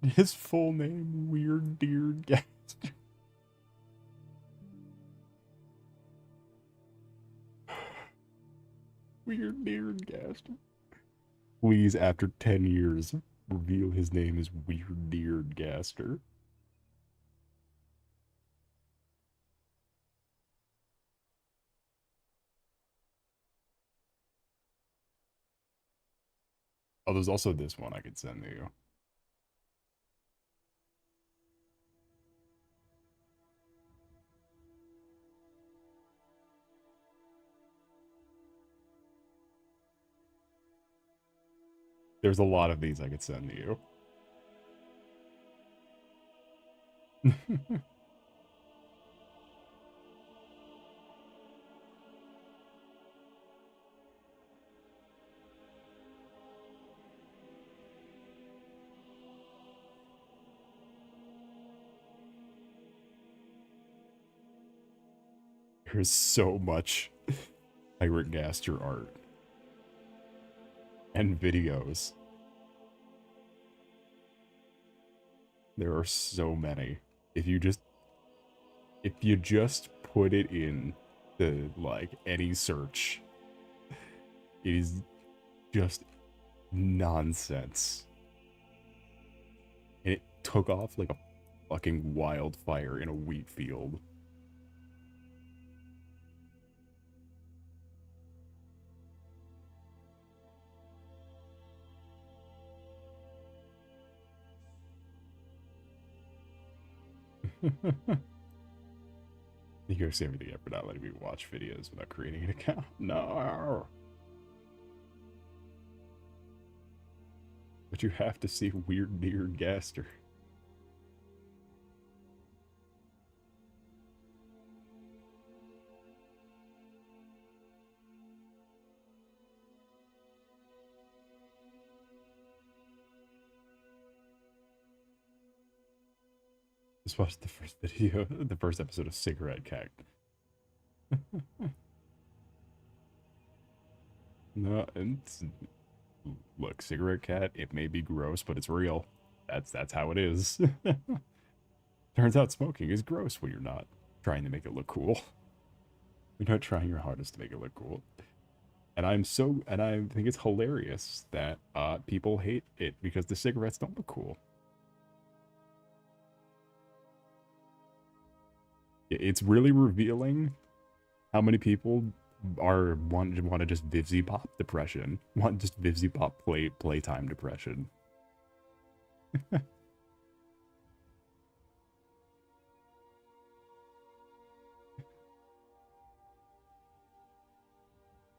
His full name, Weird Beard Gaster. Weird Beard Gaster. Please, after 10 years, reveal his name is Weird Beard Gaster. Oh, there's also this one I could send to you. There's a lot of these I could send to you. There's so much Pirate Gaster art and videos. There are so many. If you just put it in the, like, any search, it is just nonsense. And it took off like a fucking wildfire in a wheat field. You gotta say everything up for not letting me watch videos without creating an account. No. But you have to see Weird Beard Gaster. Just watched the first video, the first episode of Cigarette Cat. No, it's, look, Cigarette Cat, it may be gross, but it's real. That's how it is. Turns out smoking is gross when you're not trying to make it look cool. You're not trying your hardest to make it look cool. And I think it's hilarious that people hate it because the cigarettes don't look cool. It's really revealing how many people want to just Vivzy Pop depression, want just Vivzy Pop playtime depression.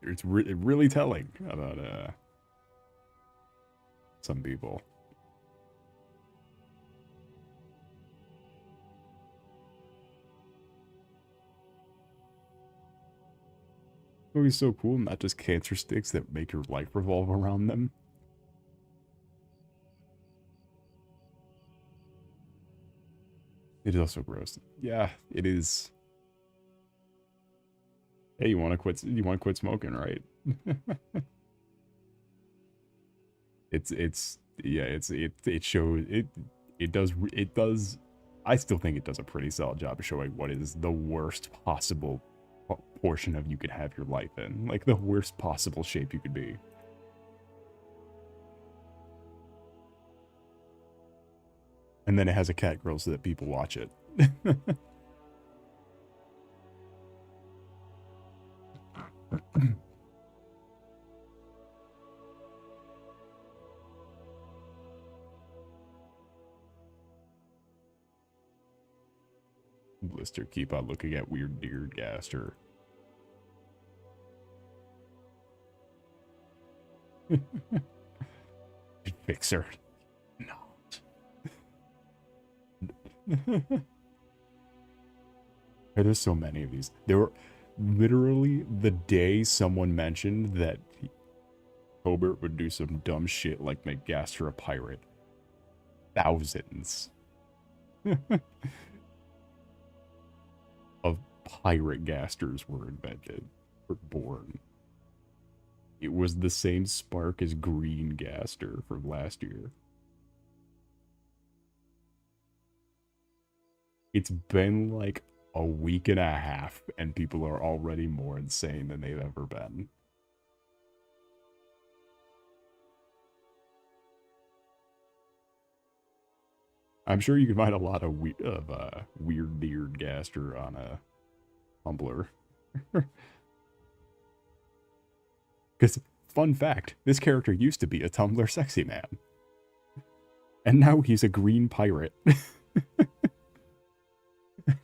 It's really telling about some people. It would be so cool, not just cancer sticks that make your life revolve around them. It is also gross. Yeah, it is. Hey, you want to quit? You want to quit smoking, right? It shows it does. I still think it does a pretty solid job of showing what is the worst possible portion of you could have your life in, like the worst possible shape you could be. And then it has a cat girl so that people watch it. Blister, keep on looking at Weird Beard Gaster. Fixer. Not. There's so many of these. There were literally the day someone mentioned that Hobart would do some dumb shit like make Gaster a pirate. Thousands of pirate Gasters were invented, were born. It was the same spark as Green Gaster from last year. It's been like a week and a half, and people are already more insane than they've ever been. I'm sure you can find a lot of weird beard Gaster on a Tumblr. Because, fun fact, this character used to be a Tumblr sexy man. And now he's a green pirate.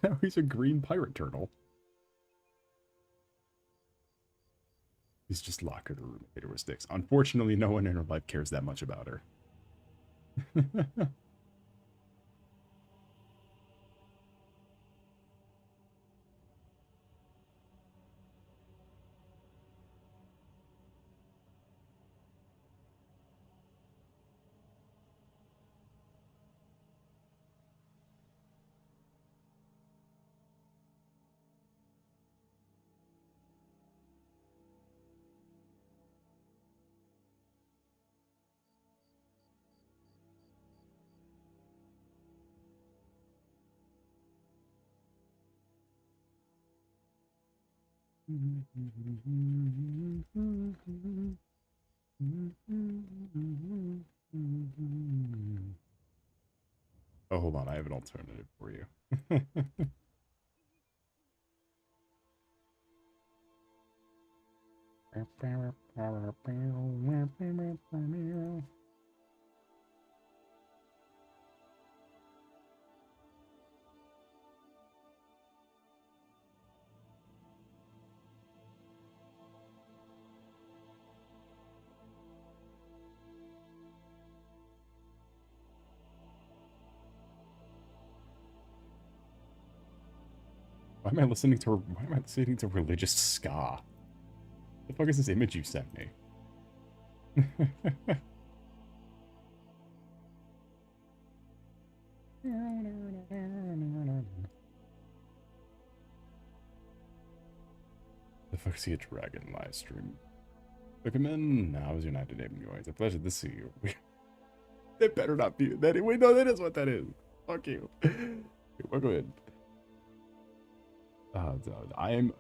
Now he's a green pirate turtle. He's just locked in a room with sticks. Unfortunately, no one in her life cares that much about her. Oh, hold on. I have an alternative for you. Why am I listening to religious ska? The fuck is this image you sent me? The fuck is he a dragon live stream? Recommend. How was your night today, boys? It's a pleasure to see you. That better not be that. Wait, no, that is what that is. Fuck you. Welcome in. I am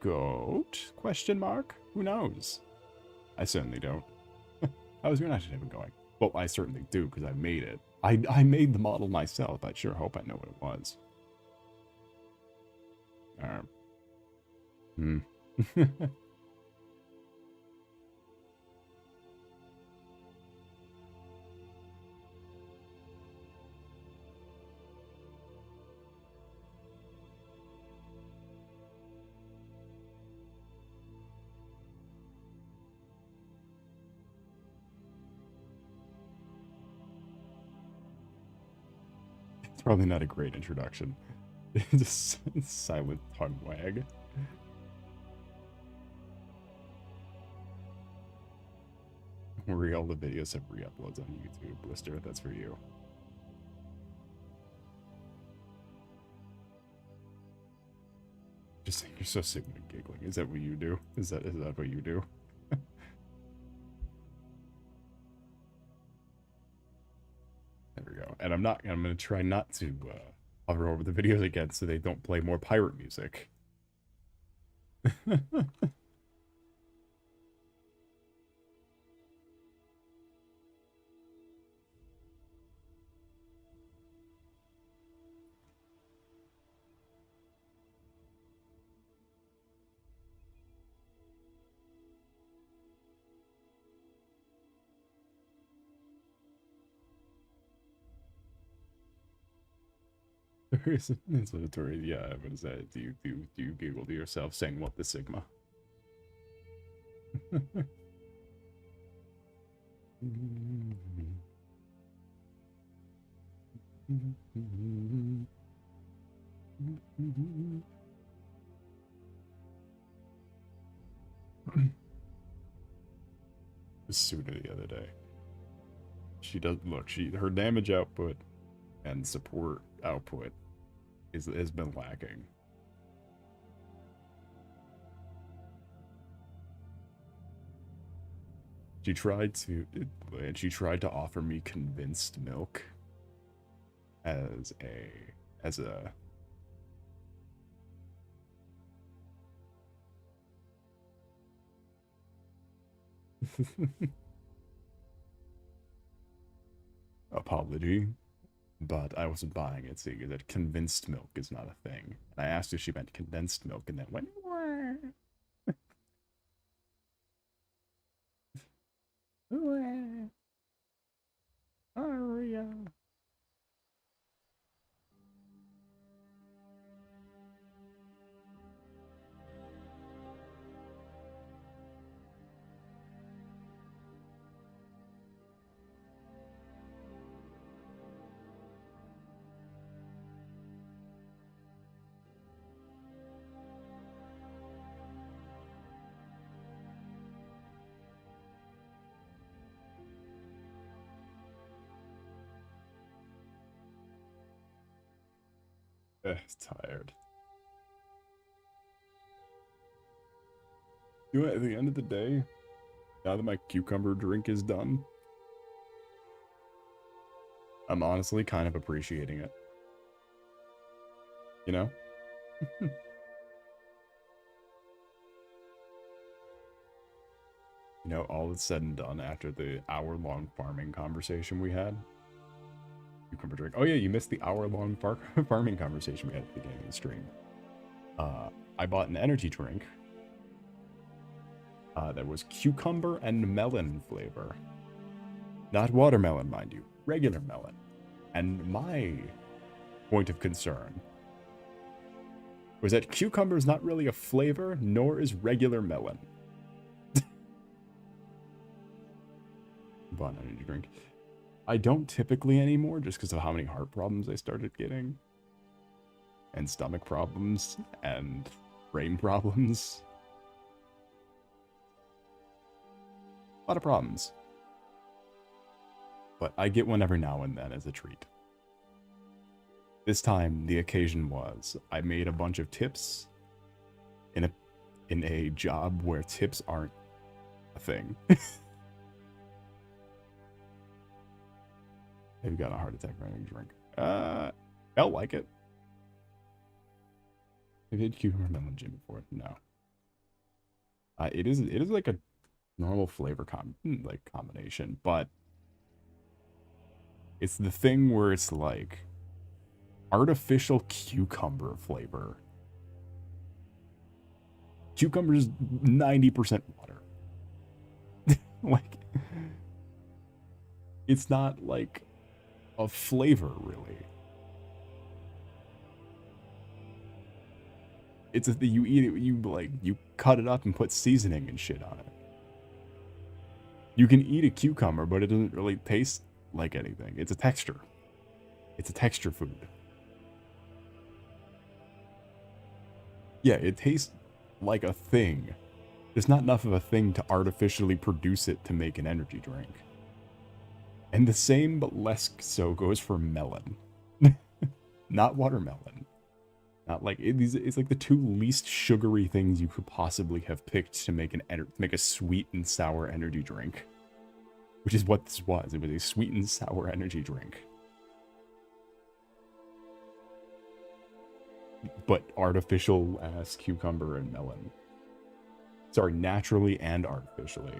goat? Question mark? Who knows? I certainly don't. How's your night today been going? Well, I certainly do, because I made it. I made the model myself. I sure hope I know what it was. It's probably not a great introduction. Just silent tongue wag. Worry, all the videos have re-uploads on YouTube. Blister, that's for you. Just saying you're so sick of giggling. Is that what you do? Is that what you do? There we go. And I'm gonna try not to hover over the videos again so they don't play more pirate music. Inflammatory. Yeah, what is that? Do you giggle to yourself saying what the Sigma? Sooner the other day. She does look. Her damage output and support output has been lacking. She tried to offer me condensed milk as a apology, but I wasn't buying it, seeing that condensed milk is not a thing. And I asked if she meant condensed milk, and then went, Aria. Tired. You know, at the end of the day, now that my cucumber drink is done, I'm honestly kind of appreciating it. You know? You know, all that's said and done after the hour-long farming conversation we had. Cucumber drink. Oh yeah, you missed the hour-long farming conversation we had at the beginning of the stream. I bought an energy drink that was cucumber and melon flavor. Not watermelon, mind you. Regular melon. And my point of concern was that cucumber is not really a flavor, nor is regular melon. Bought an energy drink. I don't typically anymore, just because of how many heart problems I started getting. And stomach problems, and brain problems. A lot of problems. But I get one every now and then as a treat. This time, the occasion was, I made a bunch of tips in a job where tips aren't a thing. Have you got a heart attack from having a drink? I like it. Have you had cucumber melon gin before? No. It is like a normal flavor combination, but it's the thing where it's like artificial cucumber flavor. Cucumber is 90% water. Like, it's not like a flavor, really. It's that you eat it, you cut it up and put seasoning and shit on it. You can eat a cucumber, but it doesn't really taste like anything. It's a texture. It's a texture food. Yeah, it tastes like a thing. There's not enough of a thing to artificially produce it to make an energy drink. And the same, but less so, goes for melon. Not watermelon. Not like it's like the two least sugary things you could possibly have picked to make make a sweet and sour energy drink, which is what this was. It was a sweet and sour energy drink, but artificial ass cucumber and melon. Sorry, naturally and artificially.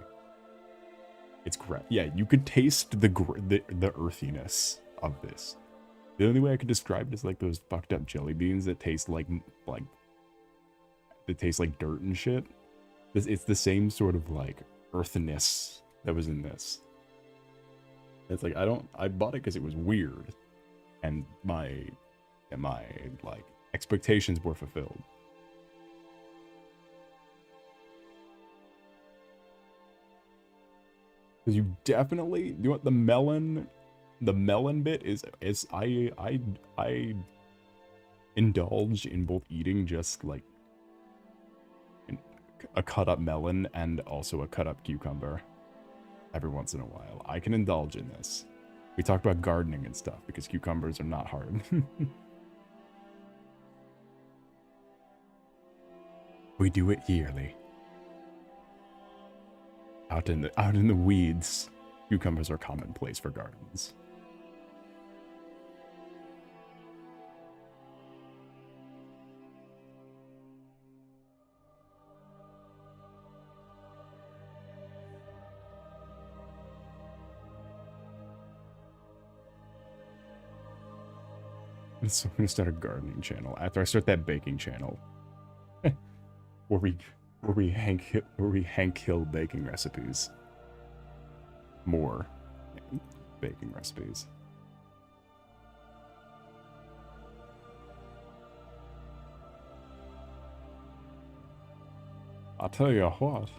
It's great. Yeah, you could taste the earthiness of this. The only way I could describe it is like those fucked up jelly beans that taste like dirt and shit. It's the same sort of like earthiness that was in this. It's like I bought it because it was weird, and my like expectations were fulfilled. Because you definitely, you know what, the melon The melon bit is I indulge in both eating just like a cut up melon and also a cut up cucumber every once in a while. I can indulge in this. We talked about gardening and stuff because cucumbers are not hard. We do it yearly. Out in the weeds, cucumbers are commonplace for gardens. So I'm gonna start a gardening channel after I start that baking channel, where we Hank Hill baking recipes. More baking recipes. I'll tell you what.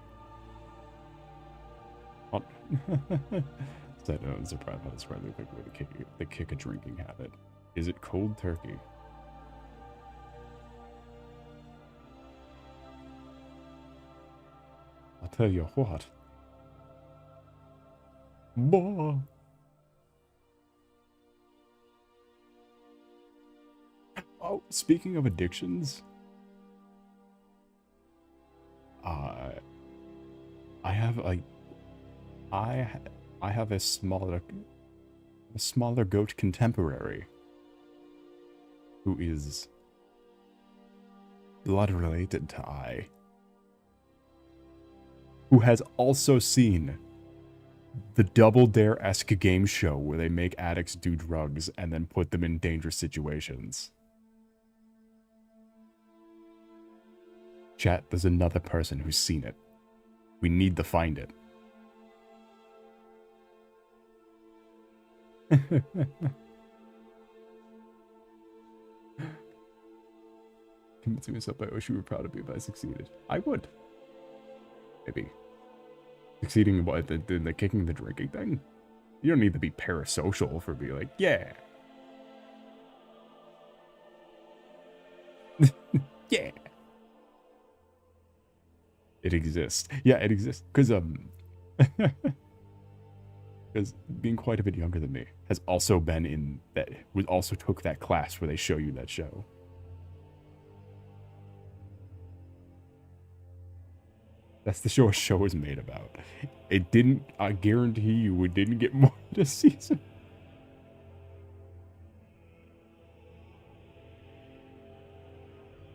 Said I'm surprised how this rather quick way to kick a drinking habit. Is it cold turkey? I'll tell you what. Boy. Oh, speaking of addictions, I have a I have a smaller goat contemporary who is blood related to I, who has also seen the Double Dare-esque game show where they make addicts do drugs and then put them in dangerous situations. Chat, there's another person who's seen it. We need to find it. Convincing myself I wish you were proud of me if I succeeded. I would. Maybe. Succeeding in what? The kicking the drinking thing? You don't need to be parasocial for being like, yeah. Yeah. It exists. Yeah, it exists. Because because being quite a bit younger than me has also been in that, was also took that class where they show you that show. That's the show a show is made about. It didn't, I guarantee you, it didn't get more than a season.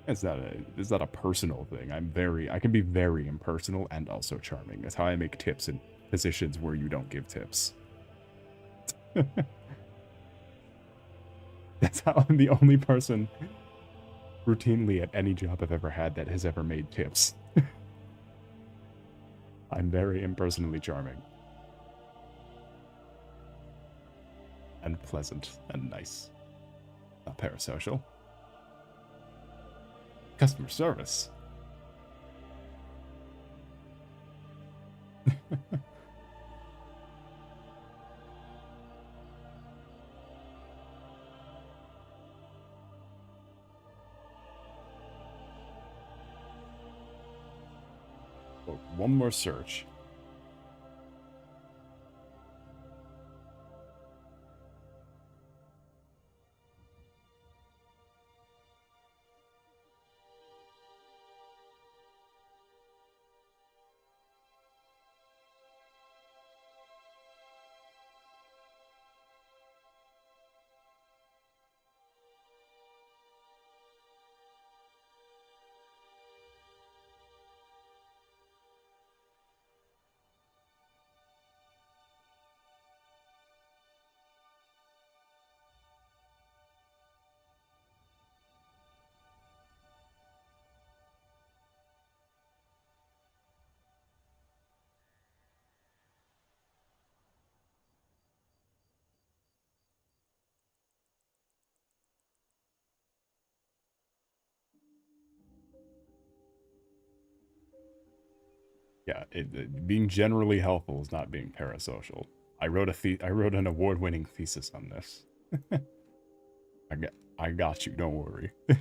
It's not a personal thing. I can be very impersonal and also charming. That's how I make tips in positions where you don't give tips. That's how I'm the only person routinely at any job I've ever had that has ever made tips. I'm very impersonally charming. And pleasant and nice. Not parasocial. Customer service. Oh, one more search. Yeah, being generally helpful is not being parasocial. I wrote an award-winning thesis on this. I got you. Don't worry. I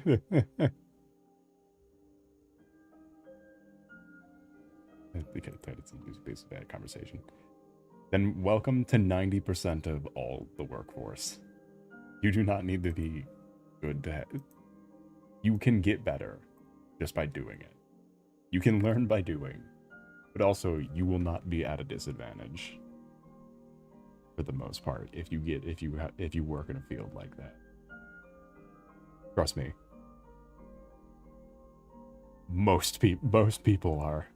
think I typed some music-based bad conversation. Then welcome to 90% of all the workforce. You do not need to be good to you can get better just by doing it. You can learn by doing, but also you will not be at a disadvantage for the most part if you work in a field like that. Trust me. Most people are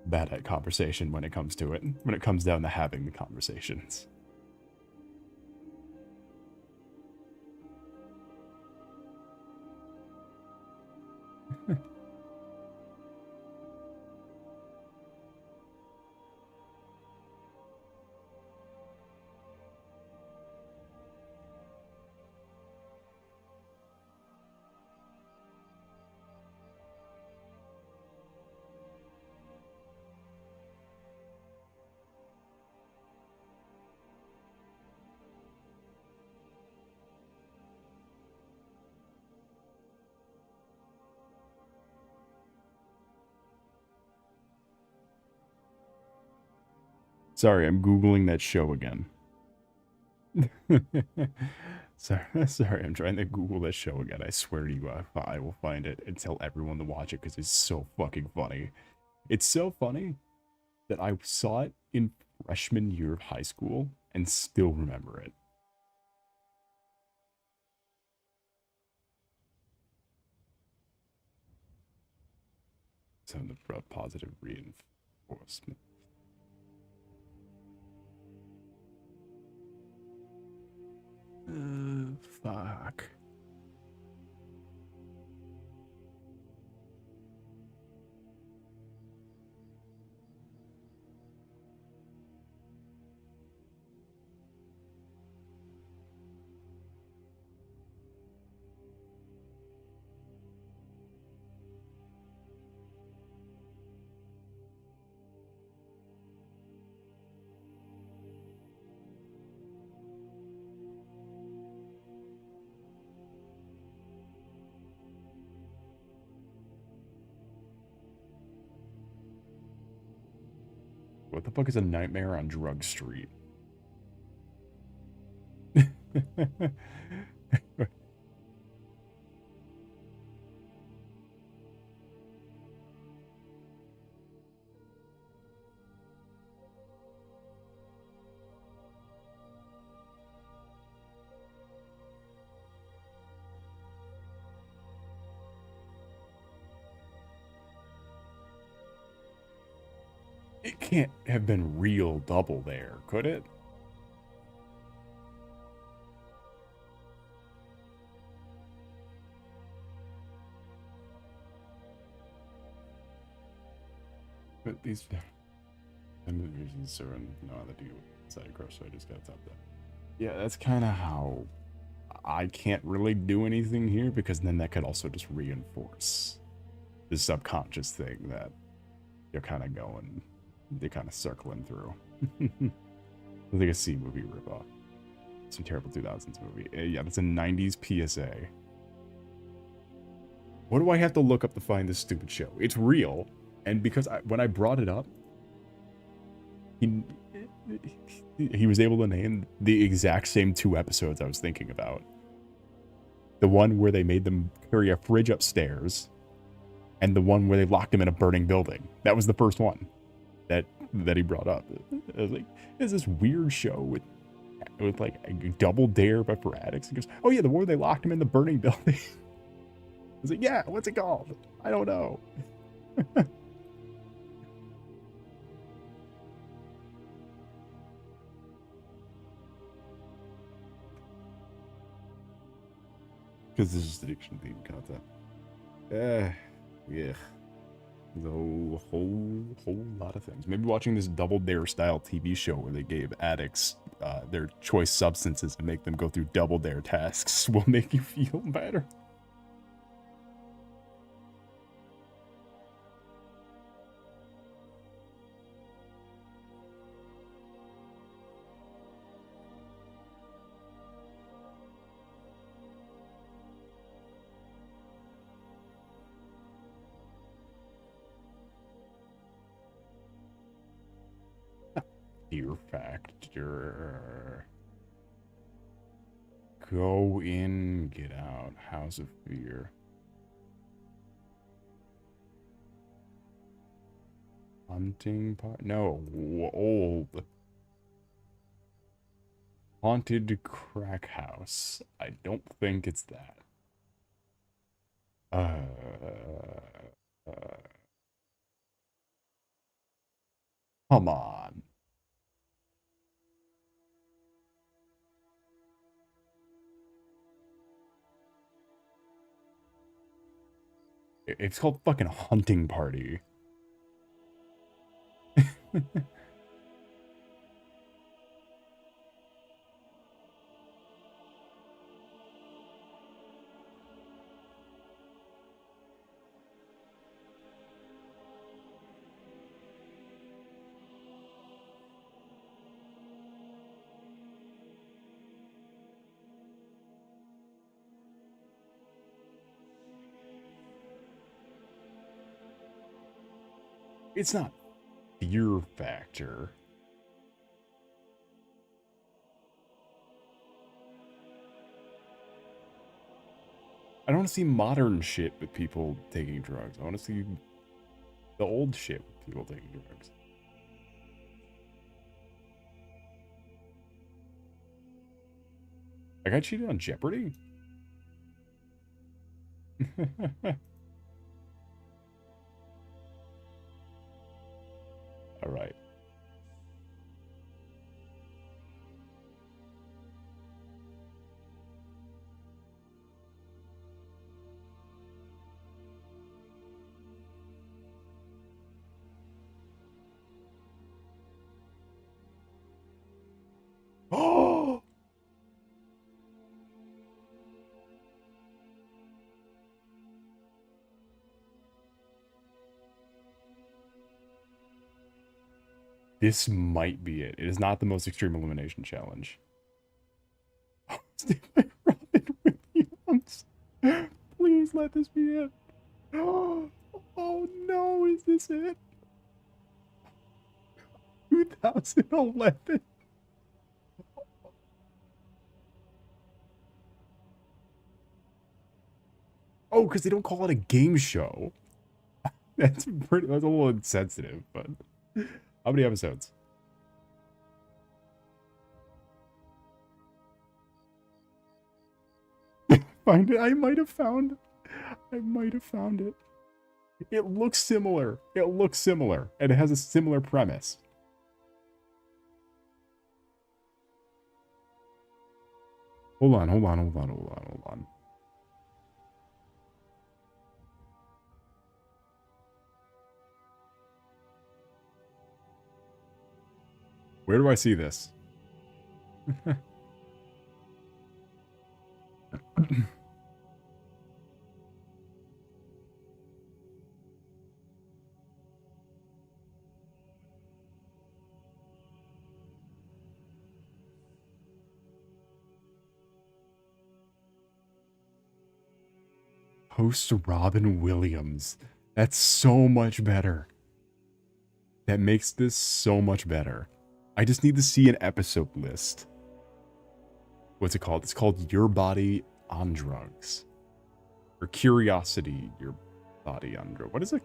bad at conversation when it comes to it, when it comes down to having the conversations. Sorry, I'm Googling that show again. sorry, I'm trying to Google that show again. I swear to you, I will find it and tell everyone to watch it because it's so fucking funny. It's so funny that I saw it in freshman year of high school and still remember it. So the positive reinforcement. Fuck. What the fuck is A Nightmare on Drug Street? It can't have been real Double Dare, could it? But these reasons are no other deal inside across, so I just got top that. Yeah, that's kind of how I can't really do anything here because then that could also just reinforce the subconscious thing that you're kind of going, they're kind of circling through. I think a C movie ripoff. Some terrible 2000s movie. Yeah, that's a 90s PSA. What do I have to look up to find this stupid show? It's real. And because when I brought it up, he was able to name the exact same 2 episodes I was thinking about. The one where they made them carry a fridge upstairs, and the one where they locked him in a burning building. That was the first one that he brought up. I was like, there's this weird show with like a Double Dare but for addicts. He goes, oh yeah, the one where they locked him in the burning building. I was like, yeah, what's it called? I don't know. Because this is addiction theme content. Yeah. There's a whole lot of things. Maybe watching this Double Dare style TV show where they gave addicts their choice substances and make them go through Double Dare tasks will make you feel better. fear factor. Go in, get out. House of Fear. Hunting part? No, old. Haunted crack house. I don't think it's that. Uh, uh come on. It's called fucking Hunting Party. It's not fear factor. I don't want to see modern shit with people taking drugs. I want to see the old shit with people taking drugs. I got cheated on Jeopardy? All right. Oh! This might be it. It is not the most extreme elimination challenge. Stay my Robin Williams. Please let this be it. Oh no, is this it? 2011. Oh, because they don't call it a game show. That's a little insensitive, but how many episodes? Find it. I might have found it. It looks similar. And it has a similar premise. Hold on. Where do I see this? Host Robin Williams. That's so much better. That makes this so much better. I just need to see an episode list. What's it called? It's called Your Body on Drugs. Or Curiosity, Your Body on Drugs. What is it?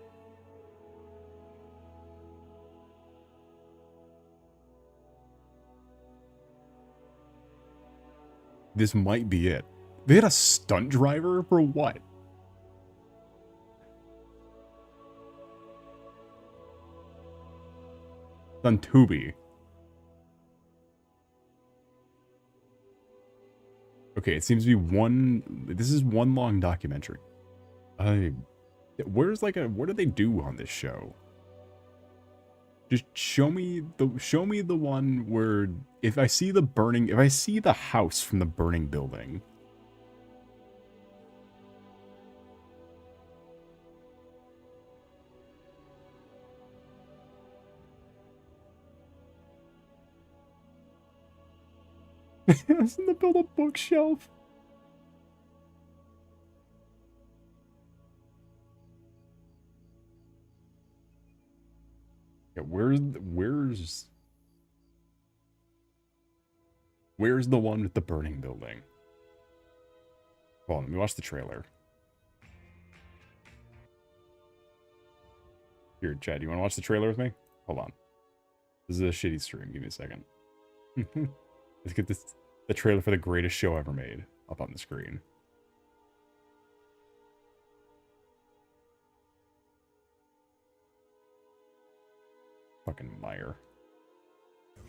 This might be it. They had a stunt driver for what? On Tubi. Okay, it seems to be one. This is one long documentary. Where's like a? What do they do on this show? Just show me the one where if I see the house from the burning building. Doesn't it build a bookshelf? Yeah, where's Where's the one with the burning building? Hold on, let me watch the trailer. Here, Chad, you want to watch the trailer with me? Hold on. This is a shitty stream. Give me a second. Let's get the trailer for the greatest show ever made up on the screen. Fucking Meyer. A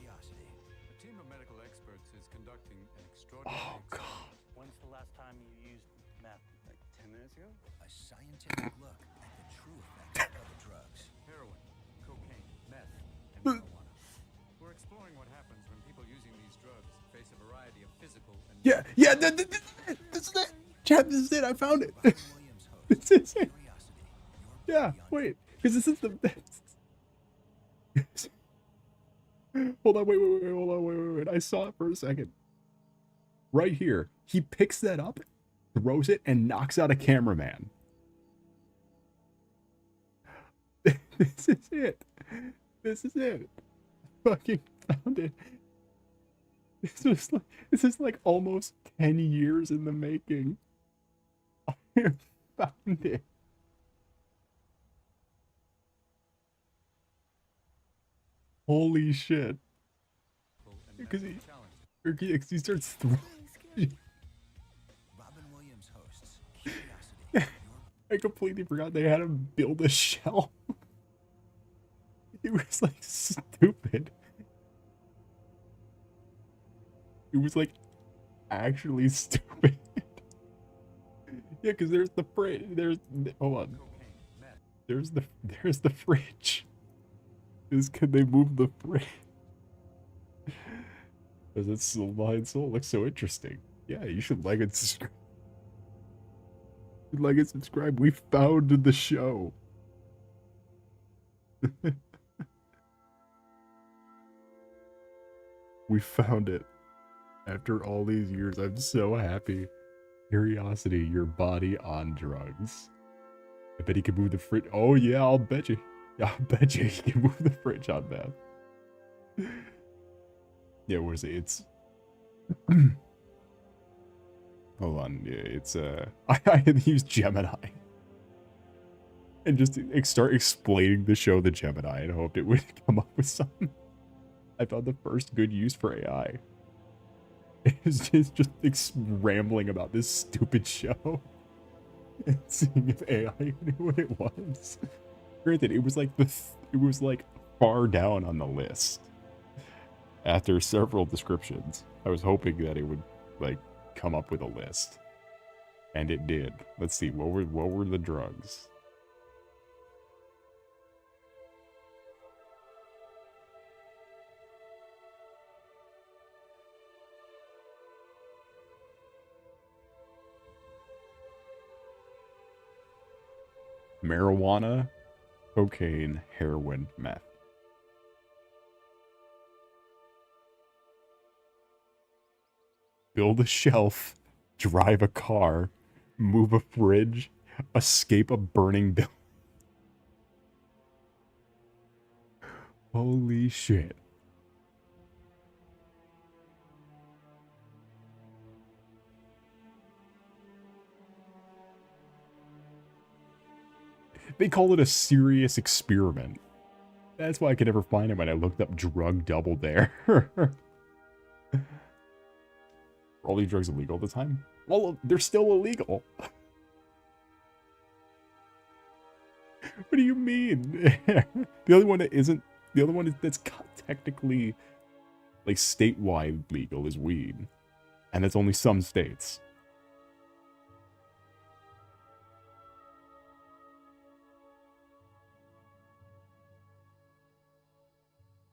team of medical experts is conducting an extraordinary. Oh god. When's the last time you used meth? Like 10 minutes ago? A scientific look at the true effects of drugs. Heroin, cocaine, meth, and marijuana. We're exploring what happens when people using these drugs face a variety of physical and Yeah, this is it. Chad, this is it. I found it. Williams hosts This is it. Curiosity. Yeah, wait, because this is the. Hold on, wait, hold on, wait. I saw it for a second. Right here, he picks that up, throws it, and knocks out a cameraman. This is it. This is it. Fucking found it. This is like almost 10 years in the making. I found it. Holy shit. Because he starts throwing. Robin Williams hosts Curiosity. I completely forgot they had him build a shell. It was like stupid. It was like actually stupid. Yeah, because there's the fridge. Hold on. There's the fridge. Could they move the fridge? Because it's Soul Behind Soul. It looks so interesting. Yeah, you should like and subscribe. Like and subscribe. We found the show. We found it. After all these years, I'm so happy. Curiosity, your body on drugs. I bet he can move the fridge. Oh yeah, I'll bet you. Yeah, I bet you he can move the fridge on that. Yeah, where is it? It's... Hold on, yeah, it's I had to use Gemini. And just start explaining the show the Gemini and hoped it would come up with something. I found the first good use for AI. It's just rambling about this stupid show. And seeing if AI knew what it was. Granted, it was like it was like far down on the list. After several descriptions, I was hoping that it would like come up with a list, and it did. Let's see, what were the drugs? Marijuana, cocaine, heroin, meth. Build a shelf, drive a car, move a fridge, escape a burning building. Holy shit. They call it a serious experiment. That's why I could never find it when I looked up drug double dare. Are all these drugs illegal at the time? Well, they're still illegal. What do you mean? The only one that isn't, the only one that's technically like statewide legal is weed. And it's only some states.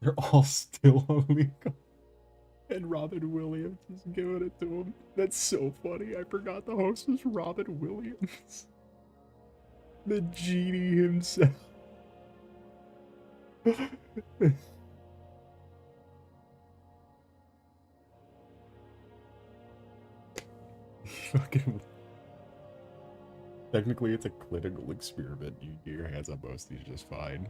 They're all still illegal. And Robin Williams is giving it to him. That's so funny. I forgot the host was Robin Williams. The genie himself. Fucking... Technically, it's a clinical experiment. You get your hands on most of these just fine.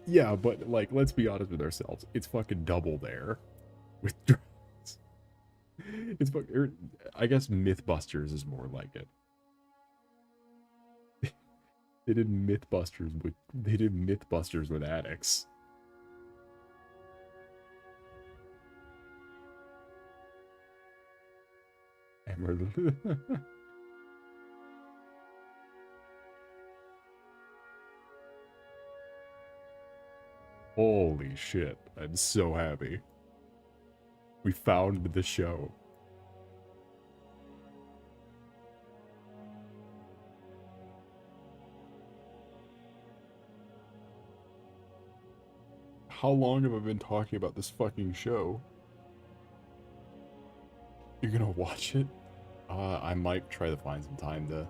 Yeah, but, like, let's be honest with ourselves. It's fucking double there. with drugs. It's I guess Mythbusters is more like it. They did Mythbusters with addicts. Holy shit, I'm so happy. We found the show. How long have I been talking about this fucking show? You're gonna watch it? I might try to find some time to...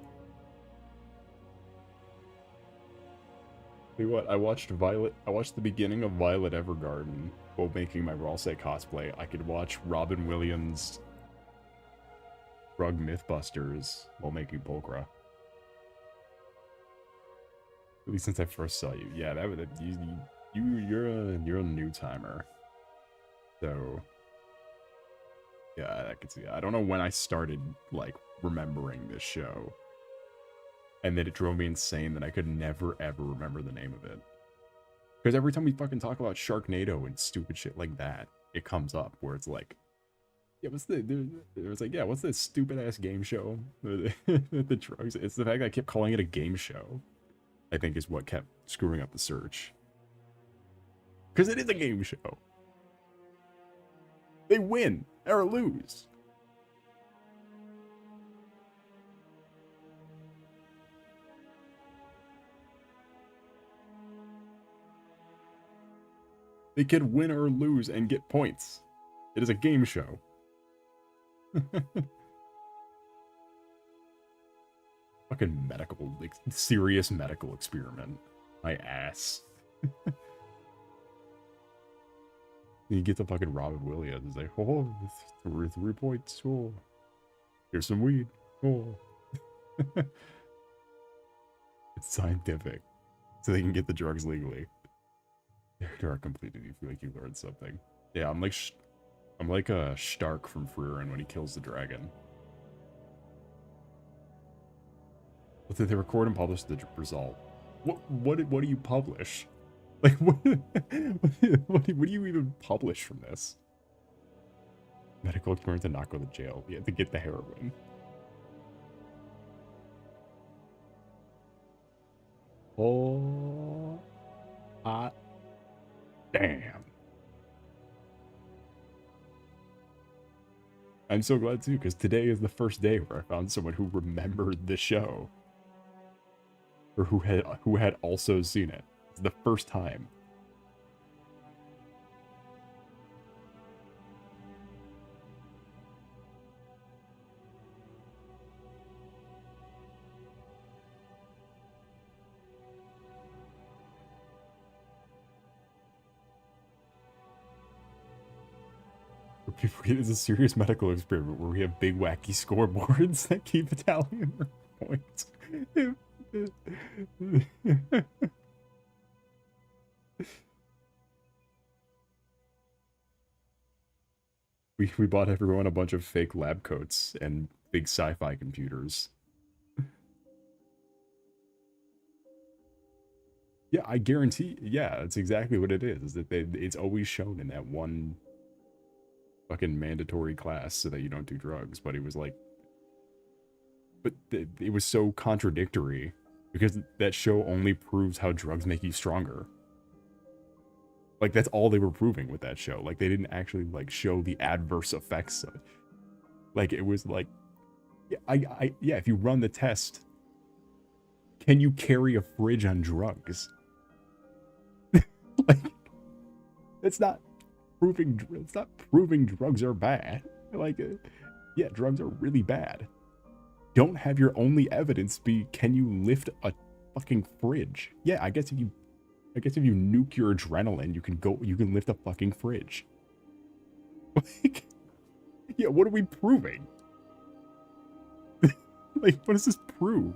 Tell you what, I watched the beginning of Violet Evergarden while making my RULZ cosplay. I could watch Robin Williams' Drug Mythbusters while making Pulchra. At least since I first saw you. Yeah, you're a new timer. So yeah, I could see that. I don't know when I started like remembering this show. And then it drove me insane that I could never ever remember the name of it. Because every time we fucking talk about Sharknado and stupid shit like that, it comes up where it's like, yeah, what's this stupid ass game show? The drugs. It's the fact that I kept calling it a game show, I think, is what kept screwing up the search. Because it is a game show. They win or lose. They can win or lose and get points. It is a game show. Fucking medical, like, serious medical experiment. My ass. You get the fucking Robin Williams. It's like, oh, 3 points. Oh, here's some weed. Oh. It's scientific. So they can get the drugs legally. You are completed. You feel like you learned something. Yeah, I'm like a Stark from Frieren when he kills the dragon. But did they record and publish the result? What do you publish? Like what do you even publish from this? Medical experiment to not go to jail. You have to get the heroin. Oh, hot damn. I'm so glad too, because today is the first day where I found someone who remembered the show. Or who had also seen it. It's the first time. People forget it's a serious medical experiment where we have big wacky scoreboards that keep tallying our points. We bought everyone a bunch of fake lab coats and big sci-fi computers. Yeah, I guarantee. Yeah, that's exactly what it is. Is that it's always shown in that one fucking mandatory class so that you don't do drugs. But it was like, but it was so contradictory because that show only proves how drugs make you stronger. Like that's all they were proving with that show. Like they didn't actually like show the adverse effects of it. Like it was like, yeah, yeah. If you run the test, can you carry a fridge on drugs? Like it's not proving drugs are bad. Like, yeah, drugs are really bad. Don't have your only evidence be, can you lift a fucking fridge? Yeah, I guess if you nuke your adrenaline, you can lift a fucking fridge. Like, yeah, what are we proving? Like, what does this prove?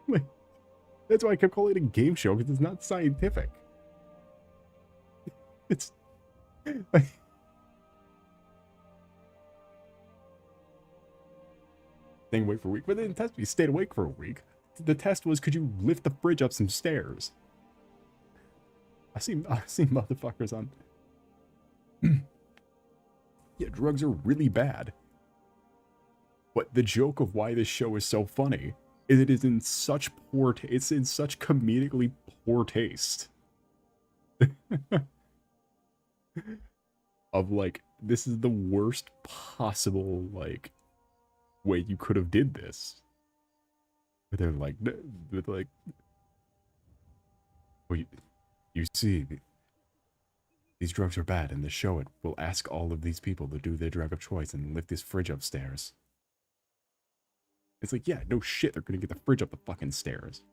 Like, That's why I kept calling it a game show, because it's not scientific. It's like, staying awake for a week, but they didn't test me. You stayed awake for a week. The test was, could you lift the fridge up some stairs? I see motherfuckers on. Yeah, drugs are really bad. But the joke of why this show is so funny is it is in such poor it's in such comedically poor taste. Of like, this is the worst possible like way you could have did this. But they're like, well, you see, these drugs are bad, and the show it will ask all of these people to do their drug of choice and lift this fridge upstairs. It's like, yeah, no shit, they're gonna get the fridge up the fucking stairs.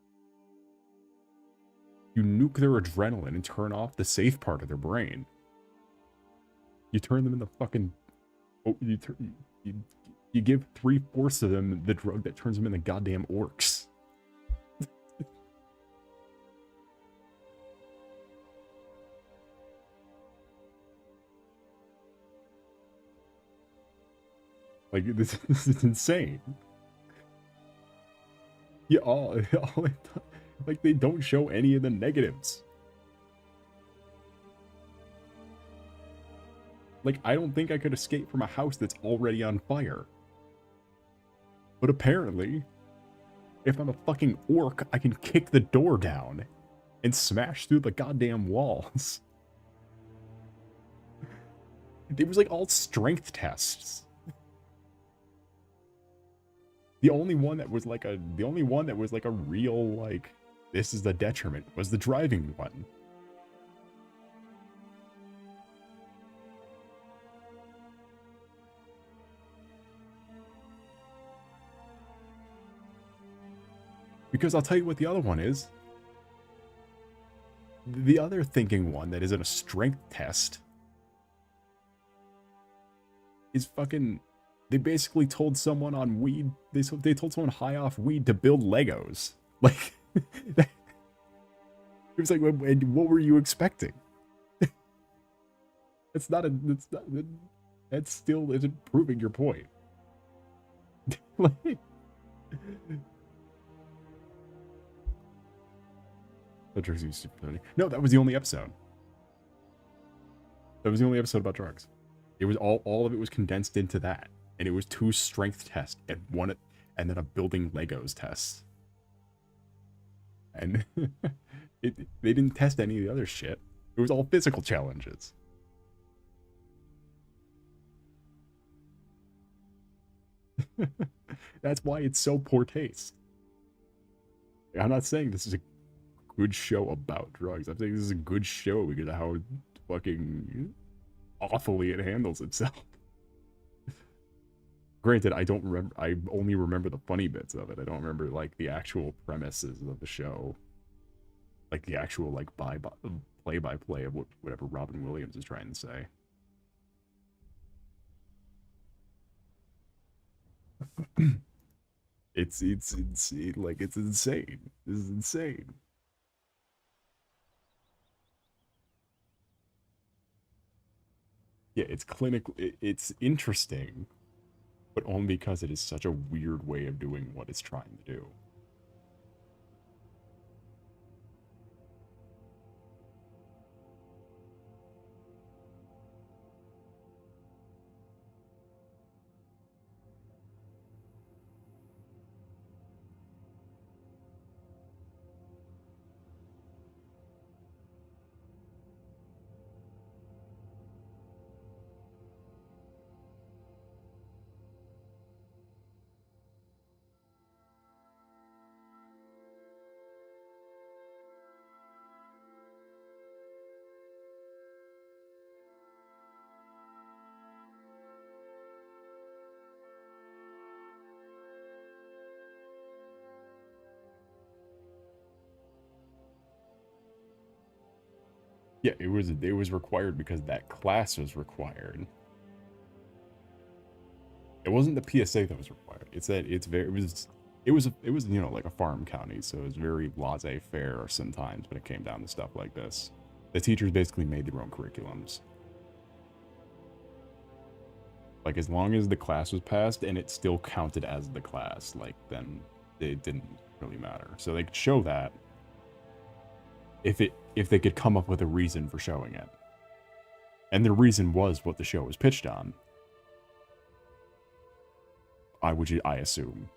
You nuke their adrenaline and turn off the safe part of their brain. You turn them into fucking... Oh, you give 3/4 of them the drug that turns them into goddamn orcs. Like, this is insane. Yeah, like, they don't show any of the negatives. Like, I don't think I could escape from a house that's already on fire. But apparently, if I'm a fucking orc, I can kick the door down and smash through the goddamn walls. It was like all strength tests. The only one that was like a real, like, this is the detriment was the driving one. Because I'll tell you what the other one is. The other thinking one that isn't a strength test is fucking... They basically told someone on weed... They told someone high off weed to build Legos. Like... It was like, what were you expecting? It's not a... That still isn't proving your point. Like... Drugs use stupidity. No, that was the only episode. That was the only episode about drugs. It was all of it was condensed into that, and it was 2 strength tests and and then a building Legos test. And they didn't test any of the other shit. It was all physical challenges. That's why it's so poor taste. I'm not saying this is a good show about drugs. I'm saying this is a good show because of how fucking awfully it handles itself. Granted, I don't remember. I only remember the funny bits of it. I don't remember like the actual premises of the show, like the actual like play-by-play of whatever Robin Williams is trying to say. It's like it's insane. This is insane. Yeah, it's clinical. It's interesting, but only because it is such a weird way of doing what it's trying to do. Yeah, it was required because that class was required. It wasn't the PSA that was required. It said it was it was you know, like a farm county, so it was very laissez-faire sometimes when it came down to stuff like this. The teachers basically made their own curriculums. Like, as long as the class was passed and it still counted as the class, like, then it didn't really matter. So they could show that if they could come up with a reason for showing it. And the reason was what the show was pitched on. I assume.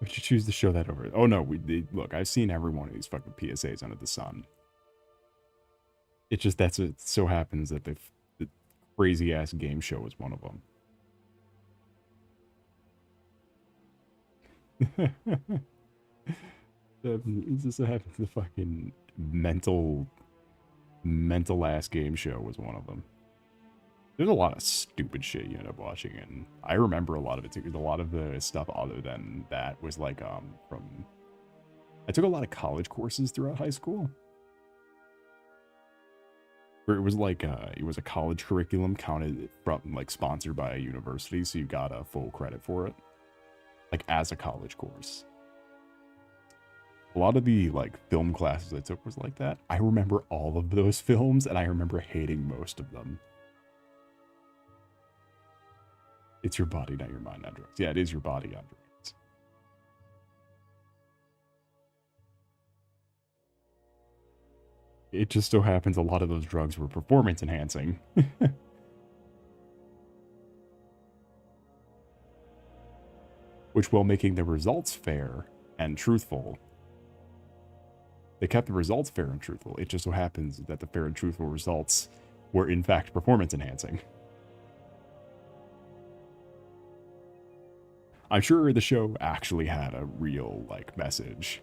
Would you choose to show that over? Oh no, look, I've seen every one of these fucking PSAs under the sun. It's just it so happens that the crazy ass game show was one of them. It just so happens the fucking mental ass game show was one of them. There's a lot of stupid shit you end up watching, and I remember a lot of it too, because a lot of the stuff other than that was like from I took a lot of college courses throughout high school. Where it was like it was a college curriculum counted from, like, sponsored by a university, so you got a full credit for it. Like, as a college course. A lot of the, like, film classes I took was like that. I remember all of those films, and I remember hating most of them. It's your body, not your mind, not drugs. Yeah, it is your body, not drugs. It just so happens a lot of those drugs were performance enhancing. Which, while making the results fair and truthful, they kept the results fair and truthful. It just so happens that the fair and truthful results were in fact performance enhancing. I'm sure the show actually had a real, like, message.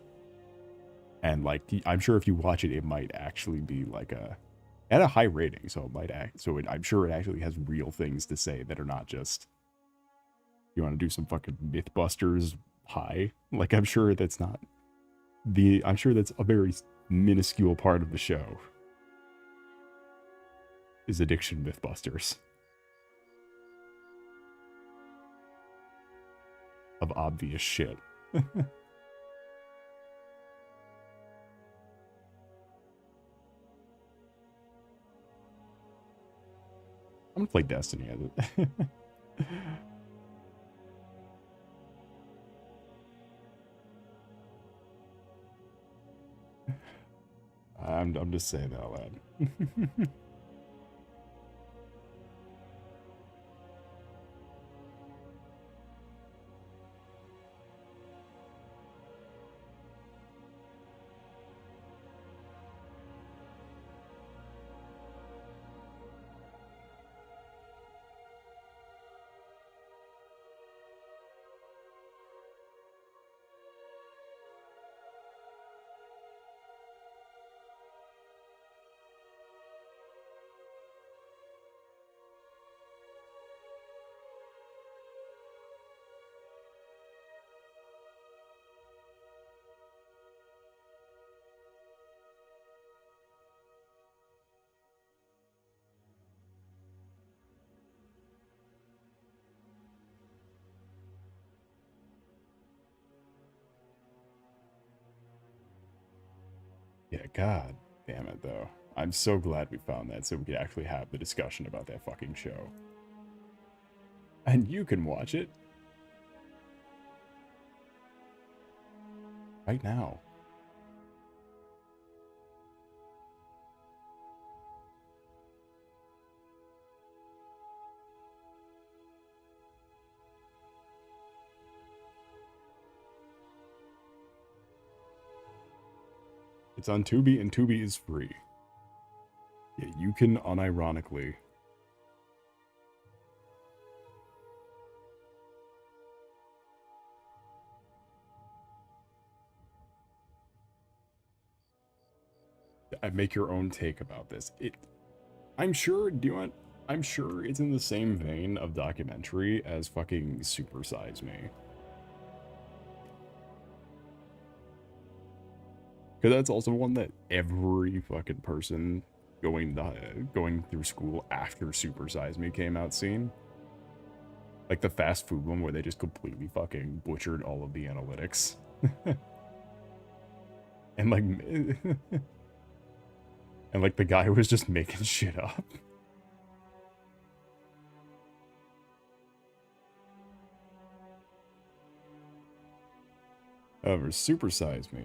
And, like, I'm sure if you watch it, it might actually be like it had a high rating, so it might I'm sure it actually has real things to say that are not just, you want to do some fucking Mythbusters high? Like, I'm sure that's a very minuscule part of the show. Is addiction Mythbusters. Of obvious shit. I'm gonna play Destiny as it. I'm just saying that out loud. Yeah, god damn it, though. I'm so glad we found that so we could actually have the discussion about that fucking show. And you can watch it right now. It's on Tubi, and Tubi is free. Yeah, you can unironically. Make your own take about this. I'm sure, I'm sure it's in the same vein of documentary as fucking Super Size Me. Because that's also one that every fucking person going through school after Super Size Me came out seen. Like the fast food one where they just completely fucking butchered all of the analytics. And like and like the guy was just making shit up. However, Super Size Me.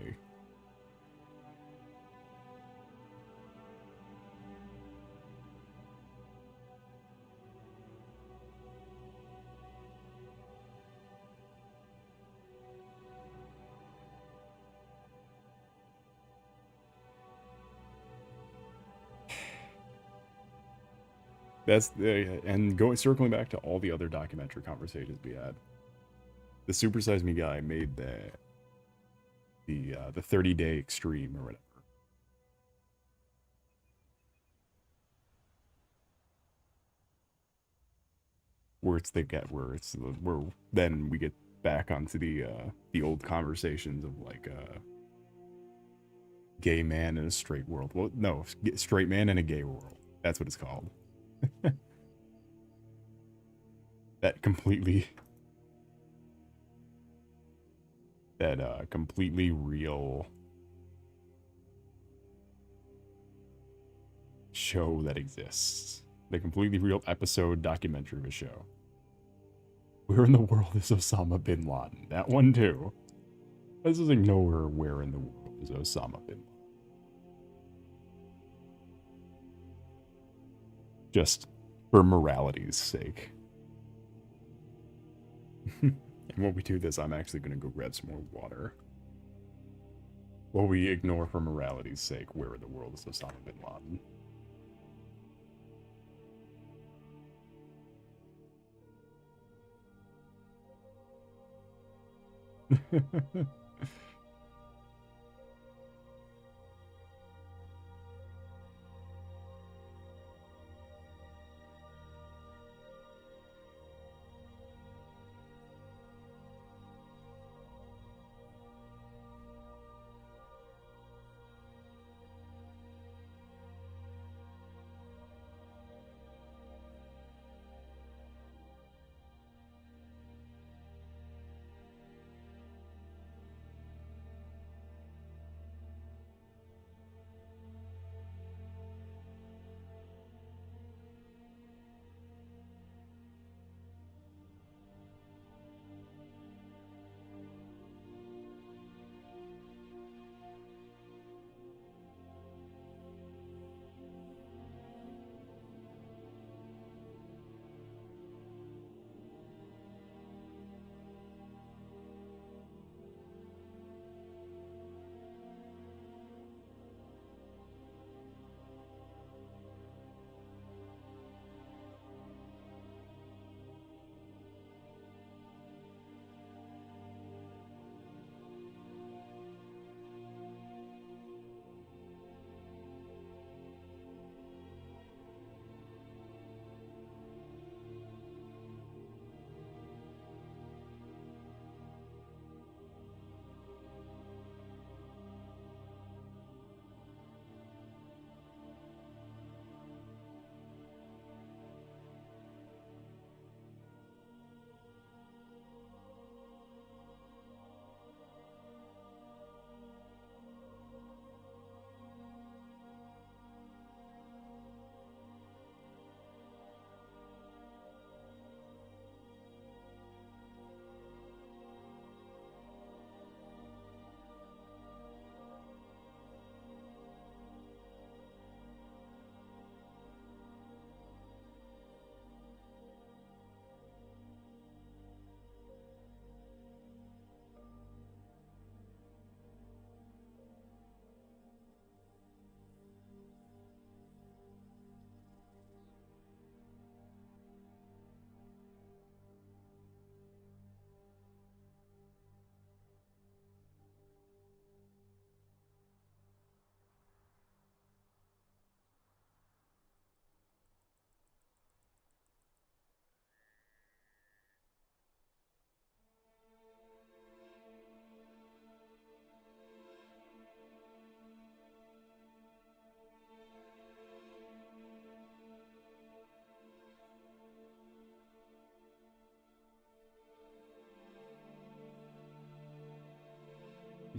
That's the and going circling back to all the other documentary conversations we had. The Super Size Me guy made the 30-day extreme or whatever. Where it's where then we get back onto the old conversations of like gay man in a straight world. Well, no, straight man in a gay world. That's what it's called. that completely completely real show that exists. The completely real episode documentary of a show. Where in the world is Osama bin Laden? That one too. This is like nowhere where in the world is Osama bin Laden. Just for morality's sake. And while we do this, I'm actually going to go grab some more water. While we ignore for morality's sake where in the world is Osama bin Laden.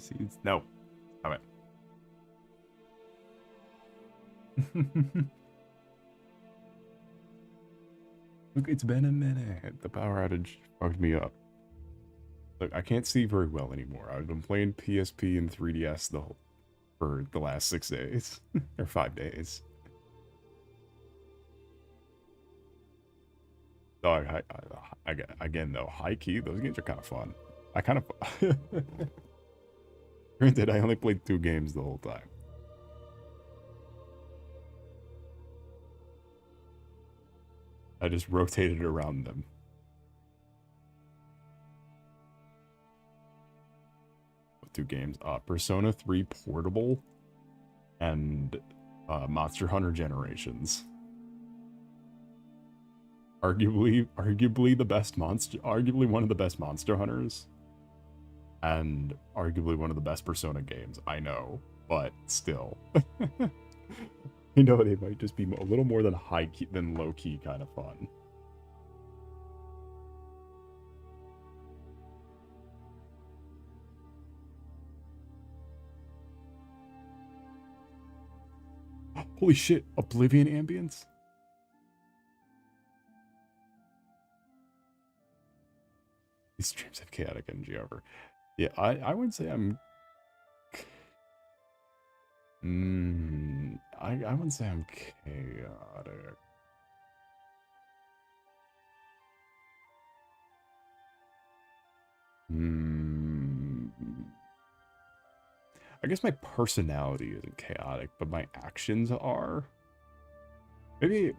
Seeds? No. All right. Look, it's been a minute. The power outage fucked me up. Look, I can't see very well anymore. I've been playing PSP and 3DS for the last 6 days. Or 5 days. So again, though, high key, those games are kind of fun. I kind of... Granted, I only played 2 games the whole time. I just rotated around them. Two games. Persona 3 Portable and Monster Hunter Generations. Arguably the best arguably one of the best Monster Hunters. And arguably one of the best Persona games. I know, but still. You know, they might just be a little more than low key kind of fun. Holy shit, Oblivion ambience? These streams have chaotic energy over. Yeah, I would say I'm... I wouldn't say I'm chaotic. I guess my personality isn't chaotic, but my actions are. Maybe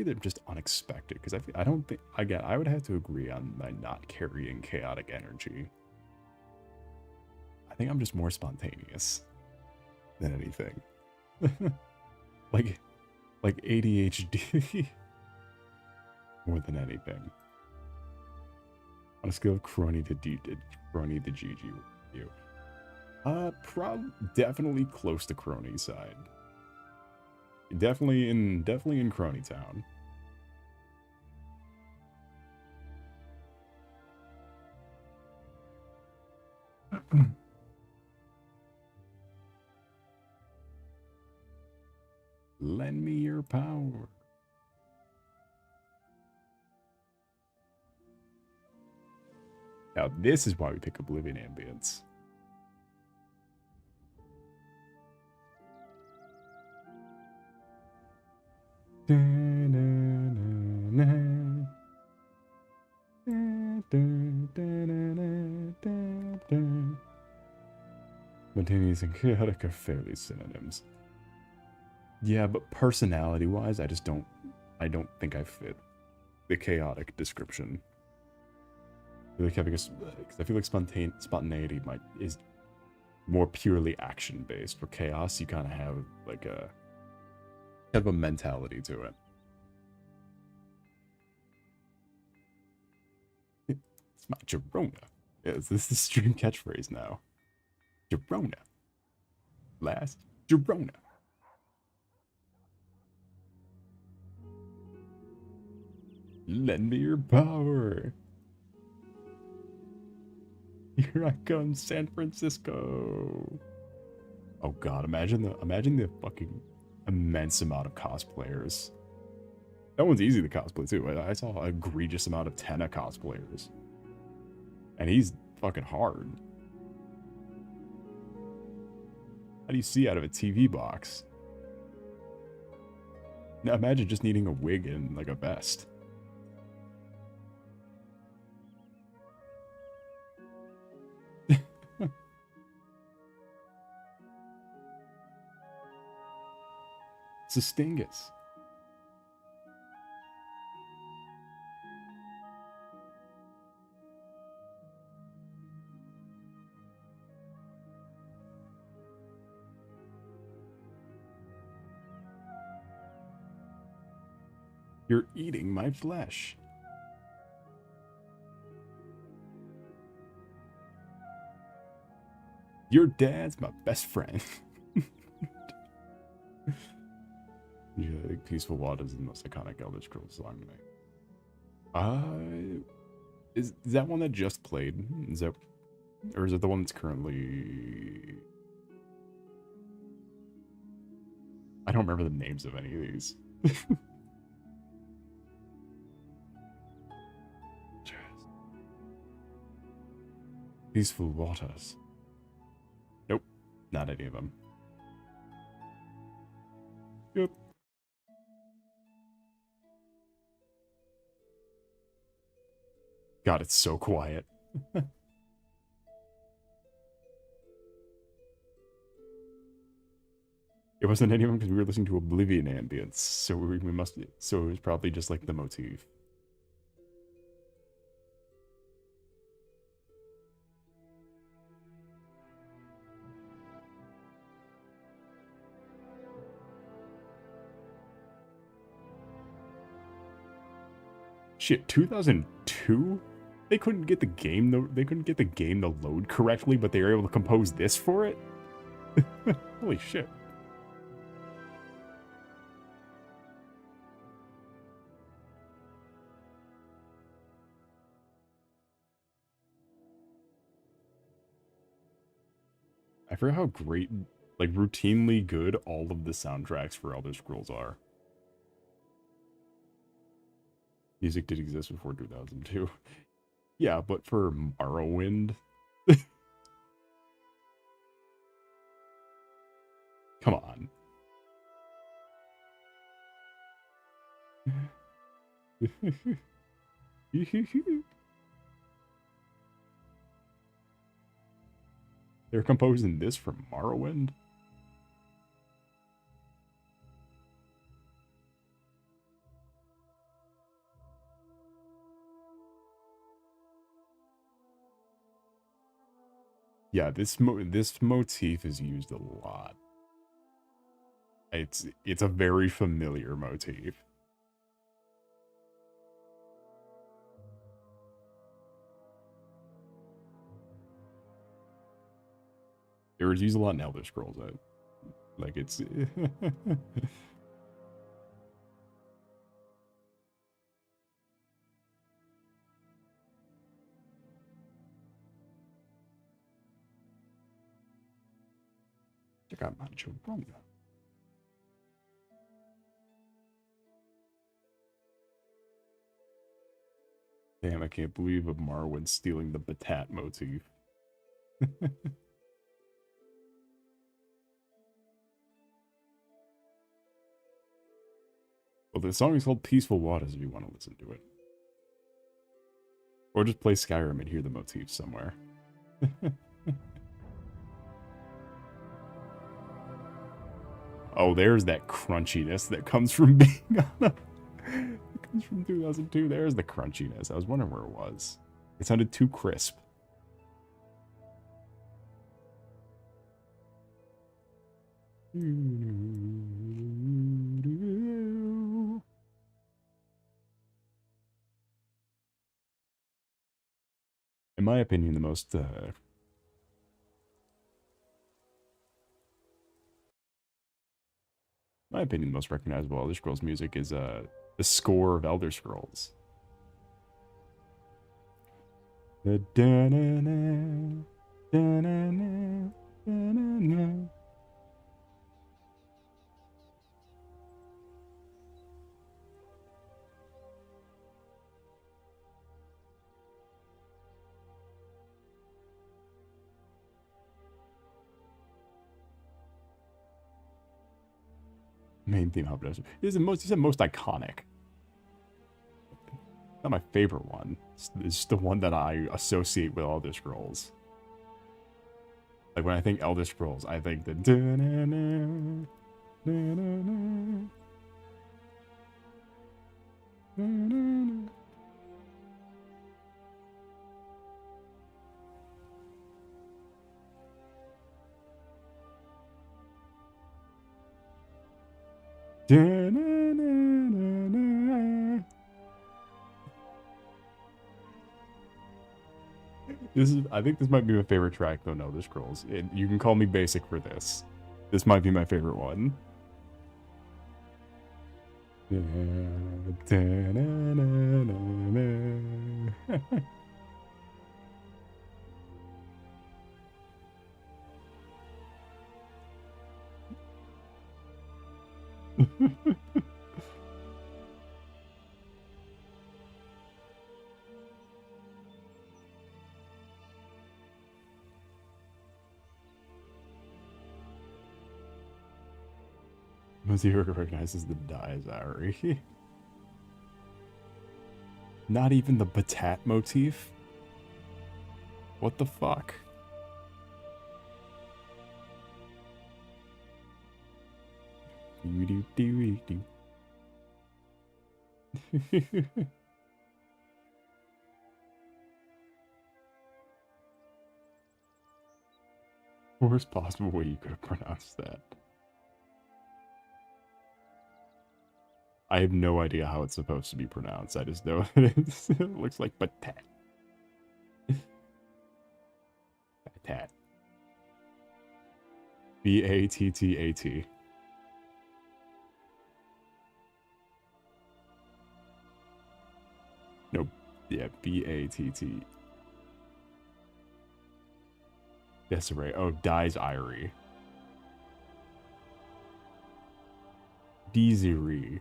they're just unexpected, because I don't think, again, I would have to agree on my not carrying chaotic energy. I think I'm just more spontaneous than anything. like ADHD more than anything. On a scale of crony to GG review. Definitely close to crony side. Definitely in crony town. Lend me your power. Now this is why we pick Oblivion ambience. Spontaneous and chaotic are fairly synonyms. Yeah, but personality-wise, I don't think I fit the chaotic description. I feel like spontaneity is more purely action-based. For chaos, you kind of have like a mentality to it. It's my Girona. Yes, this is the stream catchphrase now. Girona. Last Girona. Lend me your power. Here I come, San Francisco. Oh god, imagine the fucking immense amount of cosplayers. That one's easy to cosplay too. I saw an egregious amount of Tenna cosplayers. And he's fucking hard. How do you see out of a TV box? Now imagine just needing a wig and like a vest. Sustingus. You're eating my flesh. Your dad's my best friend. Yeah, I think Peaceful Water is the most iconic Elder Scrolls song to me. Is that one that just played? Is that Or is it the one that's currently... I don't remember the names of any of these. Peaceful waters. Nope, not any of them. Yep. God, it's so quiet. It wasn't anyone because we were listening to Oblivion ambience, so we must. So it was probably just like the motif. Shit, 2002? They couldn't get the game. They couldn't get the game to load correctly, but they were able to compose this for it. Holy shit. I forgot how great, like, routinely good all of the soundtracks for Elder Scrolls are. Music did exist before 2002. Yeah, but for Morrowind... Come on. They're composing this for Morrowind? Yeah, this motif is used a lot. It's a very familiar motif. It was used a lot in Elder Scrolls. Like it's check out Andromeda. Damn, I can't believe of Marwin stealing the Batat motif. Well, the song is called Peaceful Waters if you want to listen to it. Or just play Skyrim and hear the motif somewhere. Oh, there's that crunchiness that comes from being on a... It comes from 2002. There's the crunchiness. I was wondering where it was. It sounded too crisp. In my opinion, the most recognizable Elder Scrolls music is the score of Elder Scrolls. The da-na-na, da-na-na, da-na-na. Main theme of it is the most. It's the most iconic. Not my favorite one. It's the one that I associate with Elder Scrolls. Like when I think Elder Scrolls, I think the da-na-na, da-na-na, da-na-na. Da-na-na-na-na. I think this might be my favorite track though, Elder Scrolls. You can call me basic for this. This might be my favorite one. Da-na-na-na-na. Zero recognizes the diary. Not even the Batat motif? What the fuck? Worst possible way you could have pronounced that. I have no idea how it's supposed to be pronounced. I just know it looks like Batat. Batat. B-A-T-T-A-T. No, yeah, B-A-T-T. Desiree. Oh, Dies Irie. Desiree.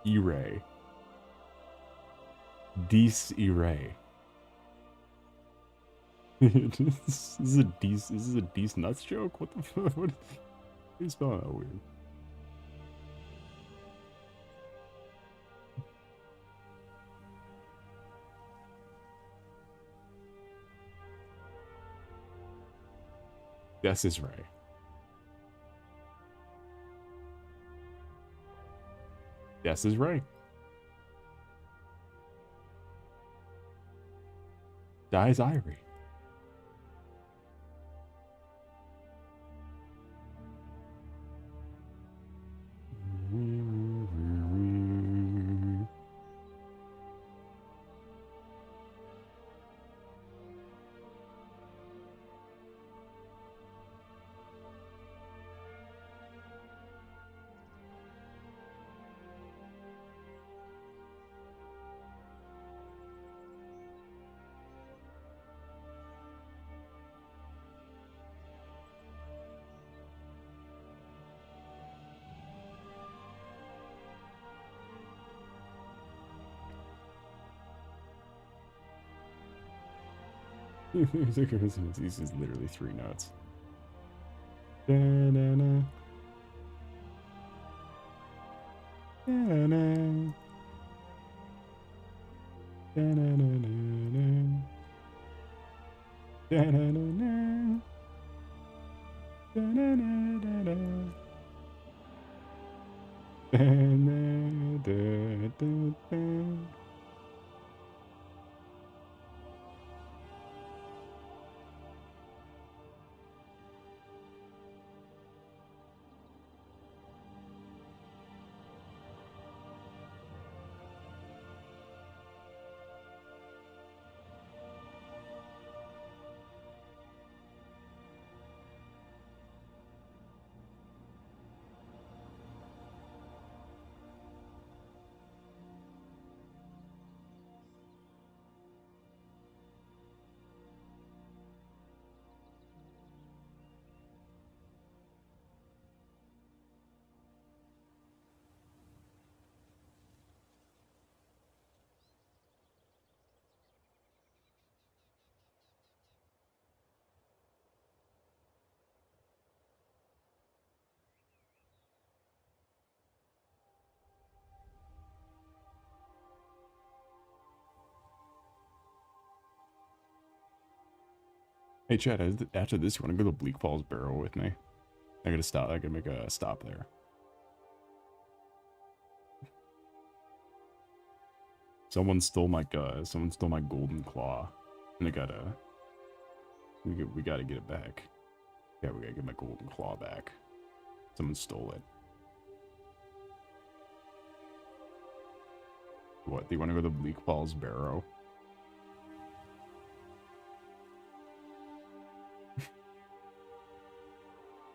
E-Ray. Desiree. This is a D's nuts joke? What the fuck? What are you spelling that weird? This is Ray. This is Ray. Dies Irie. This is literally 3 notes. Da-na-na. Da-na. Da-na-na-na-na. Da-na-na-na. Da-na-na-na-na. Da-na-da-da-da. Hey Chad, after this, you want to go to Bleak Falls Barrow with me? I gotta stop. I gotta make a stop there. Someone stole my golden claw, and I gotta. We gotta get it back. Yeah, we gotta get my golden claw back. Someone stole it. What? Do you want to go to Bleak Falls Barrow?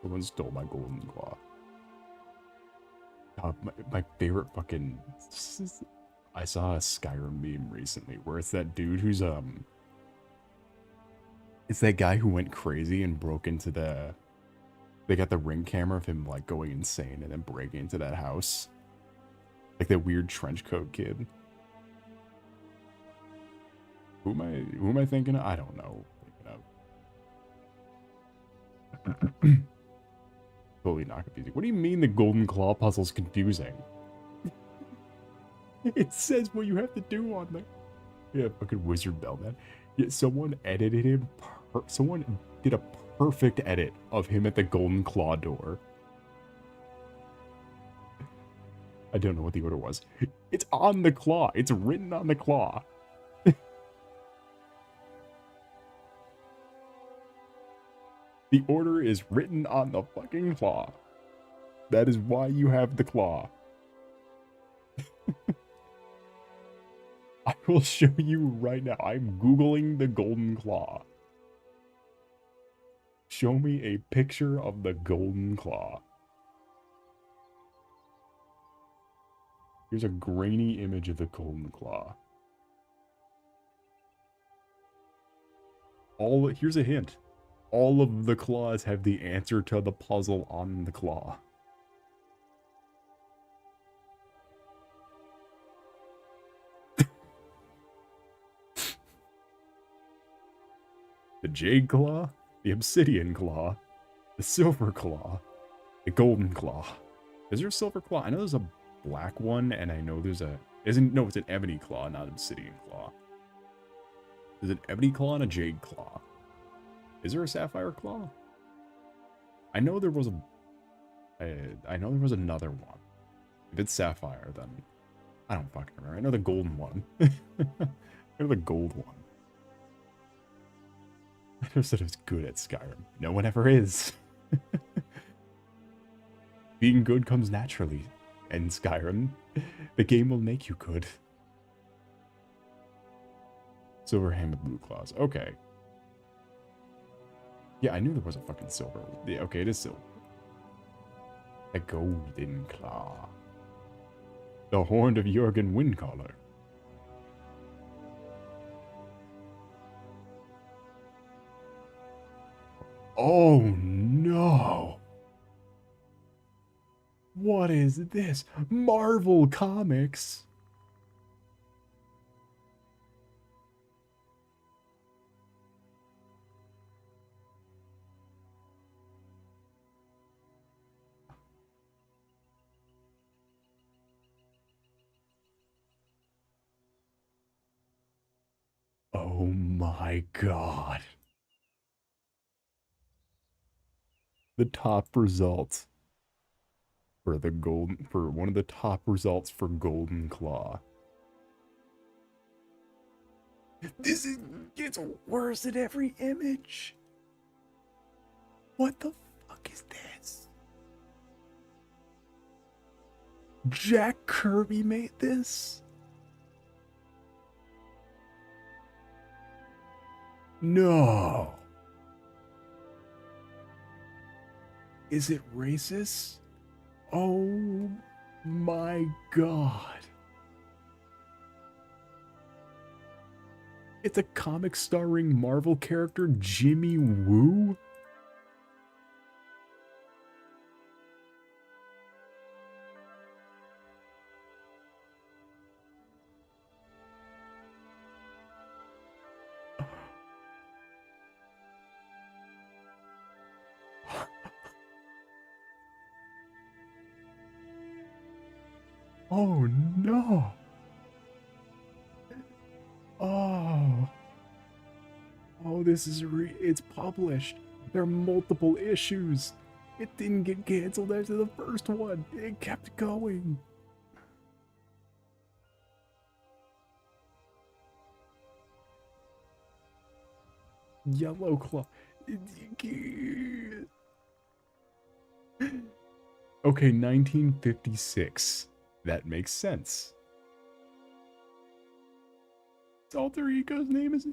Someone stole my golden claw. God, my favorite fucking... I saw a Skyrim meme recently where it's that dude who's, it's that guy who went crazy and broke into the... They got the ring camera of him, like, going insane and then breaking into that house. Like that weird trench coat kid. Who am I thinking of? I don't know. Totally not confusing. What do you mean the golden claw puzzle's confusing? It says what you have to do on there. Yeah, fucking Wizard Bell, man. Yeah, someone edited him. Someone did a perfect edit of him at the golden claw door. I don't know what the order was. It's on the claw. It's written on the claw. The order is written on the fucking claw. That is why you have the claw. I will show you right now. I'm Googling the golden claw. Show me a picture of the golden claw. Here's a grainy image of the golden claw. Here's a hint. All of the claws have the answer to the puzzle on the claw. The jade claw, the obsidian claw, the silver claw, the golden claw. Is there a silver claw? I know there's a black one, and I know there's a... it's an ebony claw, not obsidian claw. There's an ebony claw and a jade claw. Is there a sapphire claw? I know there was I know there was another one. If it's sapphire, then I don't fucking remember. I know the golden one. I know the gold one. I never said I was good at Skyrim. No one ever is. Being good comes naturally. And Skyrim, the game will make you good. Silver hand with blue claws. Okay. Yeah, I knew there was a fucking silver. Yeah, okay, it is silver. A golden claw. The horn of Jurgen Windcaller. Oh no! What is this? Marvel Comics? Oh my god. The top results for one of the top results for Golden Claw. This gets worse at every image. What the fuck is this? Jack Kirby made this? No. Is it racist? Oh my god. It's a comic starring Marvel character Jimmy Woo? Oh no. Oh. Oh, this is it's published. There are multiple issues. It didn't get canceled after the first one. It kept going. Yellow Claw. Okay, 1956. That makes sense. His alter ego's name is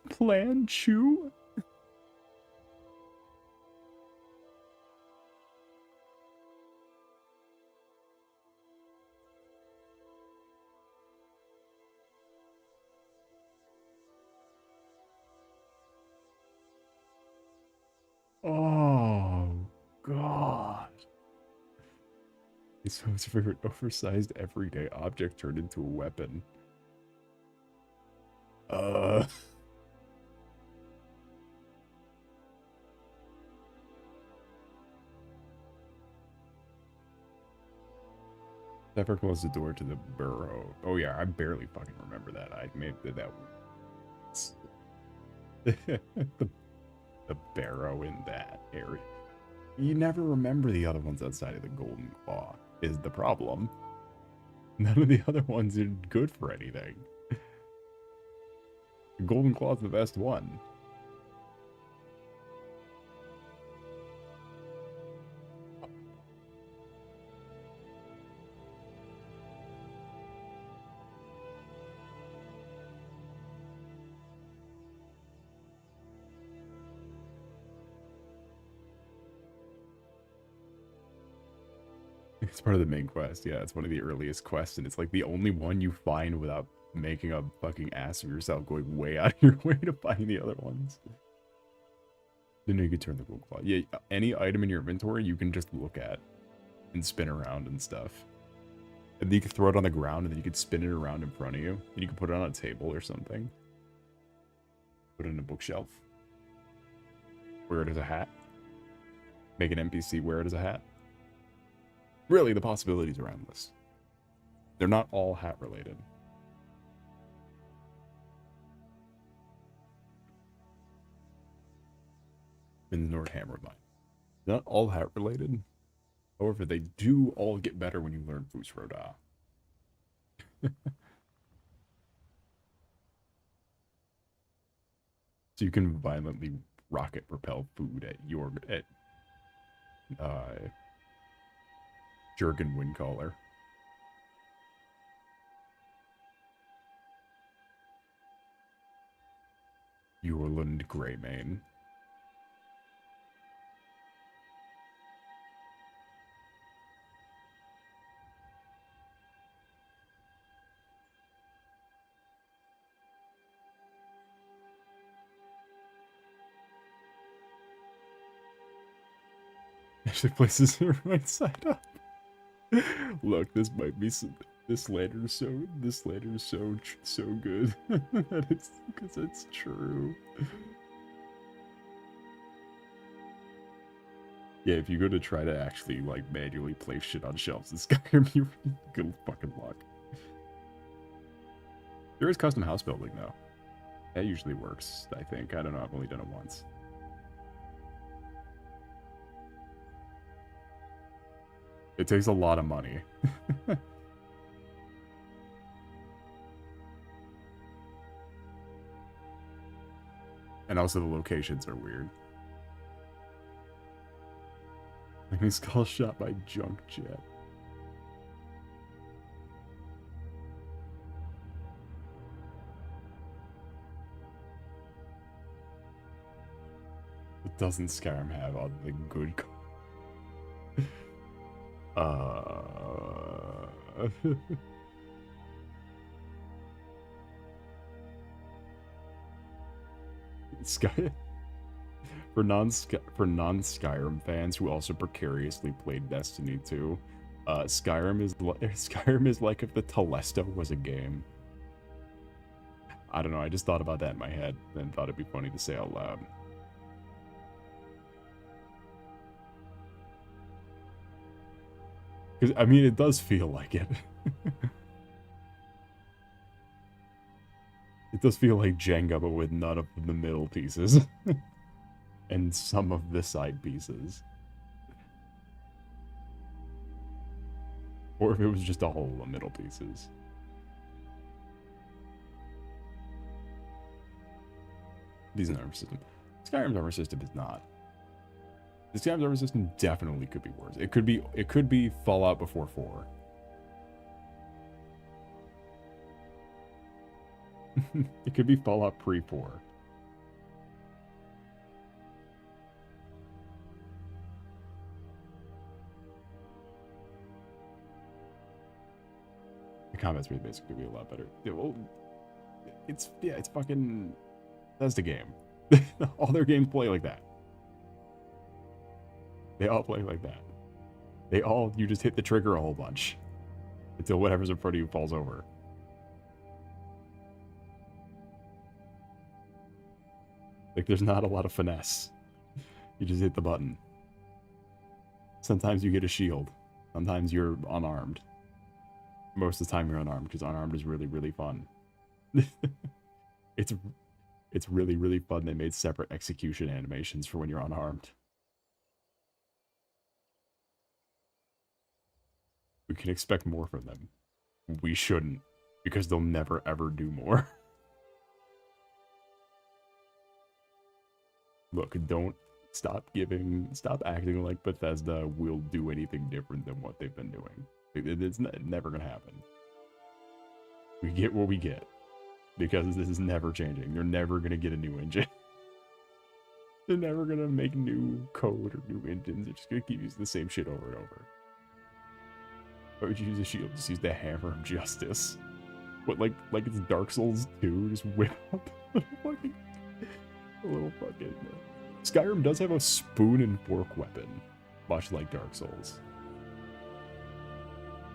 Plan Chu? Oh, God. His most favorite oversized everyday object turned into a weapon. Never closed the door to the burrow. Oh yeah, I barely fucking remember that. I made that once. the barrow in that area. You never remember the other ones outside of the Golden Claw, is the problem. None of the other ones are good for anything. The Golden Claw's the best one. It's part of the main quest, yeah. It's one of the earliest quests, and it's like the only one you find without making a fucking ass of yourself, going way out of your way to find the other ones. Then you could turn the Gold Claw. Yeah, any item in your inventory you can just look at and spin around and stuff. And then you could throw it on the ground, and then you could spin it around in front of you. And you can put it on a table or something. Put it in a bookshelf. Wear it as a hat. Make an NPC wear it as a hat. Really, the possibilities are endless. They're not all hat related. In the Nordhammer line. Not all hat related. However, they do all get better when you learn Fusroda. So you can violently rocket propel food at your Jurgen Windcaller. Yorlund Greymane. Actually places it right side up. Look, this might be some, this ladder's so good that it's because it's true. Yeah, if you go to try to actually like manually place shit on shelves in Skyrim, you good fucking luck. There is custom house building though. That usually works, I think. I don't know, I've only done it once. It takes a lot of money. And also the locations are weird. Like a skull shot by Junk Jet. What doesn't Skyrim have on the good Sky for non-Skyrim fans who also precariously played Destiny 2, Skyrim is like if the Telesto was a game. I don't know, I just thought about that in my head and thought it'd be funny to say out loud. Because, I mean, it does feel like it. It does feel like Jenga, but with none of the middle pieces. And some of the side pieces. Or if it was just a hole of middle pieces. Decent armor system. Skyrim's armor system is not. The Skyrim's armor system definitely could be worse. It could be Fallout before 4. It could be Fallout pre-4. The combat's pretty basic, could be a lot better. Yeah, well, it's fucking, that's the game. All their games play like that. They all play like that. You just hit the trigger a whole bunch. Until whatever's in front of you falls over. Like, there's not a lot of finesse. You just hit the button. Sometimes you get a shield. Sometimes you're unarmed. most of the time you're unarmed, because unarmed is really, really fun. it's it's really, really fun. They made separate execution animations for when you're unarmed. We can expect more from them. We shouldn't, because they'll never ever do more. Look, don't stop acting like Bethesda will do anything different than what they've been doing. It's never gonna happen. We get what we get, because this is never changing. They're never gonna get a new engine. They're never gonna make new code or new engines. They're just gonna keep using the same shit over and over. Why would you use a shield? Just use the hammer of justice. What, like it's Dark Souls 2? Just whip up a little fucking... Skyrim does have a spoon and fork weapon, much like Dark Souls.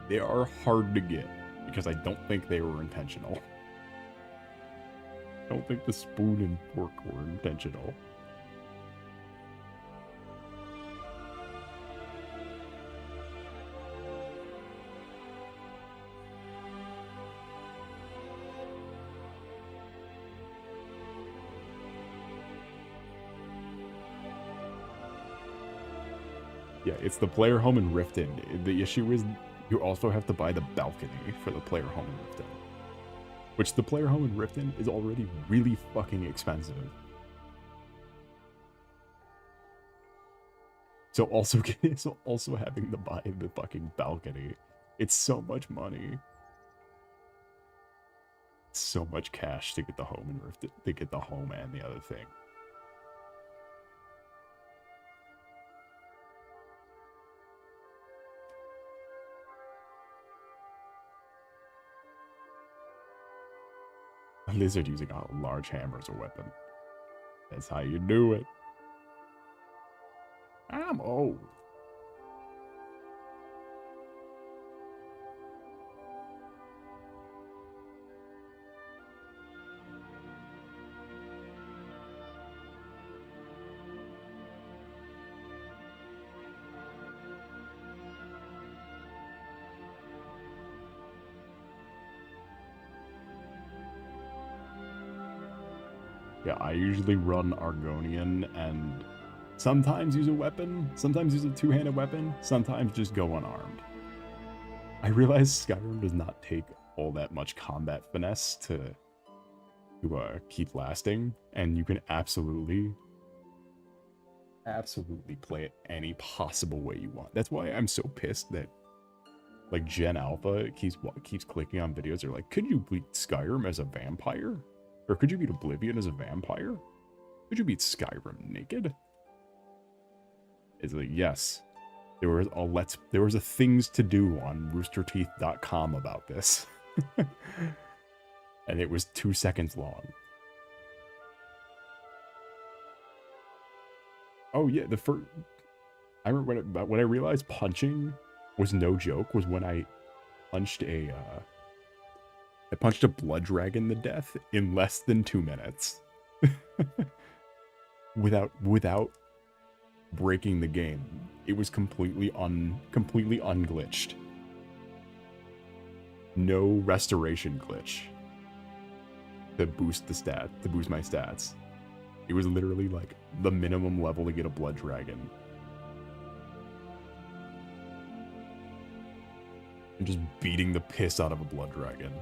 They are hard to get, because I don't think they were intentional. I don't think the spoon and fork were intentional. Yeah, it's the player home in Riften. The issue is you also have to buy the balcony for the player home in Riften. Which the player home in Riften is already really fucking expensive. So also having to buy the fucking balcony. It's so much money. So much cash to get the home in Riften, to get the home and the other thing. A lizard using a large hammer as a weapon. That's how you do it. I'm old. Yeah, I usually run Argonian and sometimes use a weapon, sometimes use a two-handed weapon, sometimes just go unarmed. I realize Skyrim does not take all that much combat finesse to keep lasting, and you can absolutely play it any possible way you want. That's why I'm so pissed that like Gen Alpha keeps clicking on videos. They're like, could you beat Skyrim as a vampire? Or could you beat Oblivion as a vampire? Could you beat Skyrim naked? It's like, yes. There was a things to do on roosterteeth.com about this. And it was 2 seconds long. Oh yeah, I remember when I realized punching was no joke was when I punched a blood dragon to death in less than 2 minutes. without breaking the game. It was completely unglitched. No restoration glitch to boost my stats. It was literally like the minimum level to get a blood dragon. And just beating the piss out of a blood dragon.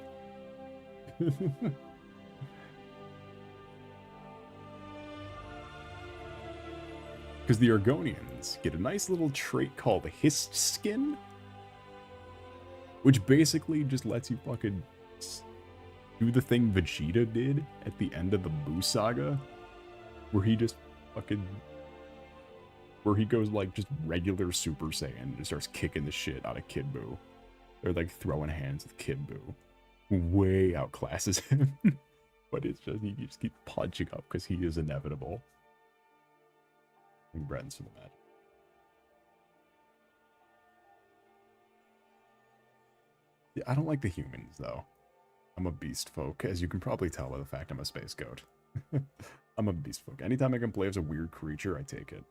Because the Argonians get a nice little trait called Hist Skin, which basically just lets you fucking do the thing Vegeta did at the end of the Buu saga, where he just goes like just regular Super Saiyan and starts kicking the shit out of Kid Buu. They're like throwing hands with Kid Buu. Way outclasses him. But it's just, he just keeps punching up because he is inevitable. And Bren's for the match. Yeah, I don't like the humans though. I'm a beast folk, as you can probably tell by the fact I'm a space goat. I'm a beast folk. Anytime I can play as a weird creature, I take it.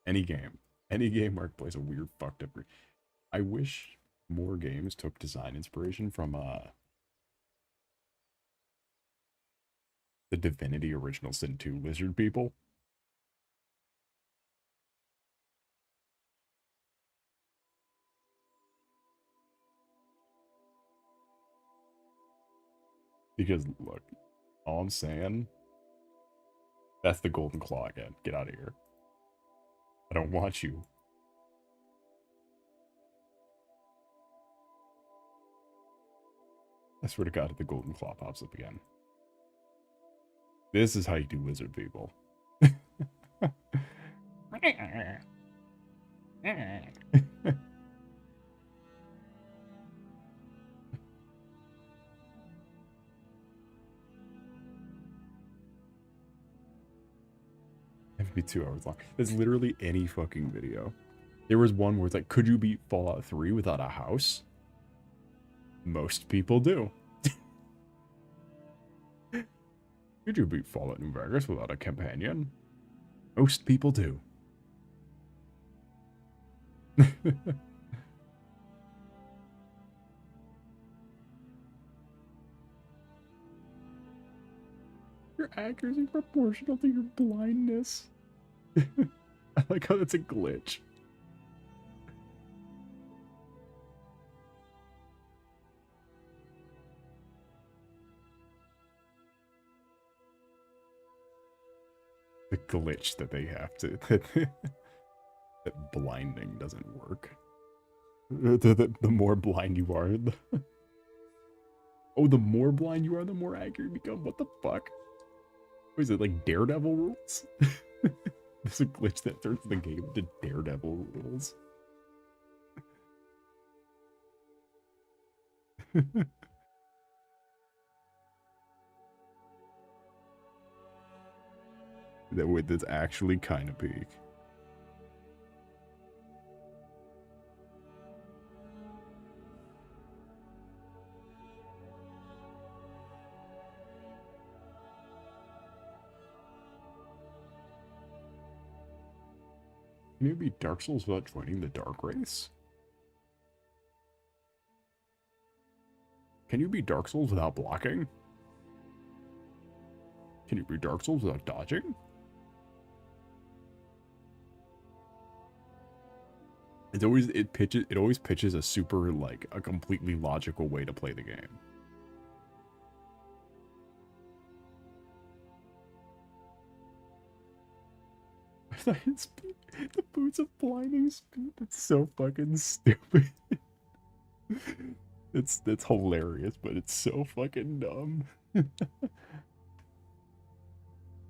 Any game. Any game where it plays a weird, fucked up. I wish more games took design inspiration from the Divinity Original Sin 2 lizard people. Because, look, all I'm saying, that's the Golden Claw again. Get out of here. I don't want you. I swear to God, if the Golden Claw pops up again. This is how you do lizard people. It'd be 2 hours long. There's literally any fucking video. There was one where it's like, could you beat Fallout 3 without a house? Most people do. Could you beat Fallout New Vegas without a companion? Most people do. Your accuracy proportional to your blindness. I like how that's a glitch. The glitch that they have to... that blinding doesn't work. The more blind you are... Oh, the more blind you are, the more accurate you become. What the fuck? What is it, like Daredevil rules? There's a glitch that turns the game into Daredevil rules. That's actually kind of peak. Can you beat Dark Souls without joining the Dark Race? Can you beat Dark Souls without blocking? Can you beat Dark Souls without dodging? It always pitches a super, like, a completely logical way to play the game. The boots of blinding speed. That's so fucking stupid. That's hilarious, but it's so fucking dumb.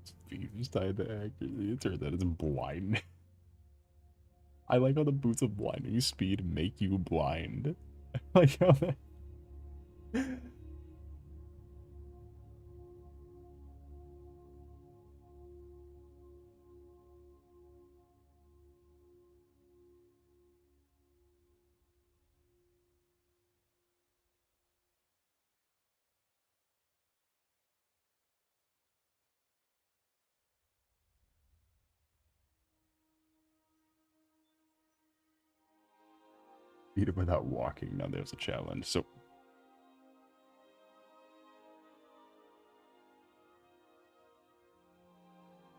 Speed is tied to accuracy. It turns out it's blind. I like how the boots of blinding speed make you blind. I like how that... Beat it without walking. Now there's a challenge. So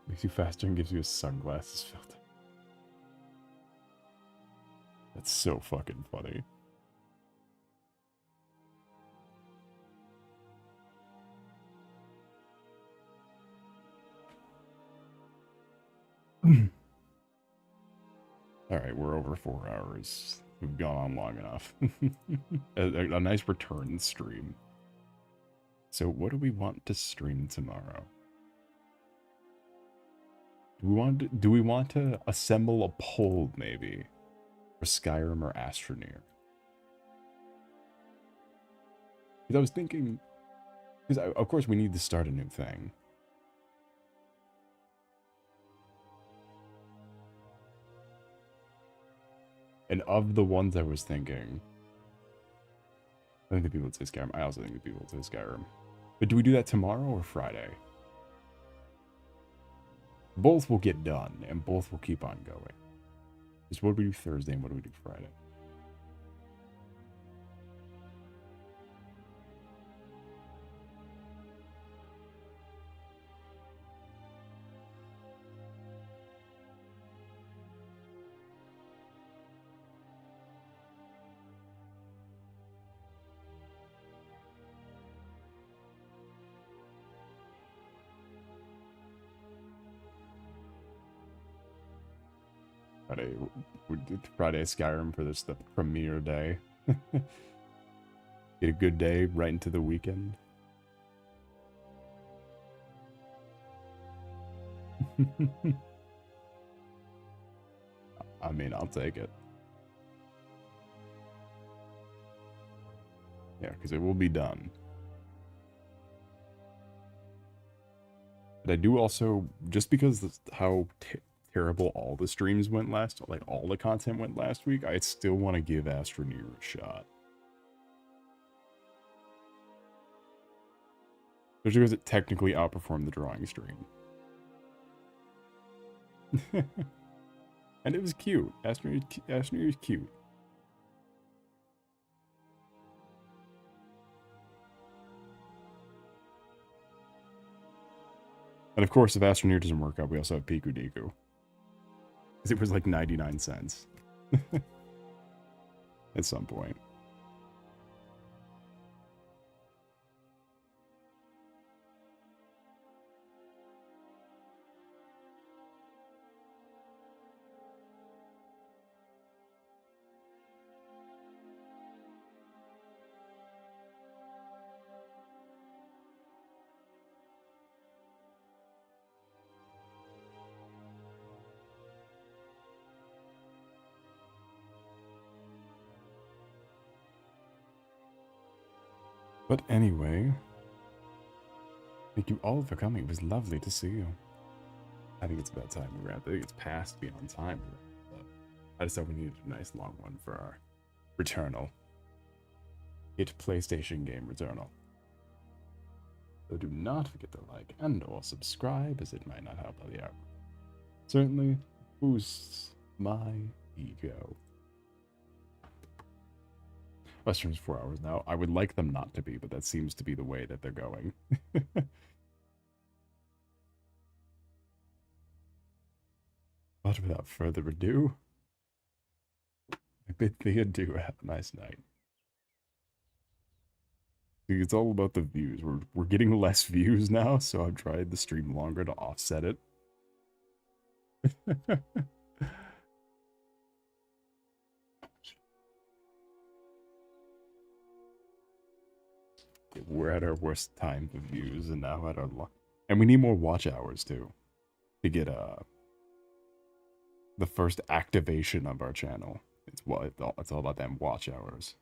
makes you faster and gives you a sunglasses filter. That's so fucking funny. Alright, we're over 4 hours. We've gone on long enough. a nice return stream. So what do we want to stream tomorrow? Do we want to assemble a poll maybe for Skyrim or Astroneer? Because I was thinking, because of course we need to start a new thing. And of the ones I was thinking, I think the people would say Skyrim. I also think the people would say Skyrim. But do we do that tomorrow or Friday? Both will get done, and both will keep on going. Just what do we do Thursday and what do we do Friday? Friday, we did Friday Skyrim for this, the premiere day. Get a good day right into the weekend. I mean, I'll take it. Yeah, because it will be done. But I do also, just because how terrible all the streams went like all the content went last week, I still want to give Astroneer a shot. Just because it technically outperformed the drawing stream. And it was cute. Astroneer is cute. And of course, if Astroneer doesn't work out, we also have Piku Deku. Because it was like 99 cents. At some point. But anyway, thank you all for coming. It was lovely to see you. I think it's about time we wrap. I think it's past beyond time. I just thought we needed a nice long one for our Returnal. Hit PlayStation game Returnal. So do not forget to like and or subscribe, as it might not help out the hour. Certainly boosts my ego. My stream's 4 hours now. I would like them not to be, but that seems to be the way that they're going. But without further ado, I bid thee adieu. Have a nice night. See, it's all about the views. We're getting less views now, so I've tried the stream longer to offset it. We're at our worst time for views, and now at our and we need more watch hours too to get the first activation of our channel. It's all about them watch hours.